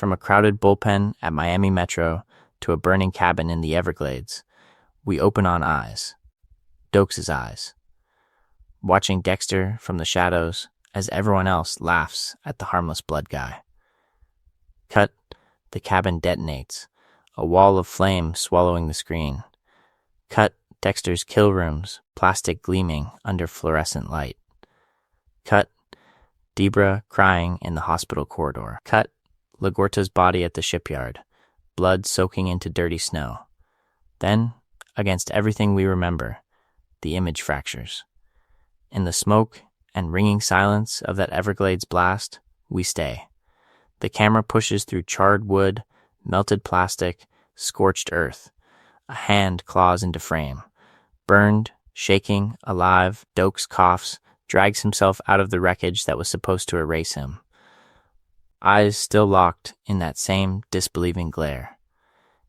From a crowded bullpen at Miami Metro to a burning cabin in the Everglades, we open on eyes. Doakes' eyes. Watching Dexter from the shadows as everyone else laughs at the harmless blood guy. Cut, the cabin detonates, a wall of flame swallowing the screen. Cut, Dexter's kill rooms, plastic gleaming under fluorescent light. Cut, Debra crying in the hospital corridor. Cut, LaGuerta's body at the shipyard, blood soaking into dirty snow. Then, against everything we remember, the image fractures. In the smoke and ringing silence of that Everglades blast, we stay. The camera pushes through charred wood, melted plastic, scorched earth. A hand claws into frame. Burned, shaking, alive, Doakes coughs, drags himself out of the wreckage that was supposed to erase him. Eyes still locked in that same disbelieving glare.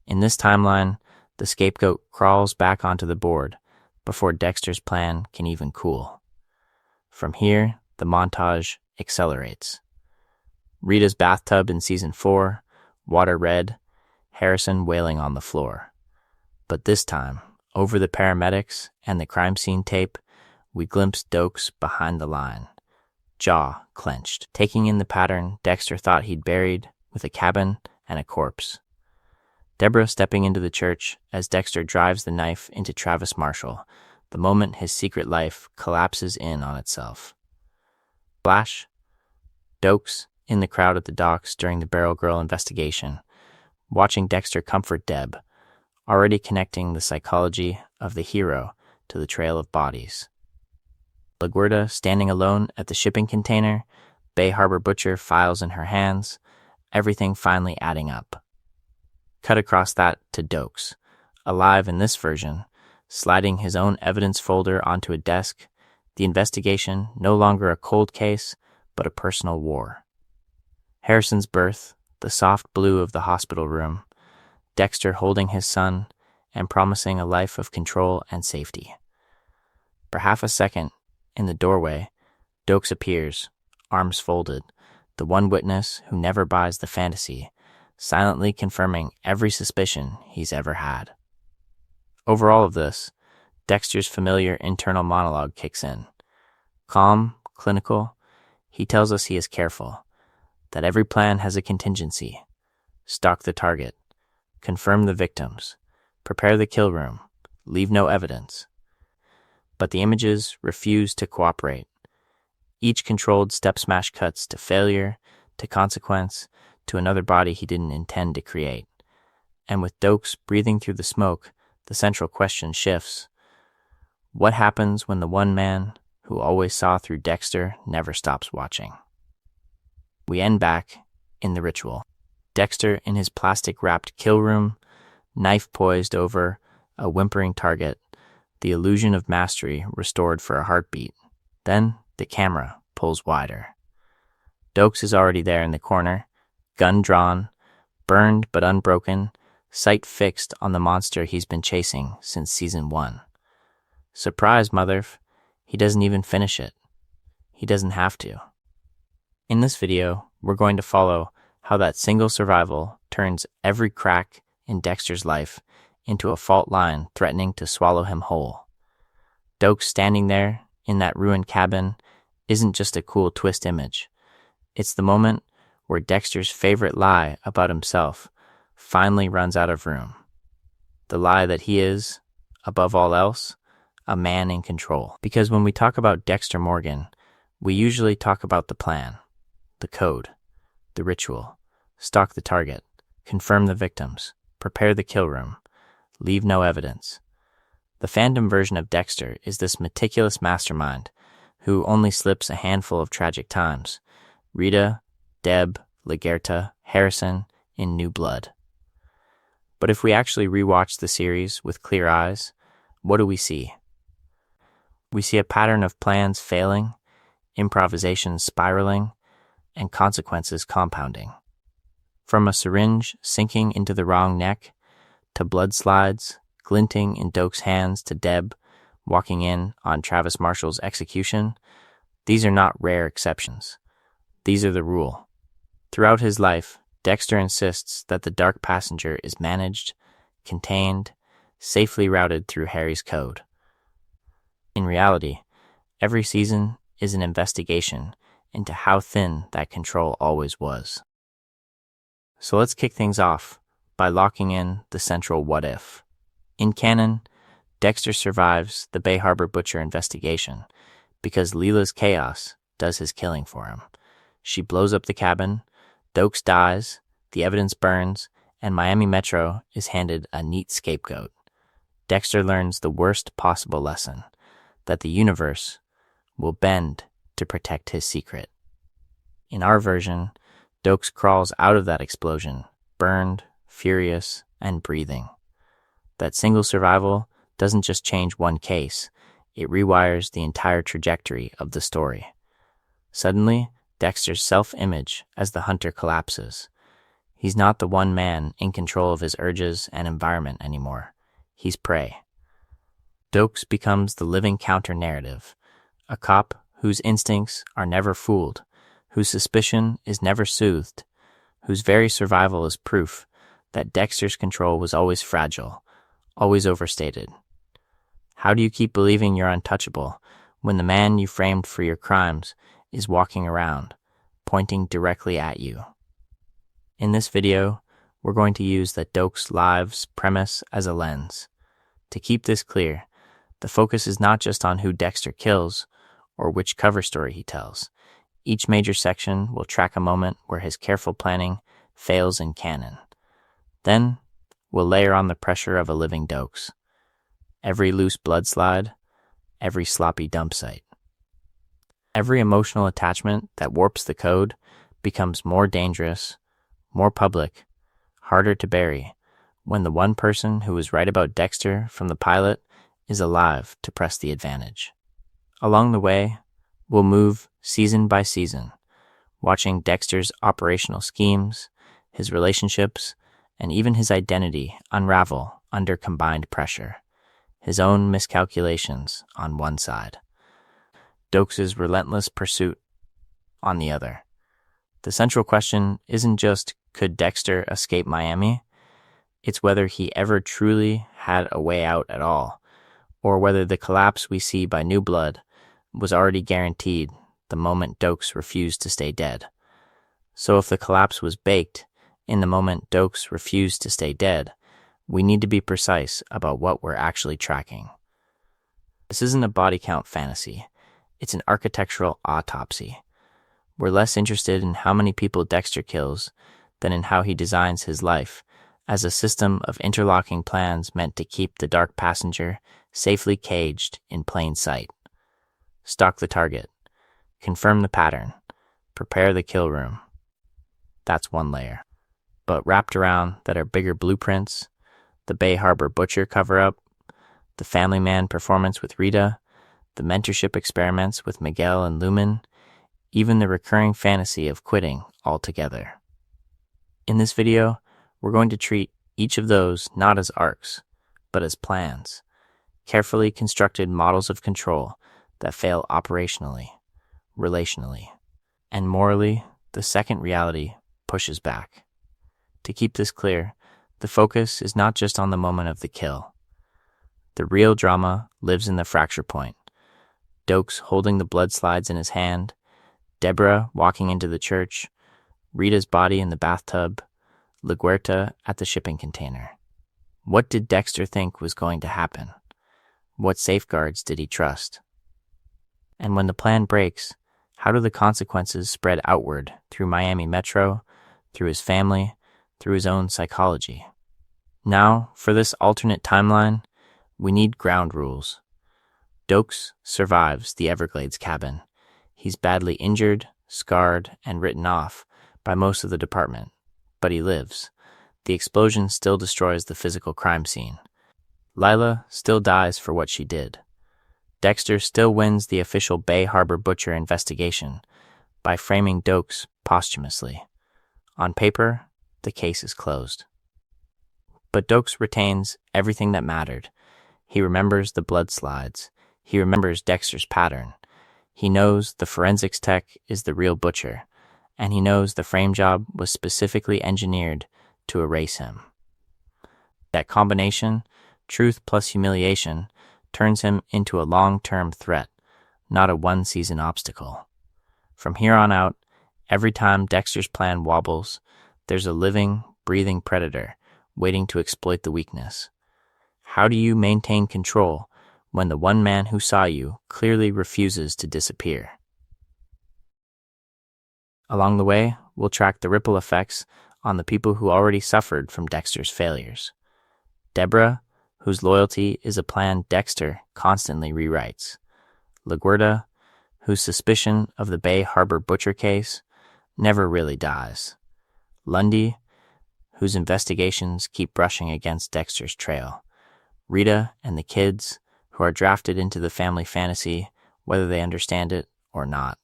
In this timeline, the scapegoat crawls back onto the board before Dexter's plan can even cool. From here, the montage accelerates. Rita's bathtub in season 4, water red, Harrison wailing on the floor. But this time, over the paramedics and the crime scene tape, we glimpse Doakes behind the line, jaw clenched, taking in the pattern Dexter thought he'd buried with a cabin and a corpse. Deborah stepping into the church as Dexter drives the knife into Travis Marshall, the moment his secret life collapses in on itself. Flash, Doakes in the crowd at the docks during the Barrel Girl investigation, watching Dexter comfort Deb, already connecting the psychology of the hero to the trail of bodies. LaGuerta standing alone at the shipping container, Bay Harbor Butcher files in her hands, everything finally adding up. Cut across that to Doakes, alive in this version, sliding his own evidence folder onto a desk, the investigation no longer a cold case, but a personal war. Harrison's birth, the soft blue of the hospital room, Dexter holding his son and promising a life of control and safety. For half a second, in the doorway, Doakes appears, arms folded, the one witness who never buys the fantasy, silently confirming every suspicion he's ever had. Over all of this, Dexter's familiar internal monologue kicks in. Calm, clinical, he tells us he is careful, that every plan has a contingency. Stalk the target, confirm the victims, prepare the kill room, leave no evidence. But the images refuse to cooperate. Each controlled step smash cuts to failure, to consequence, to another body he didn't intend to create. And with Doakes breathing through the smoke, the central question shifts. What happens when the one man who always saw through Dexter never stops watching? We end back in the ritual. Dexter in his plastic-wrapped kill room, knife poised over a whimpering target, the illusion of mastery restored for a heartbeat. Then the camera pulls wider. Doakes is already there in the corner, gun drawn, burned but unbroken, sight fixed on the monster he's been chasing since season 1. Surprise, motherf, he doesn't even finish it. He doesn't have to. In this video, we're going to follow how that single survival turns every crack in Dexter's life into a fault line threatening to swallow him whole. Doakes standing there in that ruined cabin isn't just a cool twist image. It's the moment where Dexter's favorite lie about himself finally runs out of room. The lie that he is, above all else, a man in control. Because when we talk about Dexter Morgan, we usually talk about the plan, the code, the ritual, stalk the target, confirm the victims, prepare the kill room, leave no evidence. The fandom version of Dexter is this meticulous mastermind who only slips a handful of tragic times. Rita, Deb, LaGuerta, Harrison in New Blood. But if we actually rewatch the series with clear eyes, what do we see? We see a pattern of plans failing, improvisation spiraling, and consequences compounding. From a syringe sinking into the wrong neck, to blood slides glinting in Doakes' hands, to Deb walking in on Travis Marshall's execution, these are not rare exceptions. These are the rule. Throughout his life, Dexter insists that the dark passenger is managed, contained, safely routed through Harry's code. In reality, every season is an investigation into how thin that control always was. So let's kick things off by locking in the central what if. In canon, Dexter survives the Bay Harbor Butcher investigation because Leela's chaos does his killing for him. She blows up the cabin, Doakes dies, the evidence burns, and Miami Metro is handed a neat scapegoat. Dexter learns the worst possible lesson, that the universe will bend to protect his secret. In our version, Doakes crawls out of that explosion, burned, furious, and breathing. That single survival doesn't just change one case, it rewires the entire trajectory of the story. Suddenly, Dexter's self-image as the hunter collapses. He's not the one man in control of his urges and environment anymore. He's prey. Doakes becomes the living counter-narrative, a cop whose instincts are never fooled, whose suspicion is never soothed, whose very survival is proof that Dexter's control was always fragile, always overstated. How do you keep believing you're untouchable when the man you framed for your crimes is walking around, pointing directly at you? In this video, we're going to use the Doakes' lives premise as a lens. To keep this clear, the focus is not just on who Dexter kills or which cover story he tells. Each major section will track a moment where his careful planning fails in canon. Then, we'll layer on the pressure of a living Doakes. Every loose blood slide, every sloppy dump site. Every emotional attachment that warps the code becomes more dangerous, more public, harder to bury, when the one person who was right about Dexter from the pilot is alive to press the advantage. Along the way, we'll move season by season, watching Dexter's operational schemes, his relationships, and even his identity unravel under combined pressure. His own miscalculations on one side, Doakes' relentless pursuit on the other. The central question isn't just could Dexter escape Miami? It's whether he ever truly had a way out at all, or whether the collapse we see by new blood was already guaranteed the moment Doakes refused to stay dead. So if the collapse was baked in the moment Doakes refused to stay dead, we need to be precise about what we're actually tracking. This isn't a body count fantasy. It's an architectural autopsy. We're less interested in how many people Dexter kills than in how he designs his life as a system of interlocking plans meant to keep the dark passenger safely caged in plain sight. Stalk the target. Confirm the pattern. Prepare the kill room. That's one layer. But wrapped around that are bigger blueprints, the Bay Harbor Butcher cover-up, the Family Man performance with Rita, the mentorship experiments with Miguel and Lumen, even the recurring fantasy of quitting altogether. In this video, we're going to treat each of those not as arcs, but as plans, carefully constructed models of control that fail operationally, relationally, and morally, the second reality pushes back. To keep this clear, the focus is not just on the moment of the kill. The real drama lives in the fracture point. Doakes holding the blood slides in his hand, Deborah walking into the church, Rita's body in the bathtub, LaGuerta at the shipping container. What did Dexter think was going to happen? What safeguards did he trust? And when the plan breaks, how do the consequences spread outward through Miami Metro, through his family, through his own psychology? Now, for this alternate timeline, we need ground rules. Doakes survives the Everglades cabin. He's badly injured, scarred, and written off by most of the department, but he lives. The explosion still destroys the physical crime scene. Lila still dies for what she did. Dexter still wins the official Bay Harbor Butcher investigation by framing Doakes posthumously. On paper, the case is closed. But Doakes retains everything that mattered. He remembers the blood slides. He remembers Dexter's pattern. He knows the forensics tech is the real butcher, and he knows the frame job was specifically engineered to erase him. That combination, truth plus humiliation, turns him into a long-term threat, not a one-season obstacle. From here on out, every time Dexter's plan wobbles, there's a living, breathing predator waiting to exploit the weakness. How do you maintain control when the one man who saw you clearly refuses to disappear? Along the way, we'll track the ripple effects on the people who already suffered from Dexter's failures. Deborah, whose loyalty is a plan Dexter constantly rewrites. LaGuerta, whose suspicion of the Bay Harbor butcher case never really dies. Lundy, whose investigations keep brushing against Dexter's trail. Rita and the kids, who are drafted into the family fantasy whether they understand it or not.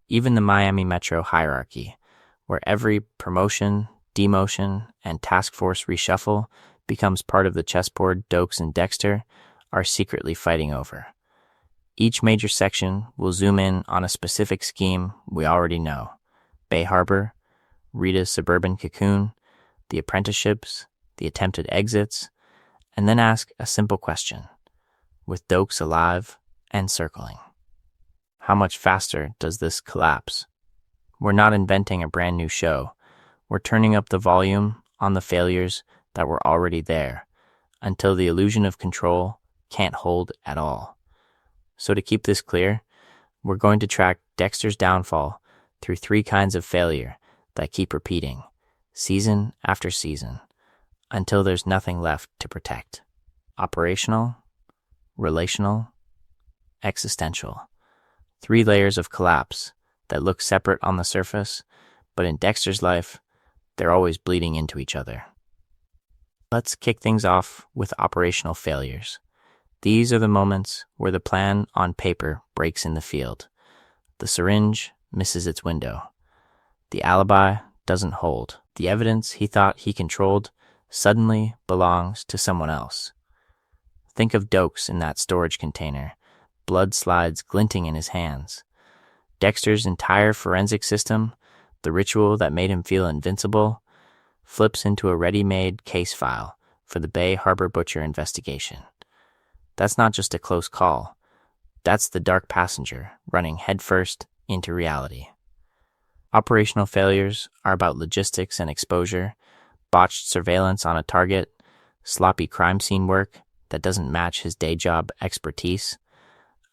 Even the Miami Metro hierarchy, where every promotion, demotion, and task force reshuffle becomes part of the chessboard Doakes and Dexter are secretly fighting over. Each major section will zoom in on a specific scheme we already know. Bay Harbor, Rita's suburban cocoon, the apprenticeships, the attempted exits, and then ask a simple question, with Doakes alive and circling. How much faster does this collapse? We're not inventing a brand new show. We're turning up the volume on the failures that were already there until the illusion of control can't hold at all. So to keep this clear, we're going to track Dexter's downfall through 3 kinds of failure that keep repeating, season after season, until there's nothing left to protect. Operational, relational, existential. 3 layers of collapse that look separate on the surface, but in Dexter's life, they're always bleeding into each other. Let's kick things off with operational failures. These are the moments where the plan on paper breaks in the field. The syringe misses its window. The alibi doesn't hold. The evidence he thought he controlled suddenly belongs to someone else. Think of Doakes in that storage container, blood slides glinting in his hands. Dexter's entire forensic system, the ritual that made him feel invincible, flips into a ready-made case file for the Bay Harbor butcher investigation. That's not just a close call. That's the dark passenger running headfirst into reality. Operational failures are about logistics and exposure, botched surveillance on a target, sloppy crime scene work that doesn't match his day job expertise,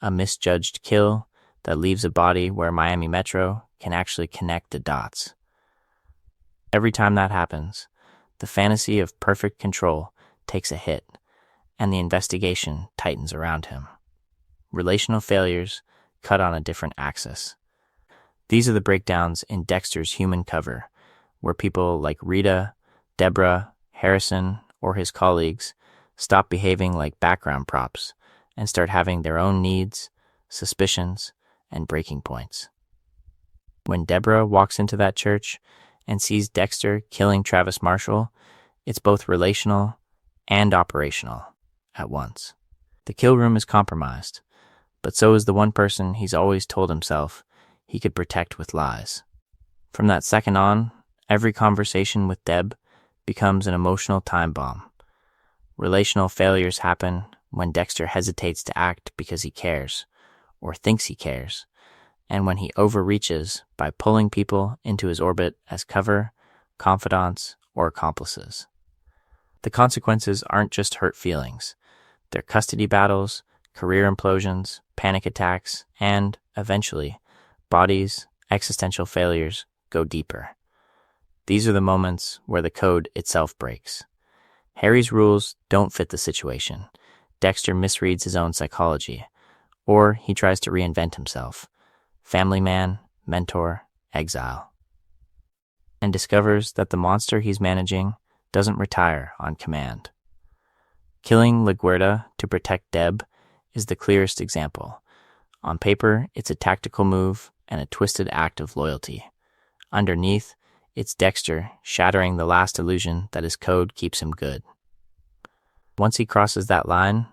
a misjudged kill that leaves a body where Miami Metro can actually connect the dots. Every time that happens, the fantasy of perfect control takes a hit, and the investigation tightens around him. Relational failures cut on a different axis. These are the breakdowns in Dexter's human cover, where people like Rita, Deborah, Harrison, or his colleagues stop behaving like background props and start having their own needs, suspicions, and breaking points. When Deborah walks into that church and sees Dexter killing Travis Marshall, it's both relational and operational at once. The kill room is compromised, but so is the one person he's always told himself he could protect with lies. From that second on, every conversation with Deb becomes an emotional time bomb. Relational failures happen when Dexter hesitates to act because he cares, or thinks he cares, and when he overreaches by pulling people into his orbit as cover, confidants, or accomplices. The consequences aren't just hurt feelings. They're custody battles, career implosions, panic attacks, and, eventually, bodies, existential failures go deeper. These are the moments where the code itself breaks. Harry's rules don't fit the situation. Dexter misreads his own psychology, or he tries to reinvent himself. Family man, mentor, exile. And discovers that the monster he's managing doesn't retire on command. Killing LaGuerta to protect Deb is the clearest example. On paper, it's a tactical move and a twisted act of loyalty. Underneath, it's Dexter shattering the last illusion that his code keeps him good. Once he crosses that line,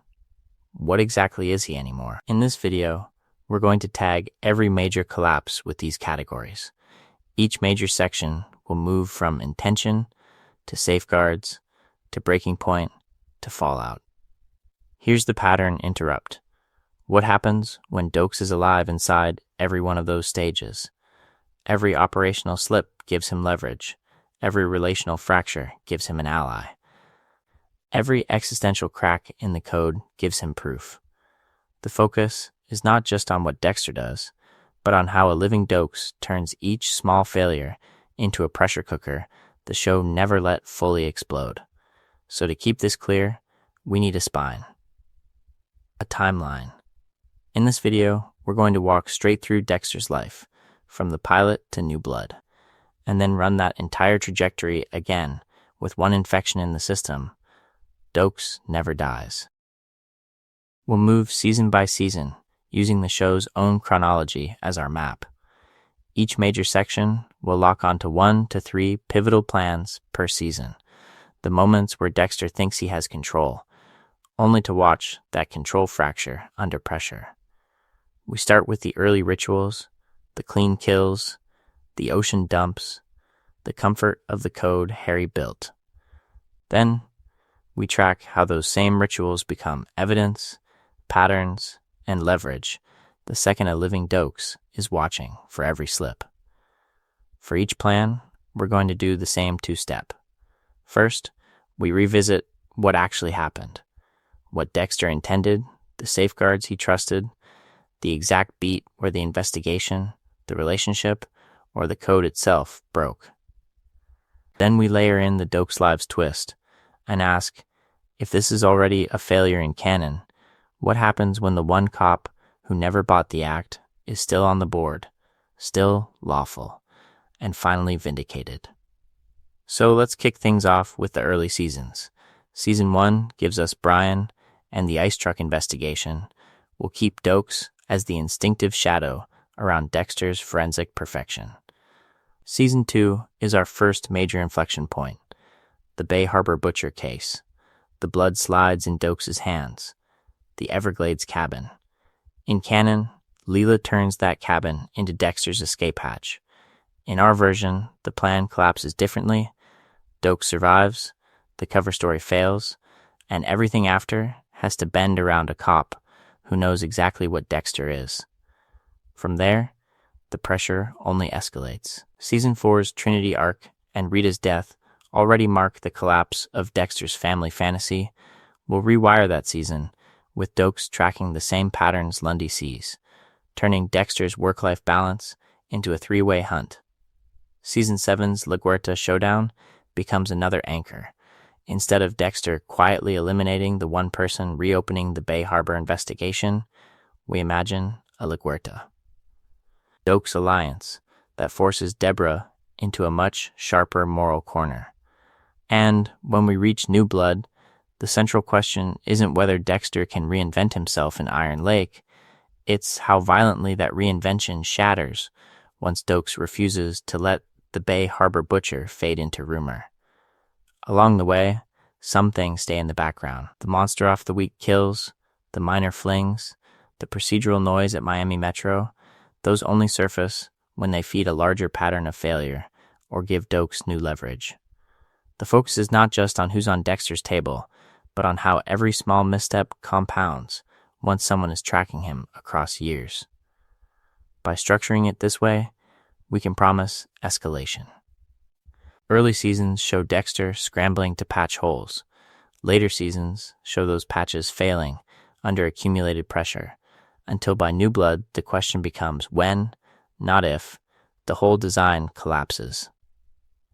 what exactly is he anymore? In this video, we're going to tag every major collapse with these categories. Each major section will move from intention to safeguards to breaking point to fallout. Here's the pattern interrupt. What happens when Doakes is alive inside every one of those stages? Every operational slip gives him leverage. Every relational fracture gives him an ally. Every existential crack in the code gives him proof. The focus is not just on what Dexter does, but on how a living Doakes turns each small failure into a pressure cooker the show never let fully explode. So to keep this clear, we need a spine. A timeline. In this video, we're going to walk straight through Dexter's life, from the pilot to New Blood, and then run that entire trajectory again with one infection in the system. Doakes never dies. We'll move season by season, using the show's own chronology as our map. Each major section will lock onto 1 to 3 pivotal plans per season, the moments where Dexter thinks he has control, only to watch that control fracture under pressure. We start with the early rituals, the clean kills, the ocean dumps, the comfort of the code Harry built. Then, we track how those same rituals become evidence, patterns, and leverage the second a living Doakes is watching for every slip. For each plan, we're going to do the same two-step. First, we revisit what actually happened, what Dexter intended, the safeguards he trusted, the exact beat where the investigation, the relationship, or the code itself broke. Then we layer in the Doakes' lives twist and ask, if this is already a failure in canon, what happens when the one cop who never bought the act is still on the board, still lawful, and finally vindicated? So let's kick things off with the early seasons. Season 1 gives us Brian and the ice truck investigation. We'll keep Doakes as the instinctive shadow around Dexter's forensic perfection. Season 2 is our first major inflection point, the Bay Harbor Butcher case. The blood slides in Doakes' hands. The Everglades cabin. In canon, Leela turns that cabin into Dexter's escape hatch. In our version, the plan collapses differently. Doakes survives, the cover story fails, and everything after has to bend around a cop who knows exactly what Dexter is. From there, the pressure only escalates. Season 4's Trinity arc and Rita's death already mark the collapse of Dexter's family fantasy. We'll rewire that season, with Doakes tracking the same patterns Lundy sees, turning Dexter's work-life balance into a three-way hunt. Season 7's LaGuerta showdown becomes another anchor. Instead of Dexter quietly eliminating the one person reopening the Bay Harbor investigation, we imagine a LaGuerta. Doakes' alliance that forces Deborah into a much sharper moral corner. And when we reach New Blood, the central question isn't whether Dexter can reinvent himself in Iron Lake, it's how violently that reinvention shatters once Doakes refuses to let the Bay Harbor Butcher fade into rumor. Along the way, some things stay in the background. The monster off the week kills, the minor flings, the procedural noise at Miami Metro, those only surface when they feed a larger pattern of failure or give Doakes new leverage. The focus is not just on who's on Dexter's table, but on how every small misstep compounds once someone is tracking him across years. By structuring it this way, we can promise escalation. Early seasons show Dexter scrambling to patch holes. Later seasons show those patches failing under accumulated pressure, until by New Blood the question becomes when, not if, the whole design collapses.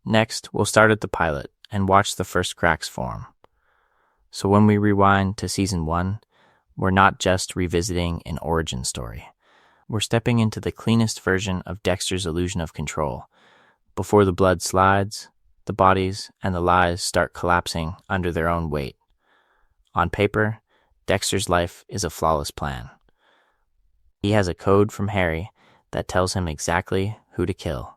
Next, we'll start at the pilot and watch the first cracks form. So when we rewind to Season 1, we're not just revisiting an origin story. We're stepping into the cleanest version of Dexter's illusion of control. Before the blood slides, the bodies and the lies start collapsing under their own weight. On paper, Dexter's life is a flawless plan. He has a code from Harry that tells him exactly who to kill.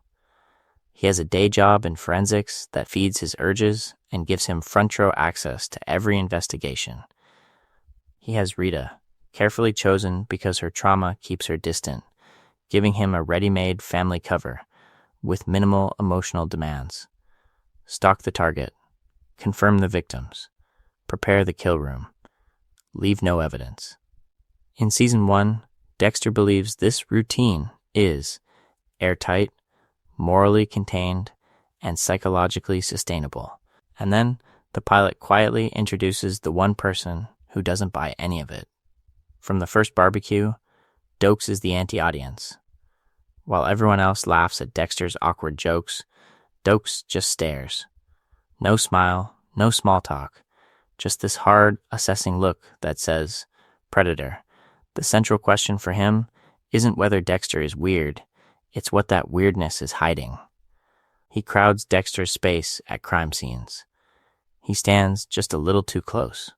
He has a day job in forensics that feeds his urges and gives him front row access to every investigation. He has Rita, carefully chosen because her trauma keeps her distant, giving him a ready-made family cover, with minimal emotional demands. Stalk the target, confirm the victims, prepare the kill room, leave no evidence. In Season 1, Dexter believes this routine is airtight, morally contained, and psychologically sustainable. And then the pilot quietly introduces the one person who doesn't buy any of it. From the first barbecue, Doakes is the anti-audience. While everyone else laughs at Dexter's awkward jokes, Doakes just stares. No smile, no small talk, just this hard, assessing look that says, Predator. The central question for him isn't whether Dexter is weird, it's what that weirdness is hiding. He crowds Dexter's space at crime scenes. He stands just a little too close.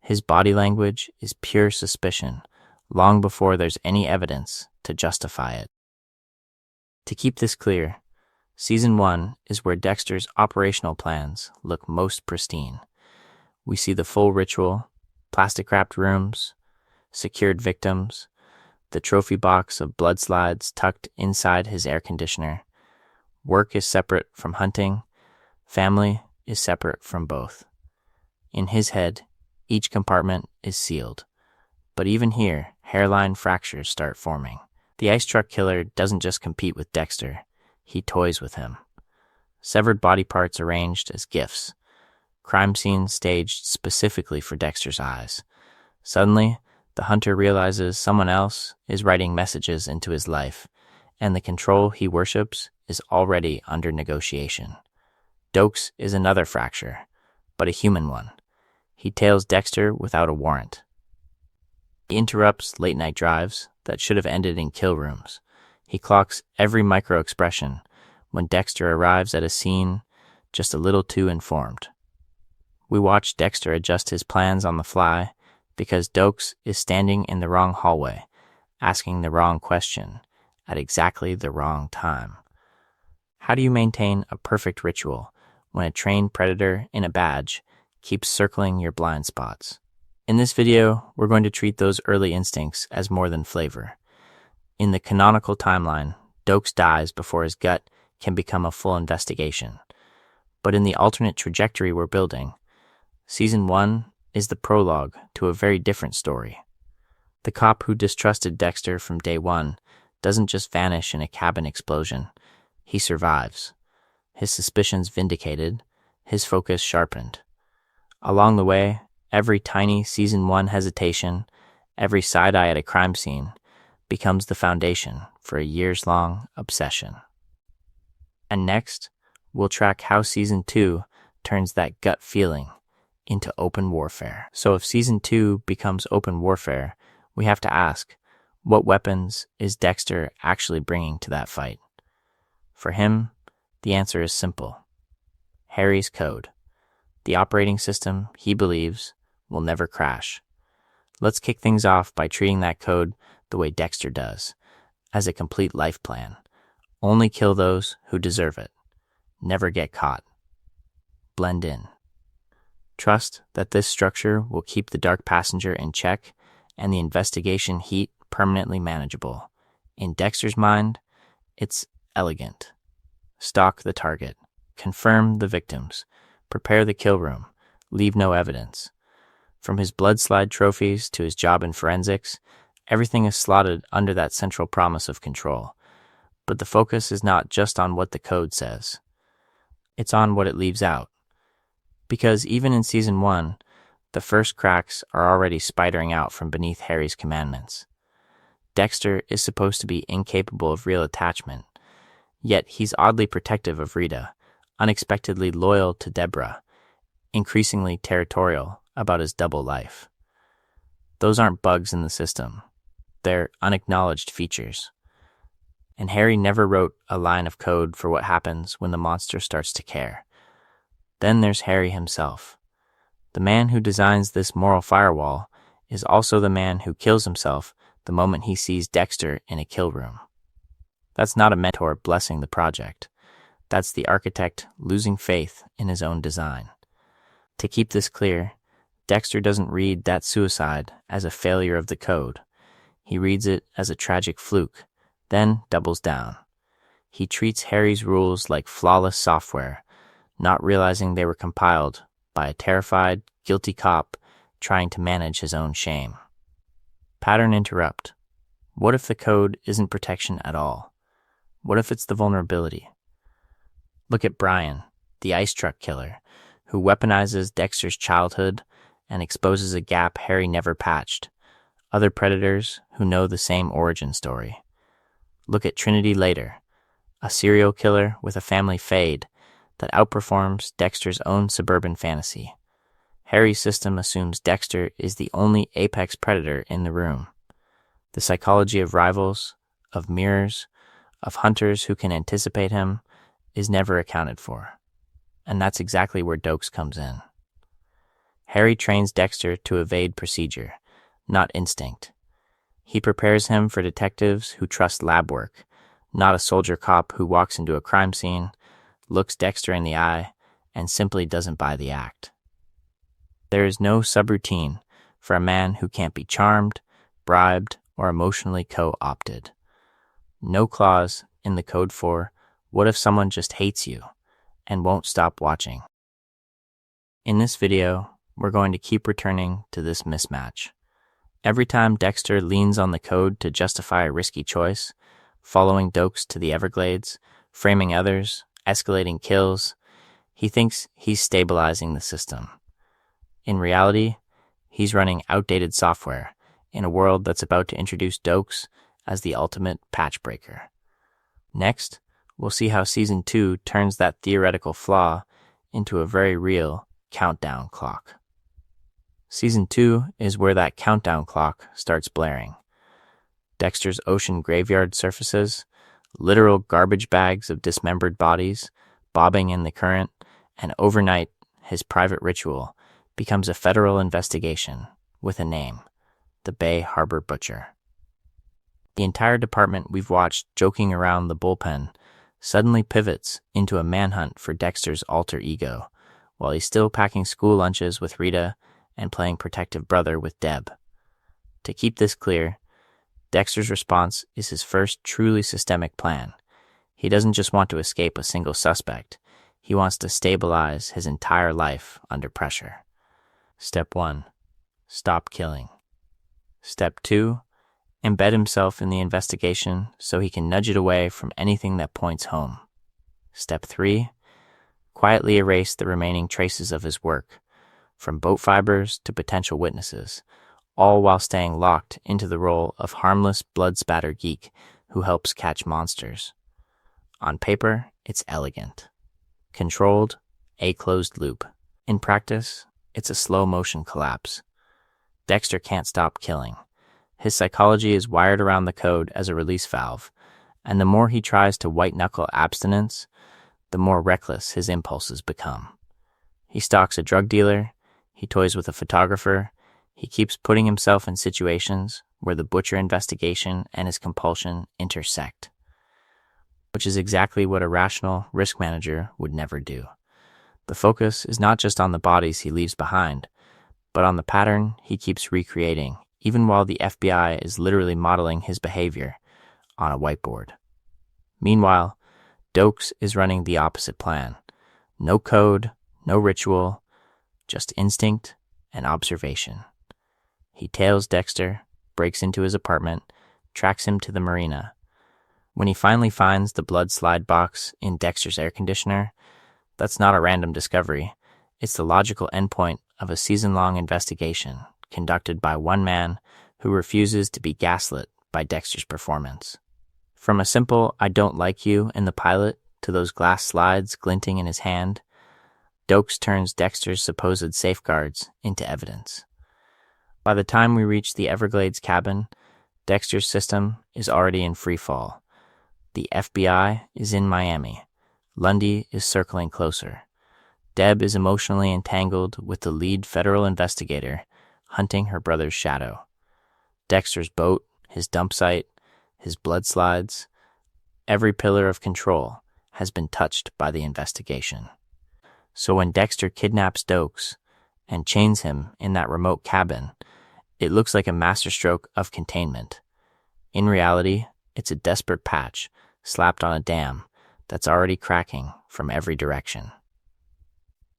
His body language is pure suspicion, long before there's any evidence to justify it. To keep this clear, Season 1 is where Dexter's operational plans look most pristine. We see the full ritual, plastic-wrapped rooms, secured victims, the trophy box of blood slides tucked inside his air conditioner. Work is separate from hunting, family is separate from both. In his head, each compartment is sealed. But even here, hairline fractures start forming. The ice truck killer doesn't just compete with Dexter, he toys with him. Severed body parts arranged as gifts. Crime scenes staged specifically for Dexter's eyes. Suddenly, the hunter realizes someone else is writing messages into his life, and the control he worships is already under negotiation. Doakes is another fracture, but a human one. He tails Dexter without a warrant. He interrupts late-night drives that should have ended in kill rooms. He clocks every micro-expression when Dexter arrives at a scene just a little too informed. We watch Dexter adjust his plans on the fly because Doakes is standing in the wrong hallway, asking the wrong question at exactly the wrong time. How do you maintain a perfect ritual when a trained predator in a badge keeps circling your blind spots? In this video, we're going to treat those early instincts as more than flavor. In the canonical timeline, Doakes dies before his gut can become a full investigation. But in the alternate trajectory we're building, Season 1 is the prologue to a very different story. The cop who distrusted Dexter from day one doesn't just vanish in a cabin explosion. He survives. His suspicions vindicated, his focus sharpened. Along the way, every tiny Season 1 hesitation, every side-eye at a crime scene, becomes the foundation for a years-long obsession. And next, we'll track how Season 2 turns that gut feeling into open warfare. So if Season 2 becomes open warfare, we have to ask, what weapons is Dexter actually bringing to that fight? For him, the answer is simple. Harry's code. The operating system he believes will never crash. Let's kick things off by treating that code the way Dexter does, as a complete life plan. Only kill those who deserve it. Never get caught. Blend in. Trust that this structure will keep the dark passenger in check and the investigation heat permanently manageable. In Dexter's mind, it's elegant. Stalk the target. Confirm the victims. Prepare the kill room. Leave no evidence. From his blood slide trophies to his job in forensics, everything is slotted under that central promise of control. But the focus is not just on what the code says. It's on what it leaves out. Because even in Season 1, the first cracks are already spidering out from beneath Harry's commandments. Dexter is supposed to be incapable of real attachment, yet he's oddly protective of Rita, unexpectedly loyal to Deborah, increasingly territorial about his double life. Those aren't bugs in the system. They're unacknowledged features. And Harry never wrote a line of code for what happens when the monster starts to care. Then there's Harry himself. The man who designs this moral firewall is also the man who kills himself the moment he sees Dexter in a kill room. That's not a mentor blessing the project. That's the architect losing faith in his own design. To keep this clear, Dexter doesn't read that suicide as a failure of the code. He reads it as a tragic fluke, then doubles down. He treats Harry's rules like flawless software, not realizing they were compiled by a terrified, guilty cop trying to manage his own shame. Pattern interrupt. What if the code isn't protection at all? What if it's the vulnerability? Look at Brian, the ice truck killer, who weaponizes Dexter's childhood and exposes a gap Harry never patched. Other predators who know the same origin story. Look at Trinity later, a serial killer with a family fade that outperforms Dexter's own suburban fantasy. Harry's system assumes Dexter is the only apex predator in the room. The psychology of rivals, of mirrors, of hunters who can anticipate him is never accounted for. And that's exactly where Doakes comes in. Harry trains Dexter to evade procedure, not instinct. He prepares him for detectives who trust lab work, not a soldier cop who walks into a crime scene, looks Dexter in the eye, and simply doesn't buy the act. There is no subroutine for a man who can't be charmed, bribed, or emotionally co-opted. No clause in the code for what if someone just hates you and won't stop watching. In this video, we're going to keep returning to this mismatch. Every time Dexter leans on the code to justify a risky choice, following Doakes to the Everglades, framing others, escalating kills, he thinks he's stabilizing the system. In reality, he's running outdated software in a world that's about to introduce Doakes as the ultimate patch breaker. Next, we'll see how Season 2 turns that theoretical flaw into a very real countdown clock. Season 2 is where that countdown clock starts blaring. Dexter's ocean graveyard surfaces, literal garbage bags of dismembered bodies bobbing in the current, and overnight, his private ritual becomes a federal investigation with a name, the Bay Harbor Butcher. The entire department we've watched joking around the bullpen suddenly pivots into a manhunt for Dexter's alter ego, while he's still packing school lunches with Rita and playing protective brother with Deb. To keep this clear, Dexter's response is his first truly systemic plan. He doesn't just want to escape a single suspect. He wants to stabilize his entire life under pressure. Step 1. Stop killing. Step 2. Embed himself in the investigation so he can nudge it away from anything that points home. Step 3. Quietly erase the remaining traces of his work, from boat fibers to potential witnesses, all while staying locked into the role of harmless blood-spatter geek who helps catch monsters. On paper, it's elegant. Controlled, a closed loop. In practice, it's a slow-motion collapse. Dexter can't stop killing. His psychology is wired around the code as a release valve, and the more he tries to white-knuckle abstinence, the more reckless his impulses become. He stalks a drug dealer, he toys with a photographer, he keeps putting himself in situations where the butcher investigation and his compulsion intersect, which is exactly what a rational risk manager would never do. The focus is not just on the bodies he leaves behind, but on the pattern he keeps recreating, even while the FBI is literally modeling his behavior on a whiteboard. Meanwhile, Doakes is running the opposite plan. No code, no ritual, just instinct and observation. He tails Dexter, breaks into his apartment, tracks him to the marina. When he finally finds the blood slide box in Dexter's air conditioner, that's not a random discovery. It's the logical endpoint of a season-long investigation conducted by one man who refuses to be gaslit by Dexter's performance. From a simple "I don't like you" in the pilot to those glass slides glinting in his hand, Doakes turns Dexter's supposed safeguards into evidence. By the time we reach the Everglades cabin, Dexter's system is already in free fall. The FBI is in Miami. Lundy is circling closer. Deb is emotionally entangled with the lead federal investigator, hunting her brother's shadow. Dexter's boat, his dump site, his blood slides, every pillar of control has been touched by the investigation. So when Dexter kidnaps Doakes and chains him in that remote cabin, it looks like a masterstroke of containment. In reality, it's a desperate patch slapped on a dam that's already cracking from every direction.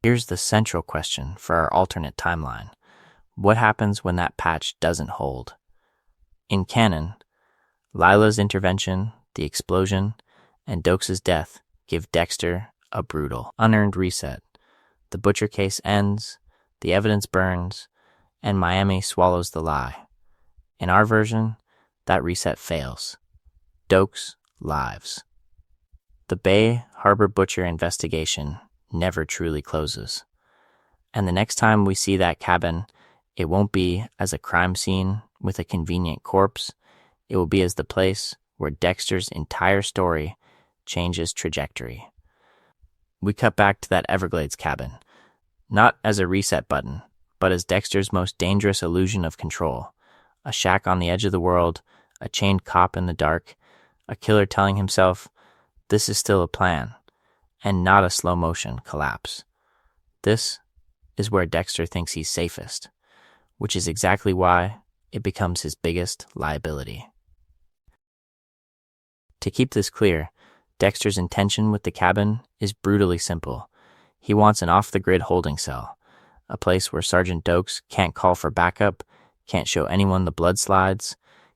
Here's the central question for our alternate timeline. What happens when that patch doesn't hold? In canon, Lila's intervention, the explosion, and Doakes' death give Dexter a brutal, unearned reset. The Butcher case ends, the evidence burns, and Miami swallows the lie. In our version, that reset fails. Doakes lives. The Bay Harbor Butcher investigation never truly closes. And the next time we see that cabin, it won't be as a crime scene with a convenient corpse. It will be as the place where Dexter's entire story changes trajectory. We cut back to that Everglades cabin, not as a reset button, but as Dexter's most dangerous illusion of control. A shack on the edge of the world, a chained cop in the dark, a killer telling himself, this is still a plan, and not a slow motion collapse. This is where Dexter thinks he's safest, which is exactly why it becomes his biggest liability. To keep this clear, Dexter's intention with the cabin is brutally simple. He wants an off-the-grid holding cell, a place where Sergeant Doakes can't call for backup, can't show anyone the blood slides,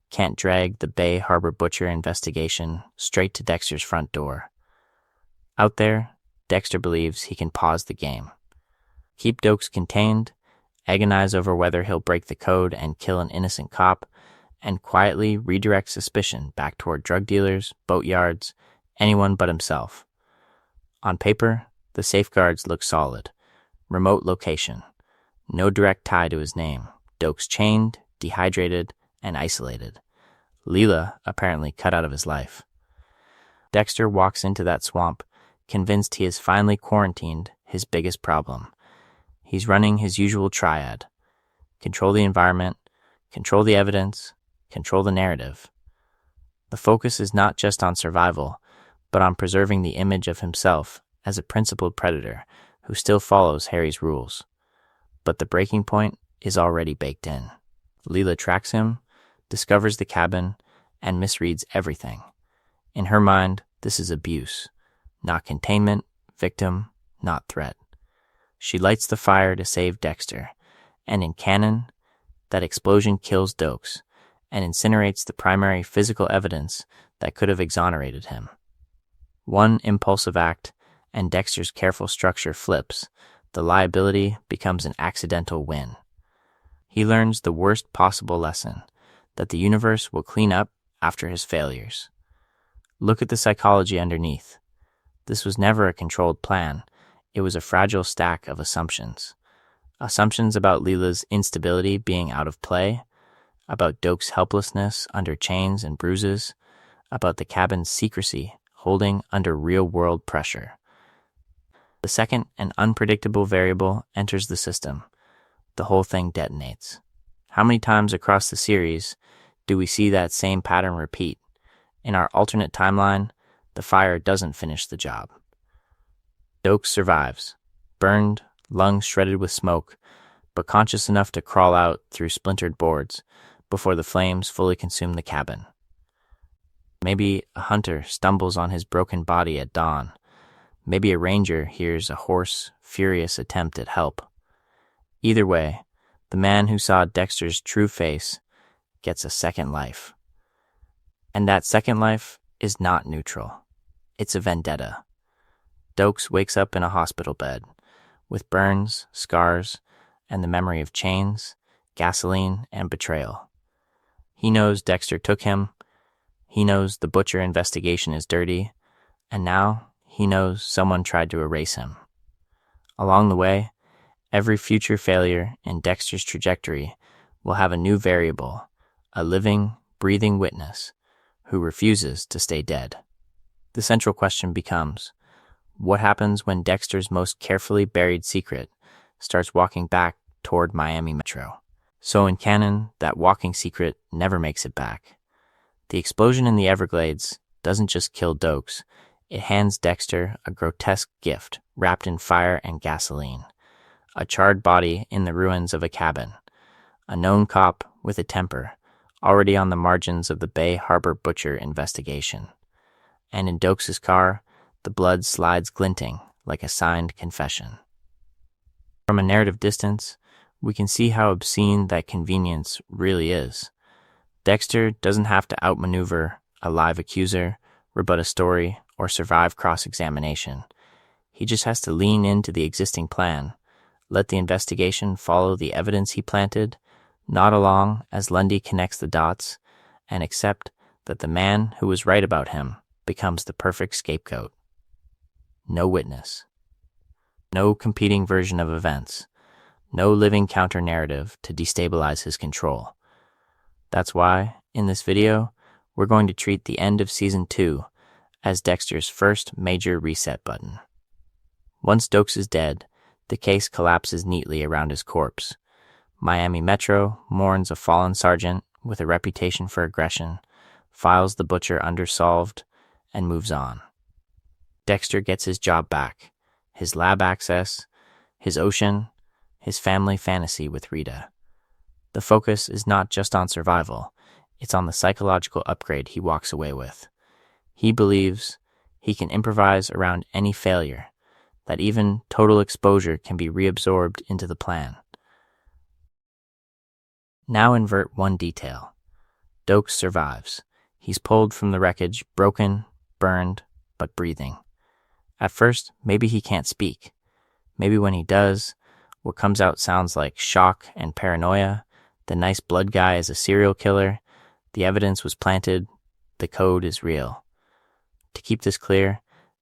can't drag the Bay Harbor Butcher investigation straight to Dexter's front door. Out there, Dexter believes he can pause the game. Keep Doakes contained, agonize over whether he'll break the code and kill an innocent cop, and quietly redirect suspicion back toward drug dealers, boatyards, anyone but himself. On paper, the safeguards look solid. Remote location. No direct tie to his name. Doakes chained, dehydrated, and isolated. Lila apparently cut out of his life. Dexter walks into that swamp, convinced he has finally quarantined his biggest problem. He's running his usual triad. Control the environment, control the evidence, control the narrative. The focus is not just on survival, but on preserving the image of himself as a principled predator who still follows Harry's rules. But the breaking point is already baked in. Lila tracks him, discovers the cabin, and misreads everything. In her mind, this is abuse, not containment, victim, not threat. She lights the fire to save Dexter, and in canon, that explosion kills Doakes and incinerates the primary physical evidence that could have exonerated him. One impulsive act, and Dexter's careful structure flips. The liability becomes an accidental win. He learns the worst possible lesson, that the universe will clean up after his failures. Look at the psychology underneath. This was never a controlled plan. It was a fragile stack of assumptions. Assumptions about Lila's instability being out of play, about Doakes' helplessness under chains and bruises, about the cabin's secrecy holding under real-world pressure. The second an unpredictable variable enters the system, the whole thing detonates. How many times across the series do we see that same pattern repeat? In our alternate timeline, the fire doesn't finish the job. Doakes survives, burned, lungs shredded with smoke, but conscious enough to crawl out through splintered boards before the flames fully consume the cabin. Maybe a hunter stumbles on his broken body at dawn. Maybe a ranger hears a hoarse, furious attempt at help. Either way, the man who saw Dexter's true face gets a second life. And that second life is not neutral. It's a vendetta. Doakes wakes up in a hospital bed, with burns, scars, and the memory of chains, gasoline, and betrayal. He knows Dexter took him, he knows the Butcher investigation is dirty, and now he knows someone tried to erase him. Along the way, every future failure in Dexter's trajectory will have a new variable, a living, breathing witness who refuses to stay dead. The central question becomes, what happens when Dexter's most carefully buried secret starts walking back toward Miami Metro? So in canon, that walking secret never makes it back. The explosion in the Everglades doesn't just kill Doakes, it hands Dexter a grotesque gift wrapped in fire and gasoline. A charred body in the ruins of a cabin. A known cop with a temper, already on the margins of the Bay Harbor Butcher investigation. and in Doakes' car, the blood slides glinting like a signed confession. From a narrative distance, we can see how obscene that convenience really is. Dexter doesn't have to outmaneuver a live accuser, rebut a story, or survive cross-examination. He just has to lean into the existing plan, let the investigation follow the evidence he planted, nod along as Lundy connects the dots, and accept that the man who was right about him becomes the perfect scapegoat. No witness. No competing version of events. No living counter-narrative to destabilize his control. That's why, in this video, we're going to treat the end of Season 2 as Dexter's first major reset button. Once Doakes is dead, the case collapses neatly around his corpse. Miami Metro mourns a fallen sergeant with a reputation for aggression, files the butcher undersolved, and moves on. Dexter gets his job back, his lab access, his ocean, his family fantasy with Rita. The focus is not just on survival, it's on the psychological upgrade he walks away with. He believes he can improvise around any failure, that even total exposure can be reabsorbed into the plan. Now invert one detail. Doakes survives. He's pulled from the wreckage, broken, burned, but breathing. At first, maybe he can't speak. Maybe when he does, what comes out sounds like shock and paranoia. The nice blood guy is a serial killer. The evidence was planted. The code is real. To keep this clear,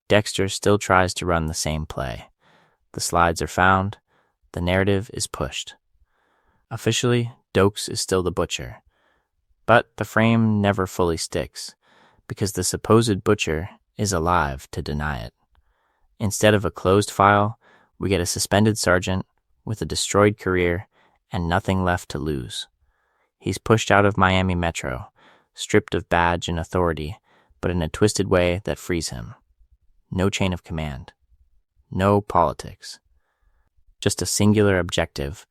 Dexter still tries to run the same play. The slides are found. The narrative is pushed. Officially, Doakes is still the butcher. But the frame never fully sticks, because the supposed butcher is alive to deny it. Instead of a closed file, we get a suspended sergeant with a destroyed career and nothing left to lose. He's pushed out of Miami Metro, stripped of badge and authority, but in a twisted way that frees him. No chain of command. No politics. Just a singular objective: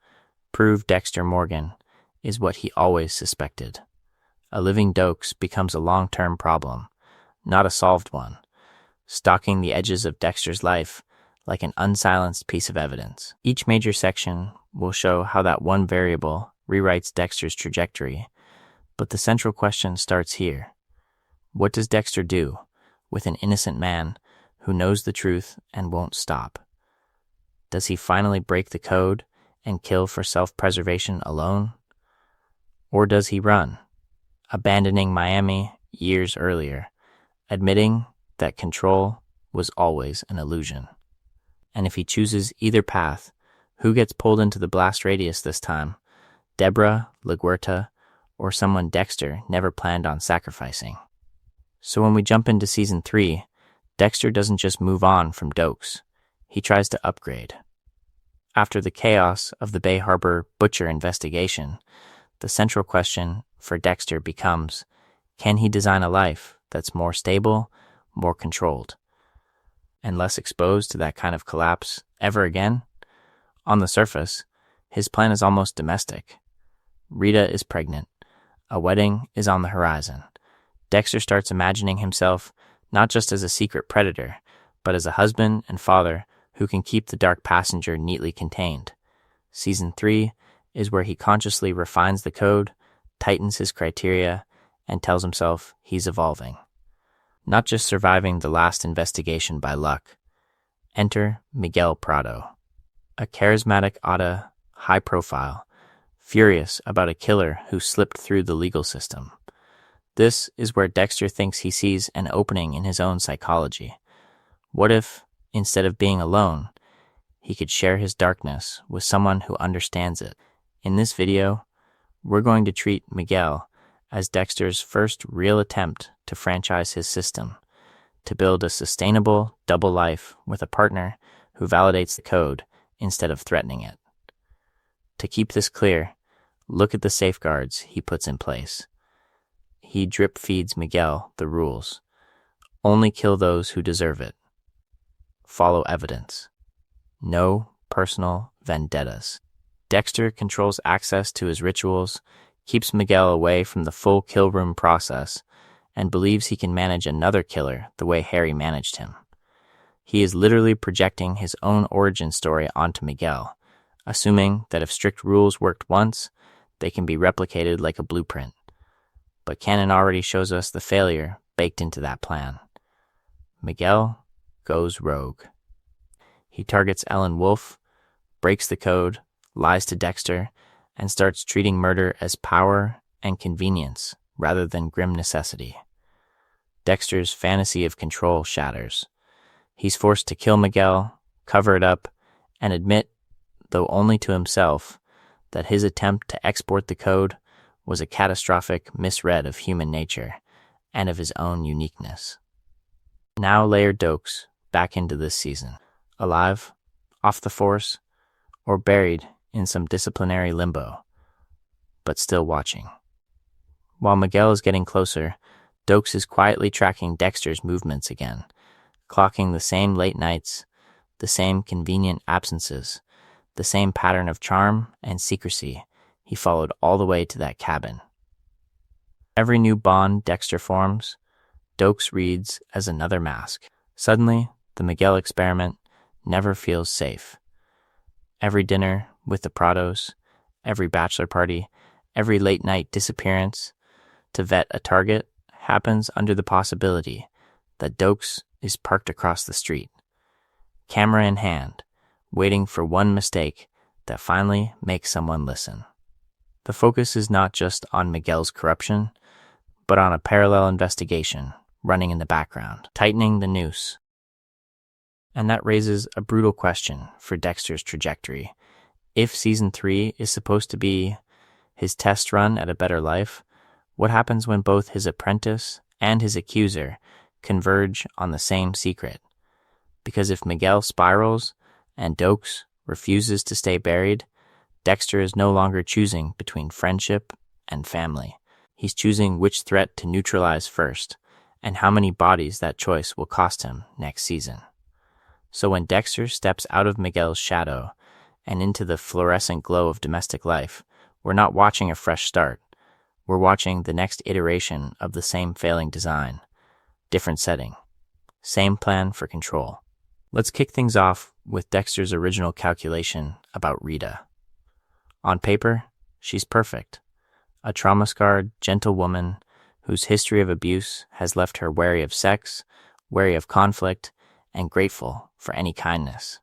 prove Dexter Morgan is what he always suspected. A living Doakes becomes a long-term problem, not a solved one, stalking the edges of Dexter's life like an unsilenced piece of evidence. Each major section will show how that one variable rewrites Dexter's trajectory, but the central question starts here. What does Dexter do with an innocent man who knows the truth and won't stop? Does he finally break the code and kill for self-preservation alone? Or does he run, abandoning Miami years earlier, admitting that control was always an illusion? And if he chooses either path, who gets pulled into the blast radius this time? Deborah, LaGuerta, or someone Dexter never planned on sacrificing? So when we jump into Season 3, Dexter doesn't just move on from Doakes. He tries to upgrade. After the chaos of the Bay Harbor butcher investigation, the central question for Dexter becomes, can he design a life that's more stable, more controlled, and less exposed to that kind of collapse ever again? On the surface, his plan is almost domestic. Rita is pregnant. A wedding is on the horizon. Dexter starts imagining himself not just as a secret predator, but as a husband and father who can keep the dark passenger neatly contained. Season 3 is where he consciously refines the code, tightens his criteria, and tells himself he's evolving. Not just surviving the last investigation by luck. Enter Miguel Prado, a charismatic Otta, high profile, furious about a killer who slipped through the legal system. This is where Dexter thinks he sees an opening in his own psychology. What if, instead of being alone, he could share his darkness with someone who understands it? In this video, we're going to treat Miguel as Dexter's first real attempt to franchise his system, to build a sustainable double life with a partner who validates the code instead of threatening it. To keep this clear, look at the safeguards he puts in place. He drip feeds Miguel the rules. Only kill those who deserve it. Follow evidence. No personal vendettas. Dexter controls access to his rituals, keeps Miguel away from the full kill room process, and believes he can manage another killer the way Harry managed him. He is literally projecting his own origin story onto Miguel, assuming that if strict rules worked once, they can be replicated like a blueprint. But canon already shows us the failure baked into that plan. Miguel goes rogue. He targets Ellen Wolf, breaks the code, lies to Dexter, and starts treating murder as power and convenience rather than grim necessity. Dexter's fantasy of control shatters. He's forced to kill Miguel, cover it up, and admit, though only to himself, that his attempt to export the code was a catastrophic misread of human nature and of his own uniqueness. Now layer Doakes back into this season, alive, off the force, or buried in some disciplinary limbo, but still watching. While Miguel is getting closer, Doakes is quietly tracking Dexter's movements again, clocking the same late nights, the same convenient absences, the same pattern of charm and secrecy he followed all the way to that cabin. Every new bond Dexter forms, Doakes reads as another mask. Suddenly, the Miguel experiment never feels safe. Every dinner with the Prados, every bachelor party, every late-night disappearance to vet a target happens under the possibility that Doakes is parked across the street, camera in hand, waiting for one mistake that finally makes someone listen. The focus is not just on Miguel's corruption, but on a parallel investigation running in the background, tightening the noose. And that raises a brutal question for Dexter's trajectory. If Season 3 is supposed to be his test run at a better life, what happens when both his apprentice and his accuser converge on the same secret? Because if Miguel spirals and Doakes refuses to stay buried, Dexter is no longer choosing between friendship and family. He's choosing which threat to neutralize first, and how many bodies that choice will cost him next season. So when Dexter steps out of Miguel's shadow and into the fluorescent glow of domestic life, we're not watching a fresh start. We're watching the next iteration of the same failing design. Different setting. Same plan for control. Let's kick things off with Dexter's original calculation about Rita. On paper, she's perfect. A trauma-scarred, gentle woman whose history of abuse has left her wary of sex, wary of conflict, and grateful for any kindness.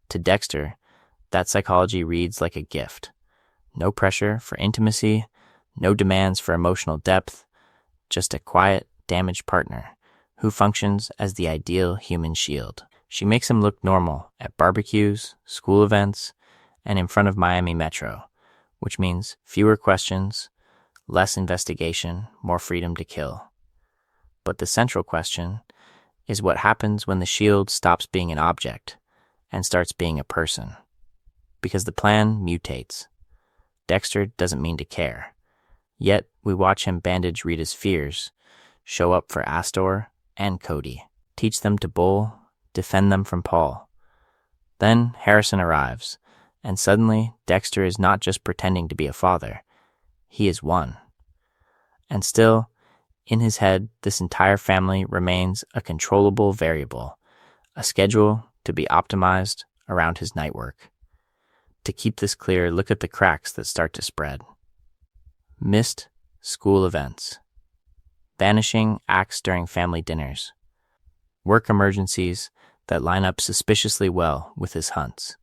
To Dexter, that psychology reads like a gift. No pressure for intimacy, no demands for emotional depth, just a quiet, damaged partner who functions as the ideal human shield. She makes him look normal at barbecues, school events, and in front of Miami Metro, which means fewer questions, less investigation, more freedom to kill. But the central question is what happens when the shield stops being an object and starts being a person. Because the plan mutates. Dexter doesn't mean to care. Yet we watch him bandage Rita's fears, show up for Astor and Cody, teach them to bowl, defend them from Paul. Then Harrison arrives, and suddenly Dexter is not just pretending to be a father. He is one. And still, in his head, this entire family remains a controllable variable, a schedule to be optimized around his night work. To keep this clear, look at the cracks that start to spread. Missed school events. Vanishing acts during family dinners. Work emergencies that line up suspiciously well with his hunts.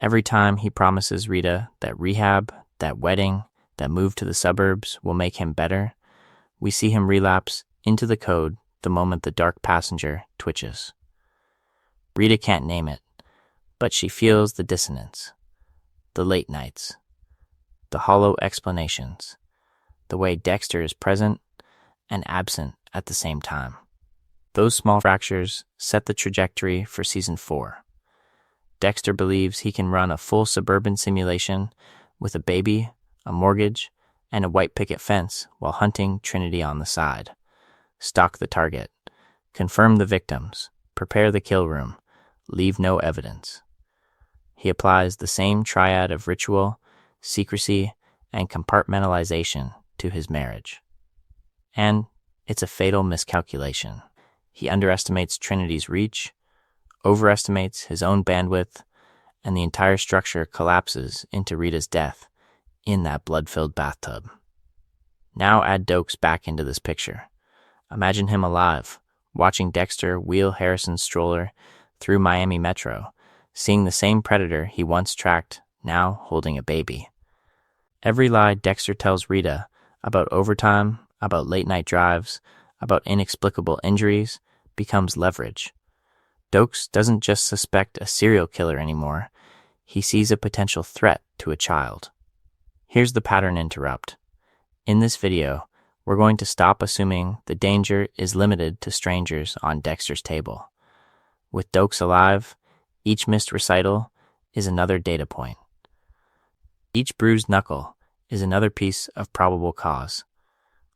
Every time he promises Rita that rehab, that wedding, that move to the suburbs will make him better, we see him relapse into the code the moment the dark passenger twitches. Rita can't name it, but she feels the dissonance, the late nights, the hollow explanations, the way Dexter is present and absent at the same time. Those small fractures set the trajectory for Season 4. Dexter believes he can run a full suburban simulation with a baby, a mortgage, and a white picket fence while hunting Trinity on the side. Stalk the target, confirm the victims, prepare the kill room, leave no evidence. He applies the same triad of ritual, secrecy, and compartmentalization to his marriage. And It's a fatal miscalculation. He underestimates Trinity's reach, overestimates his own bandwidth, and the entire structure collapses into Rita's death in that blood-filled bathtub. Now add Doakes back into this picture. Imagine him alive, watching Dexter wheel Harrison's stroller through Miami Metro, seeing the same predator he once tracked, now holding a baby. Every lie Dexter tells Rita about overtime, about late-night drives, about inexplicable injuries becomes leverage. Doakes doesn't just suspect a serial killer anymore. He sees a potential threat to a child. Here's the pattern interrupt. In this video, we're going to stop assuming the danger is limited to strangers on Dexter's table. With Doakes alive, each missed recital is another data point. Each bruised knuckle is another piece of probable cause.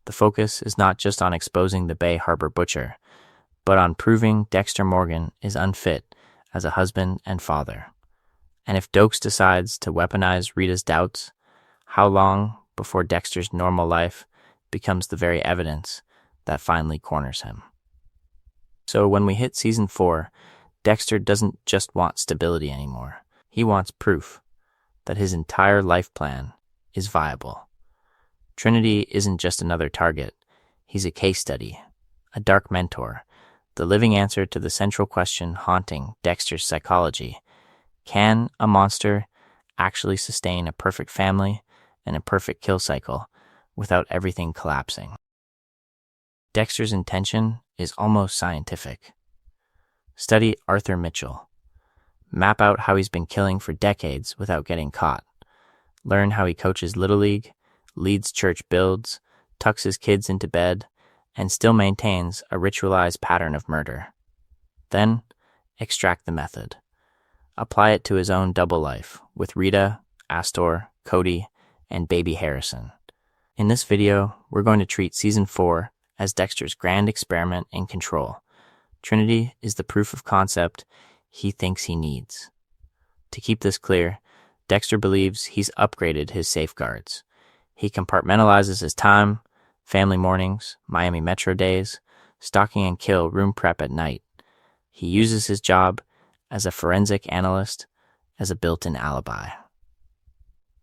The focus is not just on exposing the Bay Harbor butcher, but on proving Dexter Morgan is unfit as a husband and father. And if Doakes decides to weaponize Rita's doubts, how long before Dexter's normal life becomes the very evidence that finally corners him? So when we hit season 4, Dexter doesn't just want stability anymore. He wants proof that his entire life plan is viable. Trinity isn't just another target. He's a case study, a dark mentor, the living answer to the central question haunting Dexter's psychology. Can a monster actually sustain a perfect family and a perfect kill cycle without everything collapsing? Dexter's intention is almost scientific. Study Arthur Mitchell. Map out how he's been killing for decades without getting caught. Learn how he coaches Little League, leads church builds, tucks his kids into bed, and still maintains a ritualized pattern of murder. Then, extract the method. Apply it to his own double life with Rita, Astor, Cody, and baby Harrison. In this video, we're going to treat Season 4 as Dexter's grand experiment in control. Trinity is the proof of concept he thinks he needs. To keep this clear, Dexter believes he's upgraded his safeguards. He compartmentalizes his time, family mornings, Miami Metro days, stalking and kill room prep at night. He uses his job as a forensic analyst as a built-in alibi.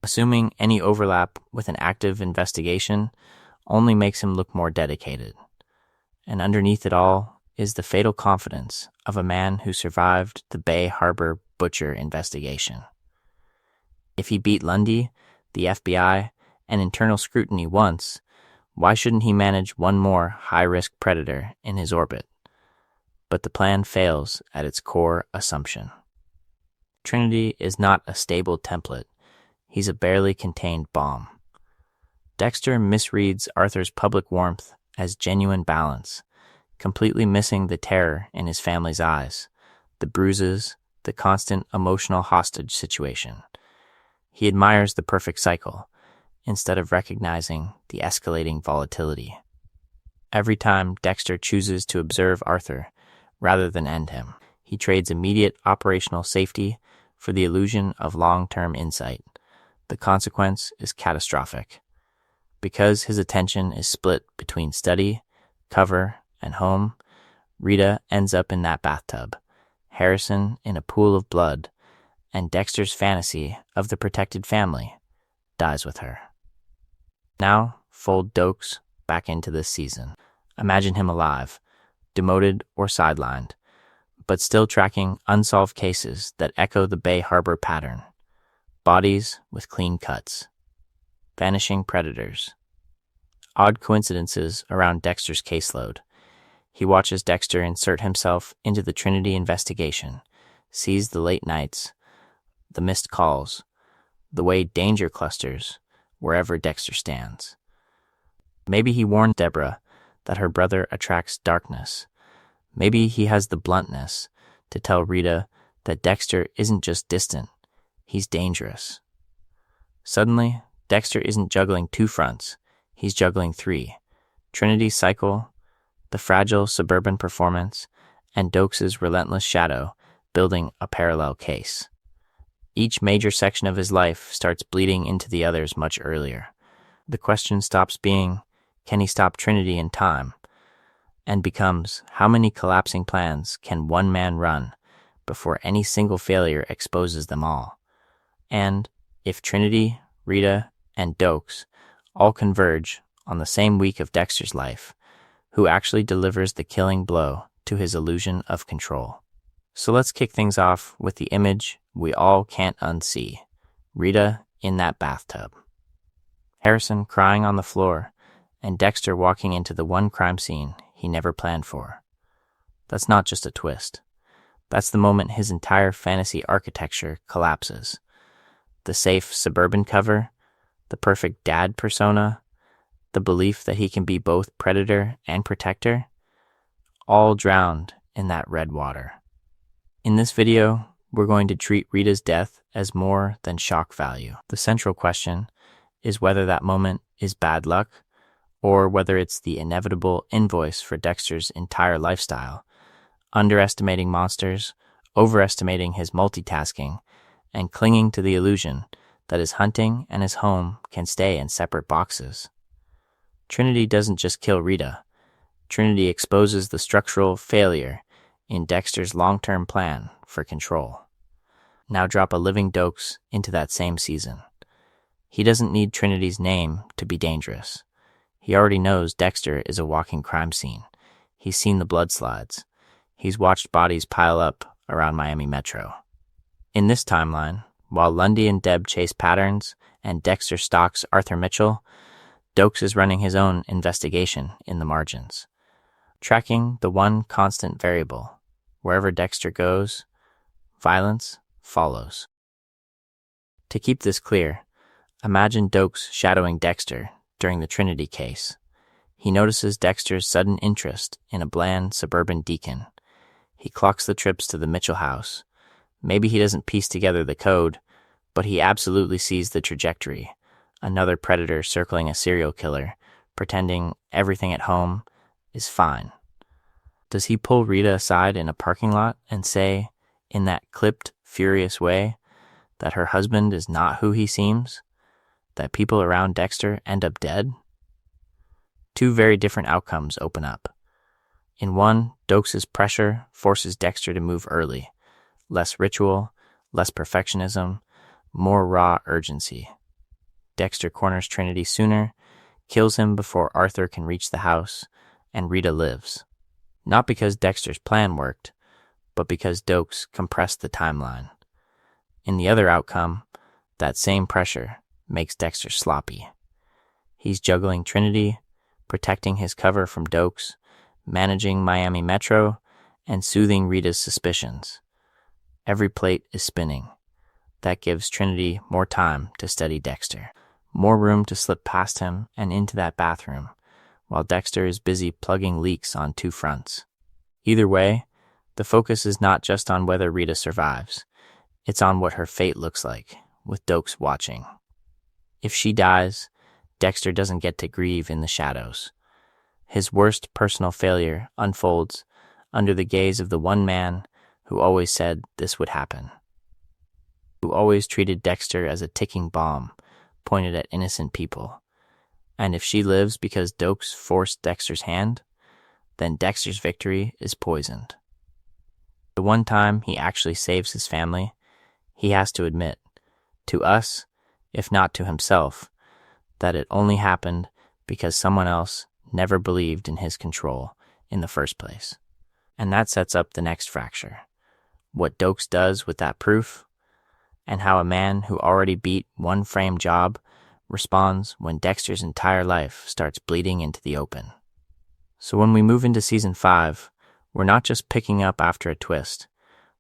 Assuming any overlap with an active investigation only makes him look more dedicated. And underneath it all is the fatal confidence of a man who survived the Bay Harbor butcher investigation. If he beat Lundy, the FBI, and internal scrutiny once, why shouldn't he manage one more high-risk predator in his orbit? But the plan fails at its core assumption. Trinity is not a stable template. He's a barely contained bomb. Dexter misreads Arthur's public warmth as genuine balance, completely missing the terror in his family's eyes, the bruises, the constant emotional hostage situation. He admires the perfect cycle, instead of recognizing the escalating volatility. Every time Dexter chooses to observe Arthur rather than end him, he trades immediate operational safety for the illusion of long-term insight. The consequence is catastrophic. Because his attention is split between study, cover, and home, Rita ends up in that bathtub, Harrison in a pool of blood, and Dexter's fantasy of the protected family dies with her. Now, fold Doakes back into this season. Imagine him alive, demoted or sidelined, but still tracking unsolved cases that echo the Bay Harbor pattern. Bodies with clean cuts. Vanishing predators. Odd coincidences around Dexter's caseload. He watches Dexter insert himself into the Trinity investigation, sees the late nights, the missed calls, the way danger clusters wherever Dexter stands. Maybe he warned Deborah that her brother attracts darkness. Maybe he has the bluntness to tell Rita that Dexter isn't just distant, he's dangerous. Suddenly, Dexter isn't juggling 2 fronts, he's juggling 3. Trinity's cycle, the fragile suburban performance, and Doakes' relentless shadow building a parallel case. Each major section of his life starts bleeding into the others much earlier. The question stops being, can he stop Trinity in time, and becomes how many collapsing plans can one man run before any single failure exposes them all. And if Trinity, Rita, and Doakes all converge on the same week of Dexter's life, who actually delivers the killing blow to his illusion of control? So let's kick things off with the image we all can't unsee. Rita in that bathtub, Harrison crying on the floor, and Dexter walking into the one crime scene he never planned for. That's not just a twist. That's the moment his entire fantasy architecture collapses. The safe suburban cover, the perfect dad persona, the belief that he can be both predator and protector, all drowned in that red water. In this video, we're going to treat Rita's death as more than shock value. The central question is whether that moment is bad luck, or whether it's the inevitable invoice for Dexter's entire lifestyle, underestimating monsters, overestimating his multitasking, and clinging to the illusion that his hunting and his home can stay in separate boxes. Trinity doesn't just kill Rita. Trinity exposes the structural failure in Dexter's long-term plan for control. Now drop a living Doakes into that same season. He doesn't need Trinity's name to be dangerous. He already knows Dexter is a walking crime scene. He's seen the blood slides. He's watched bodies pile up around Miami Metro. In this timeline, while Lundy and Deb chase patterns and Dexter stalks Arthur Mitchell, Doakes is running his own investigation in the margins, tracking the one constant variable. Wherever Dexter goes, violence follows. To keep this clear, imagine Doakes shadowing Dexter during the Trinity case. He notices Dexter's sudden interest in a bland suburban deacon. He clocks the trips to the Mitchell house. Maybe he doesn't piece together the code, but he absolutely sees the trajectory. Another predator circling a serial killer, pretending everything at home is fine. Does he pull Rita aside in a parking lot and say, in that clipped, furious way, that her husband is not who he seems? That people around Dexter end up dead? Two very different outcomes open up. In one, Doakes' pressure forces Dexter to move early. Less ritual, less perfectionism, more raw urgency. Dexter corners Trinity sooner, kills him before Arthur can reach the house, and Rita lives. Not because Dexter's plan worked, but because Doakes compressed the timeline. In the other outcome, that same pressure makes Dexter sloppy. He's juggling Trinity, protecting his cover from Doakes, managing Miami Metro, and soothing Rita's suspicions. Every plate is spinning. That gives Trinity more time to study Dexter, more room to slip past him and into that bathroom, while Dexter is busy plugging leaks on two fronts. Either way, the focus is not just on whether Rita survives. It's on what her fate looks like, with Doakes watching. If she dies, Dexter doesn't get to grieve in the shadows. His worst personal failure unfolds under the gaze of the one man who always said this would happen, who always treated Dexter as a ticking bomb pointed at innocent people. And if she lives because Doakes forced Dexter's hand, then Dexter's victory is poisoned. The one time he actually saves his family, he has to admit, to us, if not to himself, that it only happened because someone else never believed in his control in the first place. And that sets up the next fracture. What Doakes does with that proof, and how a man who already beat one frame job responds when Dexter's entire life starts bleeding into the open. So when we move into season 5, we're not just picking up after a twist.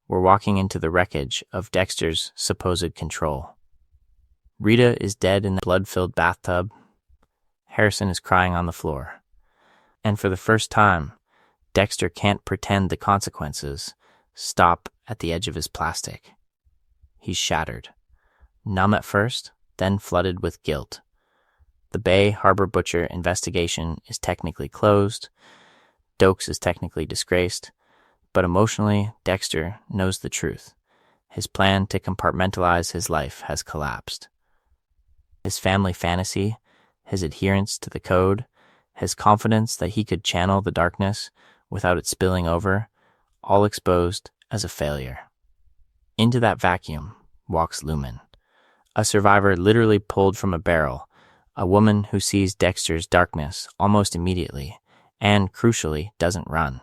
We're walking into the wreckage of Dexter's supposed control. Rita is dead in the blood-filled bathtub. Harrison is crying on the floor. And for the first time, Dexter can't pretend the consequences stop at the edge of his plastic. He's shattered. Numb at first, then flooded with guilt. The Bay Harbor Butcher investigation is technically closed. Doakes is technically disgraced. But emotionally, Dexter knows the truth. His plan to compartmentalize his life has collapsed. His family fantasy, his adherence to the code, his confidence that he could channel the darkness without it spilling over, all exposed as a failure. Into that vacuum walks Lumen, a survivor literally pulled from a barrel, a woman who sees Dexter's darkness almost immediately and, crucially, doesn't run.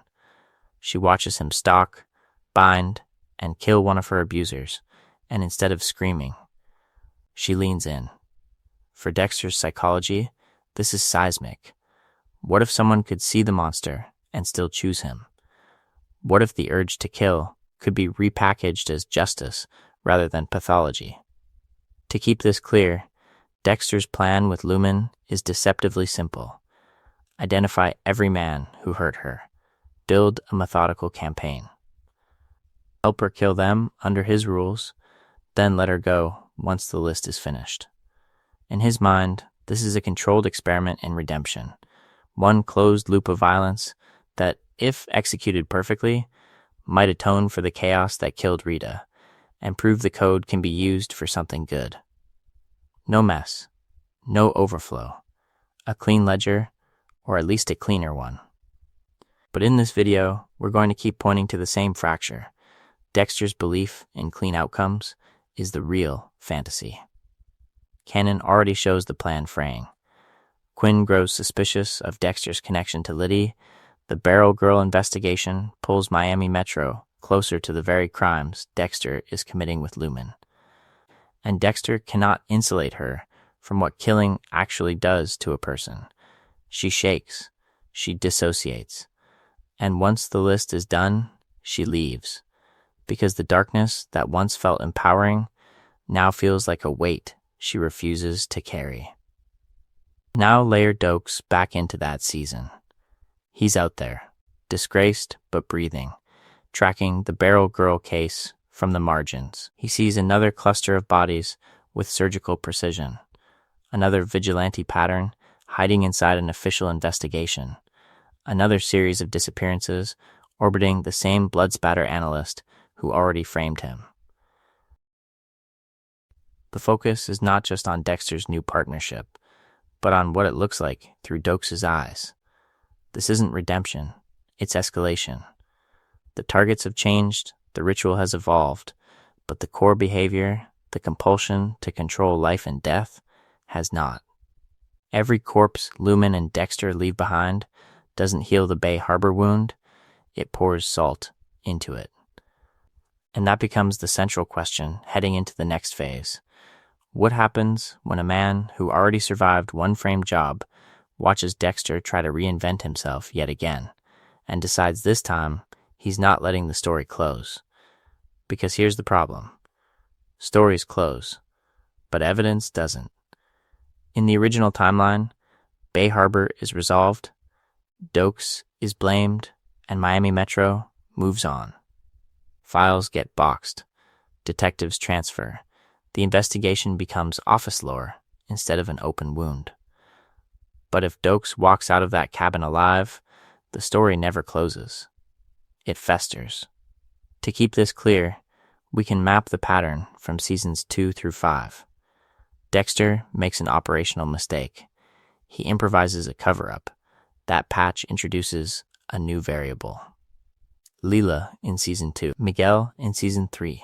She watches him stalk, bind, and kill one of her abusers, and instead of screaming, she leans in. For Dexter's psychology, this is seismic. What if someone could see the monster and still choose him? What if the urge to kill could be repackaged as justice rather than pathology? To keep this clear, Dexter's plan with Lumen is deceptively simple. Identify every man who hurt her. Build a methodical campaign. Help her kill them under his rules, then let her go once the list is finished. In his mind, this is a controlled experiment in redemption, one closed loop of violence that, if executed perfectly, might atone for the chaos that killed Rita and prove the code can be used for something good. No mess, no overflow, a clean ledger, or at least a cleaner one. But in this video, we're going to keep pointing to the same fracture. Dexter's belief in clean outcomes is the real fantasy. Canon already shows the plan fraying. Quinn grows suspicious of Dexter's connection to Liddy. The Barrel Girl investigation pulls Miami Metro closer to the very crimes Dexter is committing with Lumen. And Dexter cannot insulate her from what killing actually does to a person. She shakes, she dissociates, and once the list is done, she leaves, because the darkness that once felt empowering now feels like a weight she refuses to carry. Now layer Doakes back into that season. He's out there, disgraced but breathing, tracking the Barrel Girl case from the margins. He sees another cluster of bodies with surgical precision, another vigilante pattern hiding inside an official investigation, another series of disappearances orbiting the same bloodspatter analyst who already framed him. The focus is not just on Dexter's new partnership, but on what it looks like through Doakes' eyes. This isn't redemption, it's escalation. The targets have changed, the ritual has evolved, but the core behavior, the compulsion to control life and death, has not. Every corpse Lumen and Dexter leave behind doesn't heal the Bay Harbor wound, it pours salt into it. And that becomes the central question heading into the next phase. What happens when a man who already survived one framed job watches Dexter try to reinvent himself yet again, and decides this time he's not letting the story close? Because here's the problem. Stories close, but evidence doesn't. In the original timeline, Bay Harbor is resolved, Doakes is blamed, and Miami Metro moves on. Files get boxed, detectives transfer, the investigation becomes office lore instead of an open wound. But if Doakes walks out of that cabin alive, the story never closes. It festers. To keep this clear, we can map the pattern from seasons 2 through 5. Dexter makes an operational mistake. He improvises a cover-up. That patch introduces a new variable. Leela in season 2, Miguel in season 3,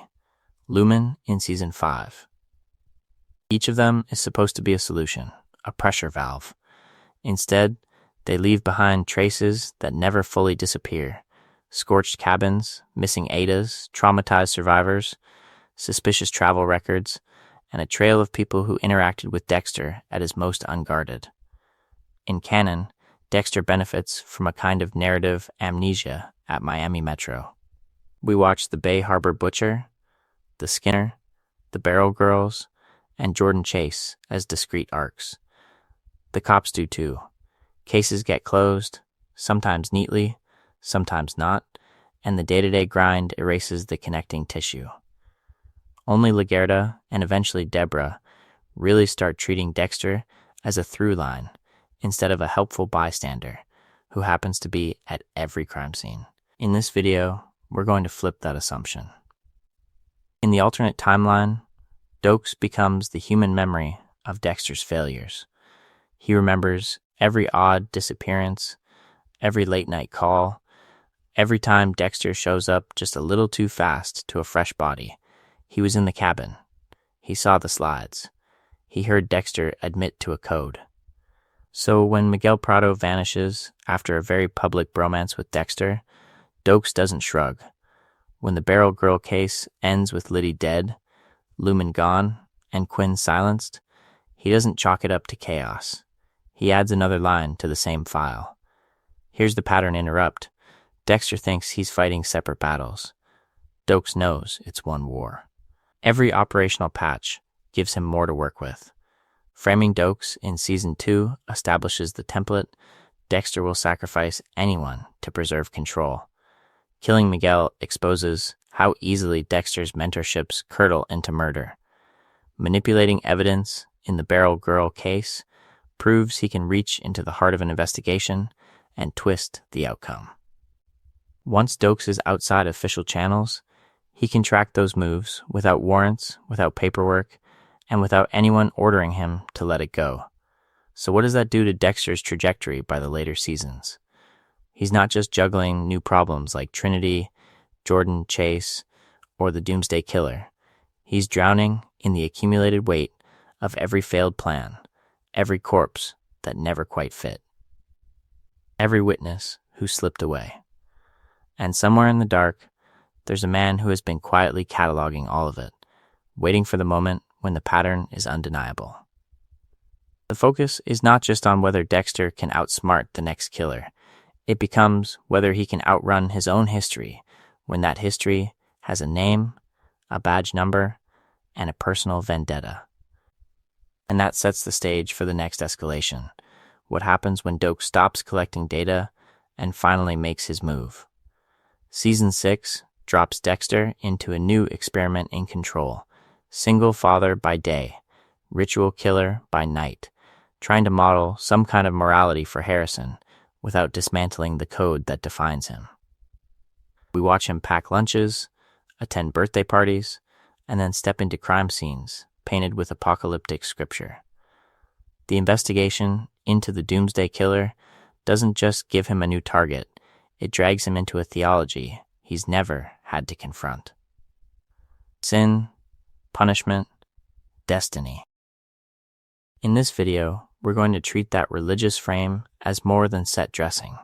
Lumen in season 5. Each of them is supposed to be a solution, a pressure valve. Instead, they leave behind traces that never fully disappear. Scorched cabins, missing Adas, traumatized survivors, suspicious travel records, and a trail of people who interacted with Dexter at his most unguarded. In canon, Dexter benefits from a kind of narrative amnesia at Miami Metro. We watch the Bay Harbor Butcher, the Skinner, the Barrel Girls, and Jordan Chase as discrete arcs. The cops do too. Cases get closed, sometimes neatly, sometimes not, and the day-to-day grind erases the connecting tissue. Only Lagerda, and eventually Deborah, really start treating Dexter as a through line instead of a helpful bystander who happens to be at every crime scene. In this video, we're going to flip that assumption. In the alternate timeline, Doakes becomes the human memory of Dexter's failures. He remembers Every odd disappearance, every late night call, every time Dexter shows up just a little too fast to a fresh body. He was in the cabin. He saw the slides. He heard Dexter admit to a code. So when Miguel Prado vanishes after a very public bromance with Dexter, Doakes doesn't shrug. When the Barrel Girl case ends with Liddy dead, Lumen gone, and Quinn silenced, he doesn't chalk it up to chaos. He adds another line to the same file. Here's the pattern interrupt. Dexter thinks he's fighting separate battles. Doakes knows it's one war. Every operational patch gives him more to work with. Framing Doakes in Season 2 establishes the template. Dexter will sacrifice anyone to preserve control. Killing Miguel exposes how easily Dexter's mentorships curdle into murder. Manipulating evidence in the Barrel Girl case proves he can reach into the heart of an investigation and twist the outcome. Once Doakes is outside official channels, he can track those moves without warrants, without paperwork, and without anyone ordering him to let it go. So what does that do to Dexter's trajectory by the later seasons? He's not just juggling new problems like Trinity, Jordan Chase, or the Doomsday Killer. He's drowning in the accumulated weight of every failed plan, every corpse that never quite fit, every witness who slipped away. And somewhere in the dark, there's a man who has been quietly cataloging all of it, waiting for the moment when the pattern is undeniable. The focus is not just on whether Dexter can outsmart the next killer. It becomes whether he can outrun his own history when that history has a name, a badge number, and a personal vendetta. And that sets the stage for the next escalation. What happens when Doakes stops collecting data and finally makes his move? Season 6 drops Dexter into a new experiment in control. Single father by day, ritual killer by night, trying to model some kind of morality for Harrison without dismantling the code that defines him. We watch him pack lunches, attend birthday parties, and then step into crime scenes painted with apocalyptic scripture. The investigation into the Doomsday Killer doesn't just give him a new target, it drags him into a theology he's never had to confront. Sin, punishment, destiny. In this video, we're going to treat that religious frame as more than set dressing.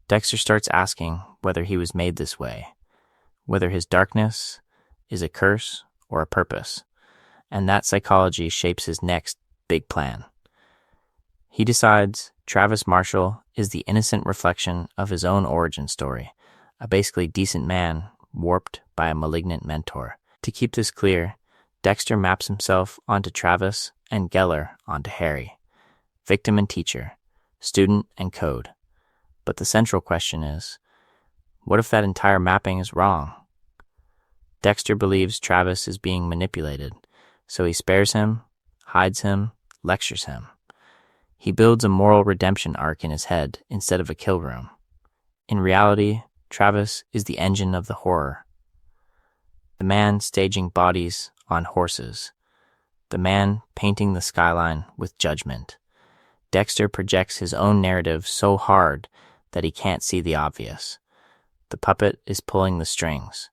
Dexter starts asking whether he was made this way, whether his darkness is a curse or a purpose, and that psychology shapes his next big plan. He decides Travis Marshall is the innocent reflection of his own origin story, a basically decent man warped by a malignant mentor. To keep this clear, Dexter maps himself onto Travis and Geller onto Harry, victim and teacher, student and code. But the central question is, what if that entire mapping is wrong? Dexter believes Travis is being manipulated, so he spares him, hides him, lectures him. He builds a moral redemption arc in his head instead of a kill room. In reality, Travis is the engine of the horror. The man staging bodies on horses. The man painting the skyline with judgment. Dexter projects his own narrative so hard that he can't see the obvious. The puppet is pulling the strings.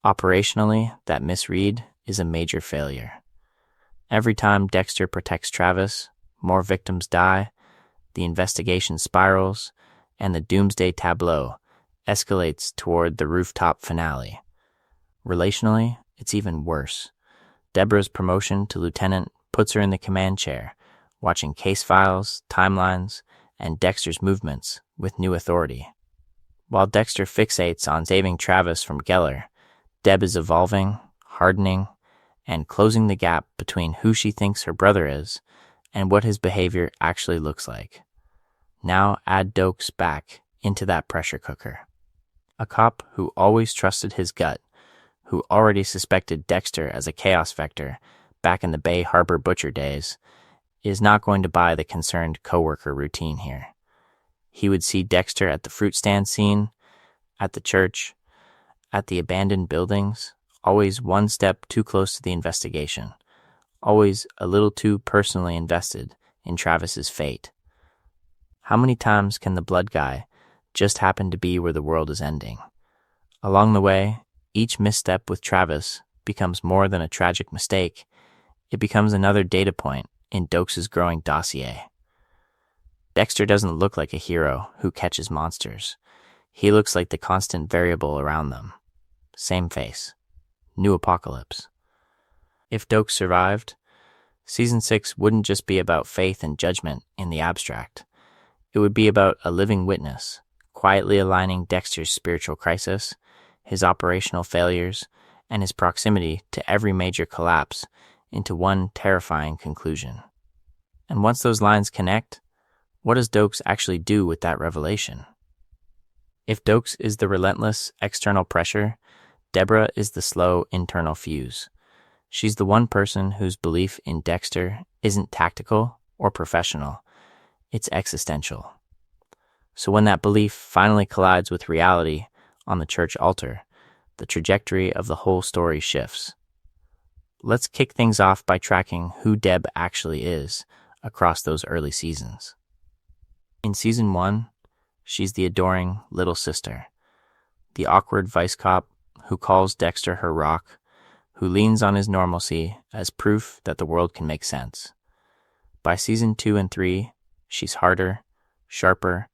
Operationally, that misread is a major failure. Every time Dexter protects Travis, more victims die, the investigation spirals, and the doomsday tableau escalates toward the rooftop finale. Relationally, it's even worse. Deborah's promotion to lieutenant puts her in the command chair, watching case files, timelines, and Dexter's movements with new authority. While Dexter fixates on saving Travis from Geller, Deb is evolving, hardening, and closing the gap between who she thinks her brother is and what his behavior actually looks like. Now add Doakes back into that pressure cooker. A cop who always trusted his gut, who already suspected Dexter as a chaos vector back in the Bay Harbor Butcher days, is not going to buy the concerned coworker routine here. He would see Dexter at the fruit stand scene, at the church, at the abandoned buildings, always one step too close to the investigation, always a little too personally invested in Travis's fate. How many times can the blood guy just happen to be where the world is ending? Along the way, each misstep with Travis becomes more than a tragic mistake. It becomes another data point in Doakes' growing dossier. Dexter doesn't look like a hero who catches monsters. He looks like the constant variable around them. Same face. New apocalypse. If Doakes survived, Season 6 wouldn't just be about faith and judgment in the abstract. It would be about a living witness, quietly aligning Dexter's spiritual crisis, his operational failures, and his proximity to every major collapse into one terrifying conclusion. And once those lines connect, what does Doakes actually do with that revelation? If Doakes is the relentless external pressure, Deborah is the slow internal fuse. She's the one person whose belief in Dexter isn't tactical or professional, it's existential. So when that belief finally collides with reality on the church altar, the trajectory of the whole story shifts. Let's kick things off by tracking who Deb actually is across those early seasons. In Season 1, she's the adoring little sister, the awkward vice cop who calls Dexter her rock, who leans on his normalcy as proof that the world can make sense. By Season 2 and 3, she's harder, sharper,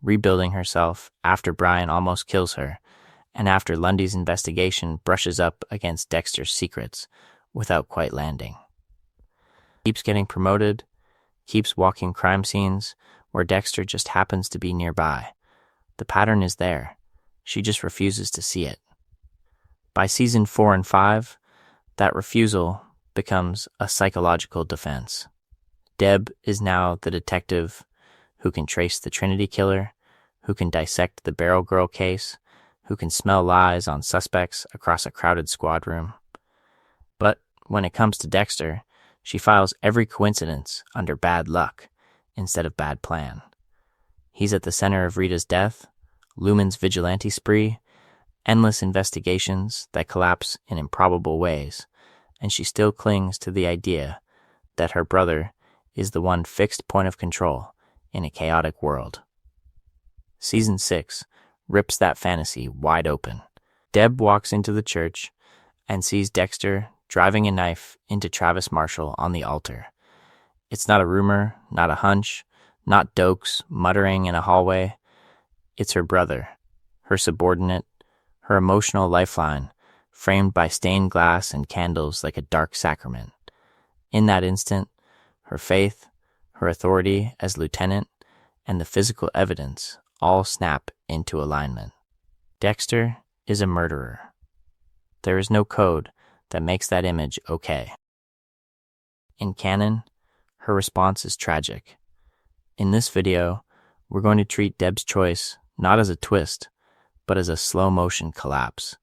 rebuilding herself after Brian almost kills her, and after Lundy's investigation brushes up against Dexter's secrets without quite landing. Keeps getting promoted, keeps walking crime scenes where Dexter just happens to be nearby. The pattern is there. She just refuses to see it. By Season 4 and 5, that refusal becomes a psychological defense. Deb is now the detective who can trace the Trinity killer, who can dissect the Barrel Girl case, who can smell lies on suspects across a crowded squad room. But when it comes to Dexter, she files every coincidence under bad luck instead of bad plan. He's at the center of Rita's death, Lumen's vigilante spree, endless investigations that collapse in improbable ways, and she still clings to the idea that her brother is the one fixed point of control in a chaotic world. Season 6 rips that fantasy wide open. Deb walks into the church and sees Dexter driving a knife into Travis Marshall on the altar. It's not a rumor, not a hunch, not Doakes muttering in a hallway. It's her brother, her subordinate, her emotional lifeline, framed by stained glass and candles like a dark sacrament. In that instant, her faith, her authority as lieutenant, and the physical evidence all snap into alignment. Dexter is a murderer. There is no code that makes that image okay. In canon, her response is tragic. In this video, we're going to treat Deb's choice not as a twist, but as a slow-motion collapse.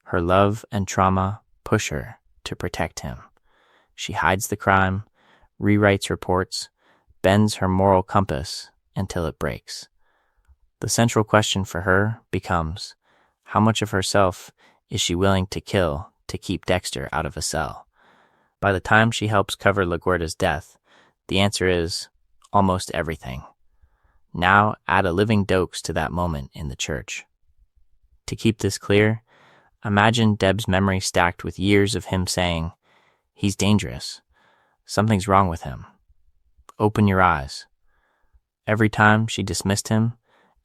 Her love and trauma push her to protect him. She hides the crime, rewrites reports, bends her moral compass until it breaks. The central question for her becomes, how much of herself is she willing to kill to keep Dexter out of a cell? By the time she helps cover LaGuardia's death, the answer is almost everything. Now add a living Doakes to that moment in the church. To keep this clear, imagine Deb's memory stacked with years of him saying, "He's dangerous. Something's wrong with him. Open your eyes." Every time she dismissed him,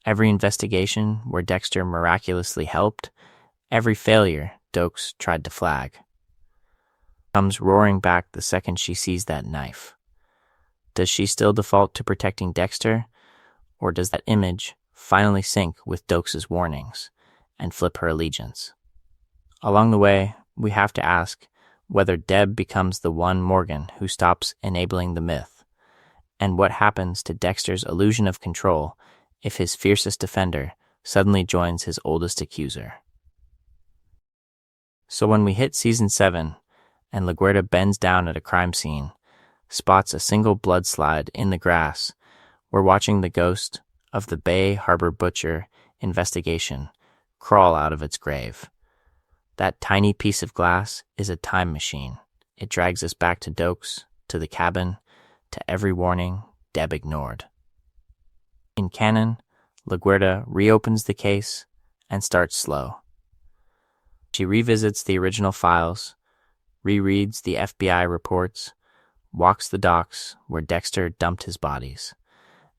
every investigation where Dexter miraculously helped, every failure Doakes tried to flag, comes roaring back the second she sees that knife. Does she still default to protecting Dexter, or does that image finally sync with Doakes' warnings and flip her allegiance? Along the way, we have to ask whether Deb becomes the one Morgan who stops enabling the myth, and what happens to Dexter's illusion of control if his fiercest defender suddenly joins his oldest accuser. So when we hit Season 7, and LaGuardia bends down at a crime scene, spots a single blood slide in the grass, we're watching the ghost of the Bay Harbor Butcher investigation crawl out of its grave. That tiny piece of glass is a time machine. It drags us back to Doakes, to the cabin, to every warning Deb ignored. canon, LaGuerta reopens the case and starts slow. She revisits the original files, rereads the FBI reports, walks the docks where Dexter dumped his bodies,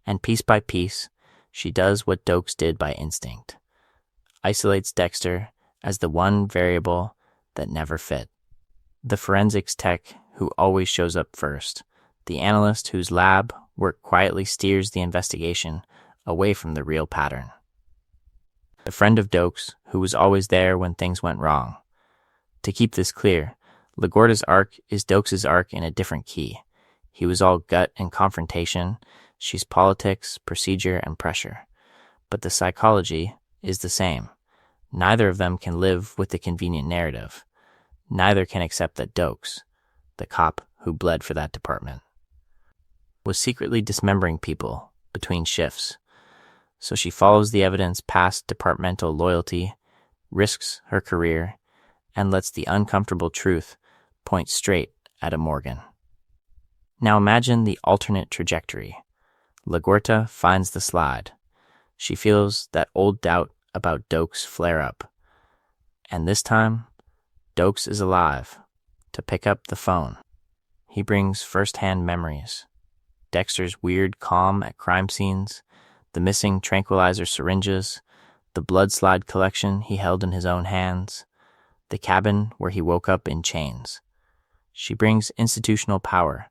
and piece by piece, she does what Doakes did by instinct. Isolates Dexter as the one variable that never fit. The forensics tech who always shows up first. The analyst whose lab work quietly steers the investigation away from the real pattern. The friend of Doakes who was always there when things went wrong. To keep this clear, LaGuerta's arc is Doakes' arc in a different key. He was all gut and confrontation. She's politics, procedure, and pressure. But the psychology is the same. Neither of them can live with the convenient narrative. Neither can accept that Doakes, the cop who bled for that department, was secretly dismembering people between shifts. So she follows the evidence past departmental loyalty, risks her career, and lets the uncomfortable truth point straight at a Morgan. Now imagine the alternate trajectory. LaGuerta finds the slide. She feels that old doubt about Doakes flare up. And this time, Doakes is alive to pick up the phone. He brings first-hand memories. Dexter's weird calm at crime scenes, the missing tranquilizer syringes, the blood slide collection he held in his own hands, the cabin where he woke up in chains. She brings institutional power,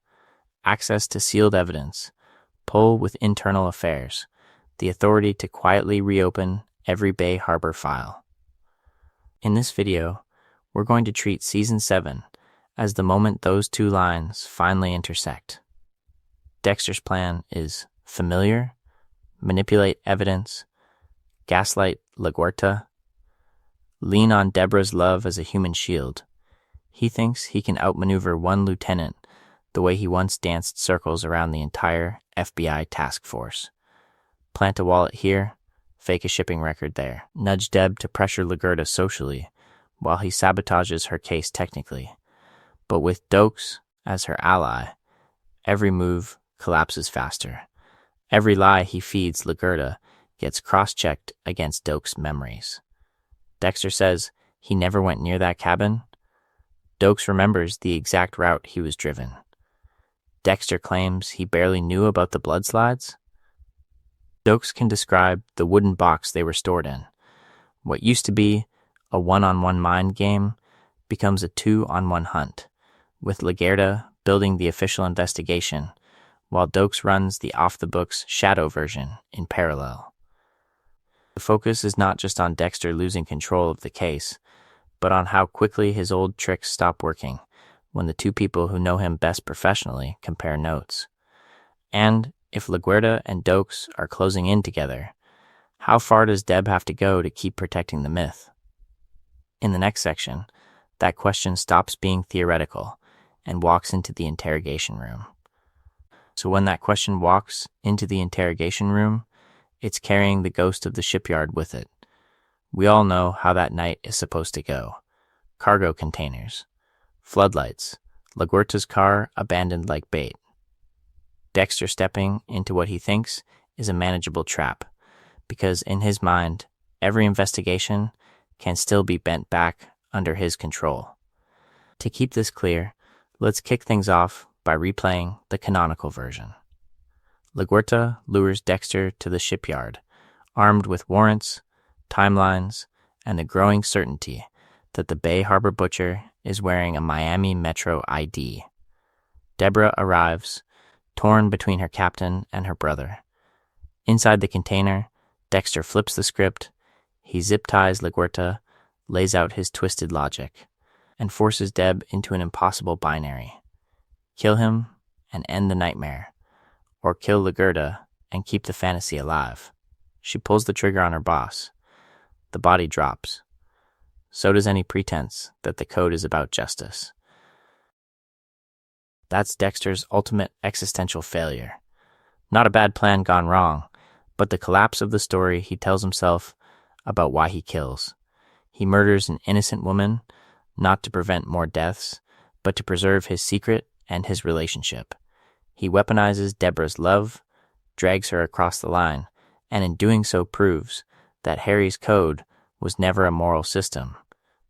access to sealed evidence, pull with internal affairs, the authority to quietly reopen every Bay Harbor file. In this video, we're going to treat Season 7 as the moment those two lines finally intersect. Dexter's plan is familiar, manipulate evidence, gaslight LaGuerta, lean on Deborah's love as a human shield. He thinks he can outmaneuver one lieutenant the way he once danced circles around the entire FBI task force. Plant a wallet here, fake a shipping record there. Nudge Deb to pressure LaGuerta socially while he sabotages her case technically. But with Doakes as her ally, every move collapses faster. Every lie he feeds LaGuerta gets cross-checked against Doakes' memories. Dexter says he never went near that cabin. Doakes remembers the exact route he was driven. Dexter claims he barely knew about the blood slides. Doakes can describe the wooden box they were stored in. What used to be a one-on-one mind game becomes a two-on-one hunt, with LaGuerta building the official investigation while Doakes runs the off-the-books shadow version in parallel. The focus is not just on Dexter losing control of the case, but on how quickly his old tricks stop working when the two people who know him best professionally compare notes. And if LaGuerta and Doakes are closing in together, how far does Deb have to go to keep protecting the myth? In the next section, that question stops being theoretical and walks into the interrogation room. So when that question walks into the interrogation room, it's carrying the ghost of the shipyard with it. We all know how that night is supposed to go. Cargo containers, floodlights, LaGuerta's car abandoned like bait. Dexter stepping into what he thinks is a manageable trap, because in his mind, every investigation can still be bent back under his control. To keep this clear, let's kick things off by replaying the canonical version. LaGuerta lures Dexter to the shipyard, armed with warrants, timelines, and the growing certainty that the Bay Harbor butcher is wearing a Miami Metro ID. Deborah arrives, torn between her captain and her brother. Inside the container, Dexter flips the script, he zip ties LaGuerta, lays out his twisted logic, and forces Deb into an impossible binary. Kill him and end the nightmare, or kill LaGuerta and keep the fantasy alive. She pulls the trigger on her boss. The body drops. So does any pretense that the code is about justice. That's Dexter's ultimate existential failure. Not a bad plan gone wrong, but the collapse of the story he tells himself about why he kills. He murders an innocent woman, not to prevent more deaths, but to preserve his secret and his relationship. He weaponizes Deborah's love, drags her across the line, and in doing so proves that Harry's code was never a moral system,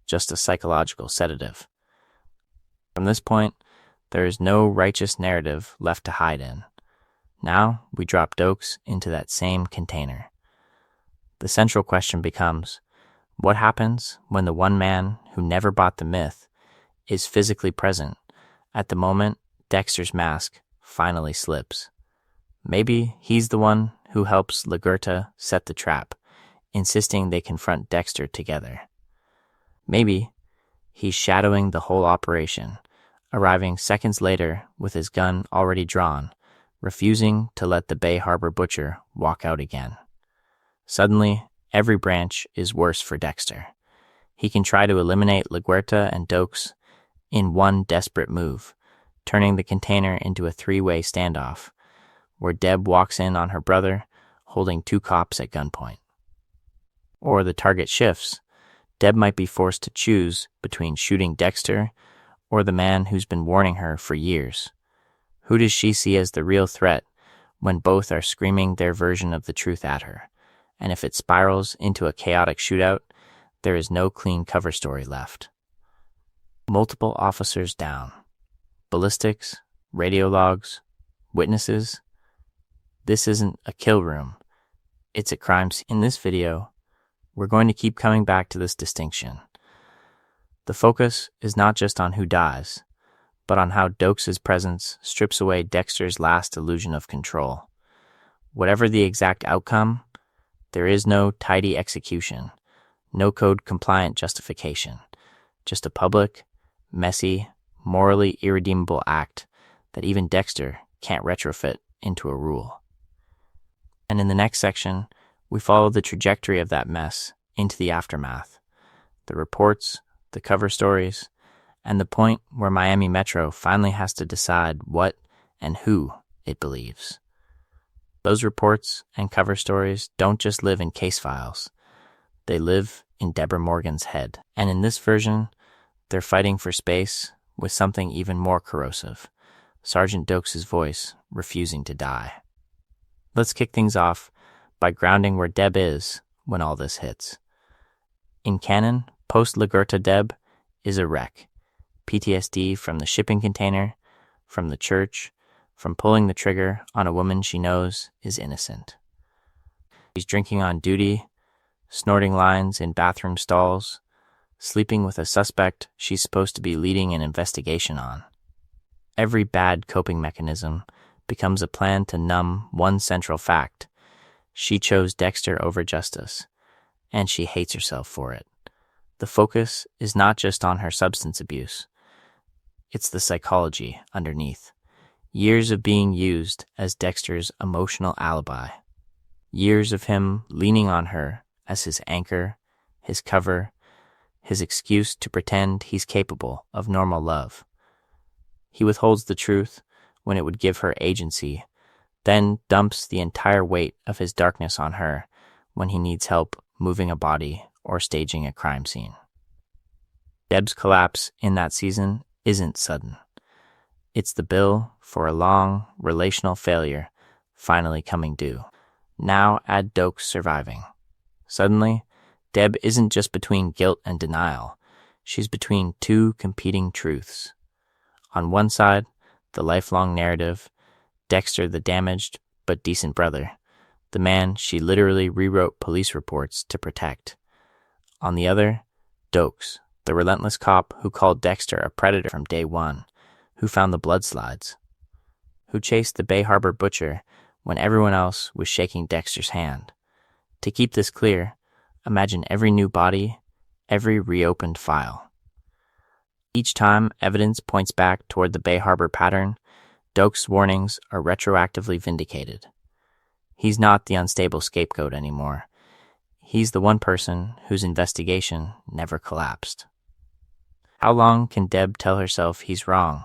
just a psychological sedative. From this point, there is no righteous narrative left to hide in. Now we drop Doakes into that same container. The central question becomes, what happens when the one man who never bought the myth is physically present at the moment Dexter's mask finally slips? Maybe he's the one who helps Lagerta set the trap, insisting they confront Dexter together. Maybe he's shadowing the whole operation, arriving seconds later with his gun already drawn, refusing to let the Bay Harbor butcher walk out again. Suddenly, every branch is worse for Dexter. He can try to eliminate Laguerta and Doakes in one desperate move, turning the container into a three-way standoff, where Deb walks in on her brother, holding two cops at gunpoint. Or the target shifts. Deb might be forced to choose between shooting Dexter or the man who's been warning her for years. Who does she see as the real threat when both are screaming their version of the truth at her? And if it spirals into a chaotic shootout, there is no clean cover story left. Multiple officers down. Ballistics, radio logs, witnesses. This isn't a kill room. It's a crime scene. In this video, we're going to keep coming back to this distinction. The focus is not just on who dies, but on how Doakes' presence strips away Dexter's last illusion of control. Whatever the exact outcome, there is no tidy execution, no code-compliant justification, just a public, messy, morally irredeemable act that even Dexter can't retrofit into a rule. And in the next section, we follow the trajectory of that mess into the aftermath, the reports, the cover stories, and the point where Miami Metro finally has to decide what and who it believes. Those reports and cover stories don't just live in case files. They live in Deborah Morgan's head. And in this version, they're fighting for space with something even more corrosive, Sergeant Doakes' voice refusing to die. Let's kick things off by grounding where Deb is when all this hits. In canon, post-Lagerta Deb is a wreck. PTSD from the shipping container, from the church, from pulling the trigger on a woman she knows is innocent. She's drinking on duty, snorting lines in bathroom stalls, sleeping with a suspect she's supposed to be leading an investigation on. Every bad coping mechanism becomes a plan to numb one central fact. She chose Dexter over justice, and she hates herself for it. The focus is not just on her substance abuse. It's the psychology underneath. Years of being used as Dexter's emotional alibi. Years of him leaning on her as his anchor, his cover, his excuse to pretend he's capable of normal love. He withholds the truth when it would give her agency, then dumps the entire weight of his darkness on her when he needs help moving a body or staging a crime scene. Deb's collapse in that season isn't sudden. It's the bill for a long relational failure finally coming due. Now add Doakes surviving. Suddenly, Deb isn't just between guilt and denial. She's between two competing truths. On one side, the lifelong narrative, Dexter the damaged but decent brother, the man she literally rewrote police reports to protect. On the other, Doakes, the relentless cop who called Dexter a predator from day one, who found the blood slides, who chased the Bay Harbor butcher when everyone else was shaking Dexter's hand. To keep this clear, imagine every new body, every reopened file. Each time evidence points back toward the Bay Harbor pattern, Doakes' warnings are retroactively vindicated. He's not the unstable scapegoat anymore. He's the one person whose investigation never collapsed. How long can Deb tell herself he's wrong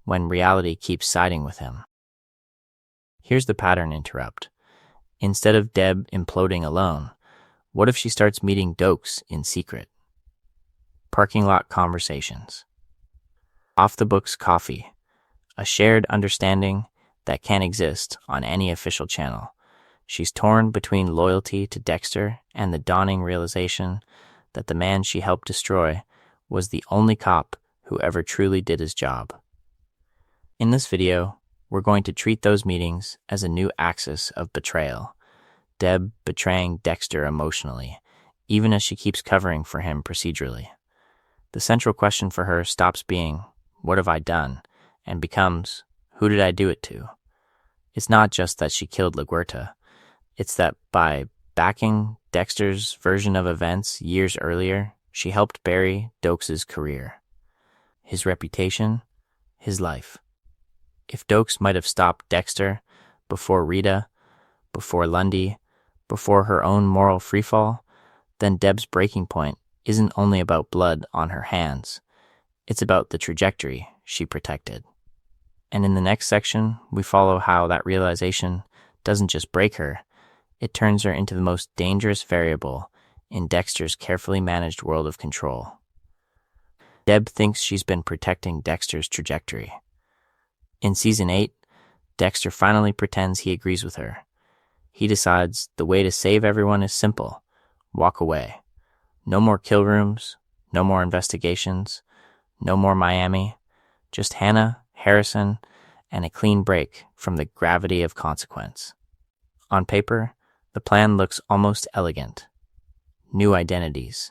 when reality keeps siding with him? Here's the pattern interrupt. Instead of Deb imploding alone, what if she starts meeting Doakes in secret? Parking lot conversations. Off-the-books coffee. A shared understanding that can't exist on any official channel. She's torn between loyalty to Dexter and the dawning realization that the man she helped destroy was the only cop who ever truly did his job. In this video, we're going to treat those meetings as a new axis of betrayal. Deb betraying Dexter emotionally, even as she keeps covering for him procedurally. The central question for her stops being, "What have I done?" and becomes, "Who did I do it to?" It's not just that she killed LaGuerta. It's that by backing Dexter's version of events years earlier, she helped bury Doakes' career, his reputation, his life. If Doakes might have stopped Dexter before Rita, before Lundy, before her own moral freefall, then Deb's breaking point isn't only about blood on her hands. It's about the trajectory she protected. And in the next section, we follow how that realization doesn't just break her, it turns her into the most dangerous variable in Dexter's carefully managed world of control. Deb thinks she's been protecting Dexter's trajectory. In Season 8, Dexter finally pretends he agrees with her. He decides the way to save everyone is simple: walk away. No more kill rooms, no more investigations, no more Miami, just Hannah, Harrison, and a clean break from the gravity of consequence. On paper, the plan looks almost elegant. New identities,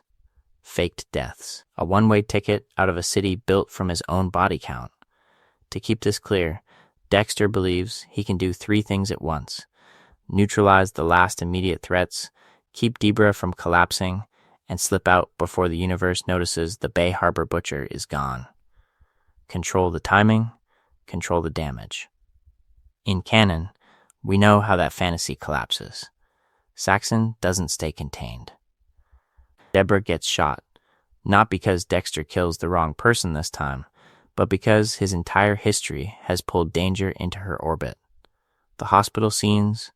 faked deaths, a one-way ticket out of a city built from his own body count. To keep this clear, Dexter believes he can do 3 things at once: neutralize the last immediate threats, keep Debra from collapsing, and slip out before the universe notices the Bay Harbor Butcher is gone. Control the timing, control the damage. In canon, we know how that fantasy collapses. Saxon doesn't stay contained. Debra gets shot, not because Dexter kills the wrong person this time, but because his entire history has pulled danger into her orbit. The hospital scenes,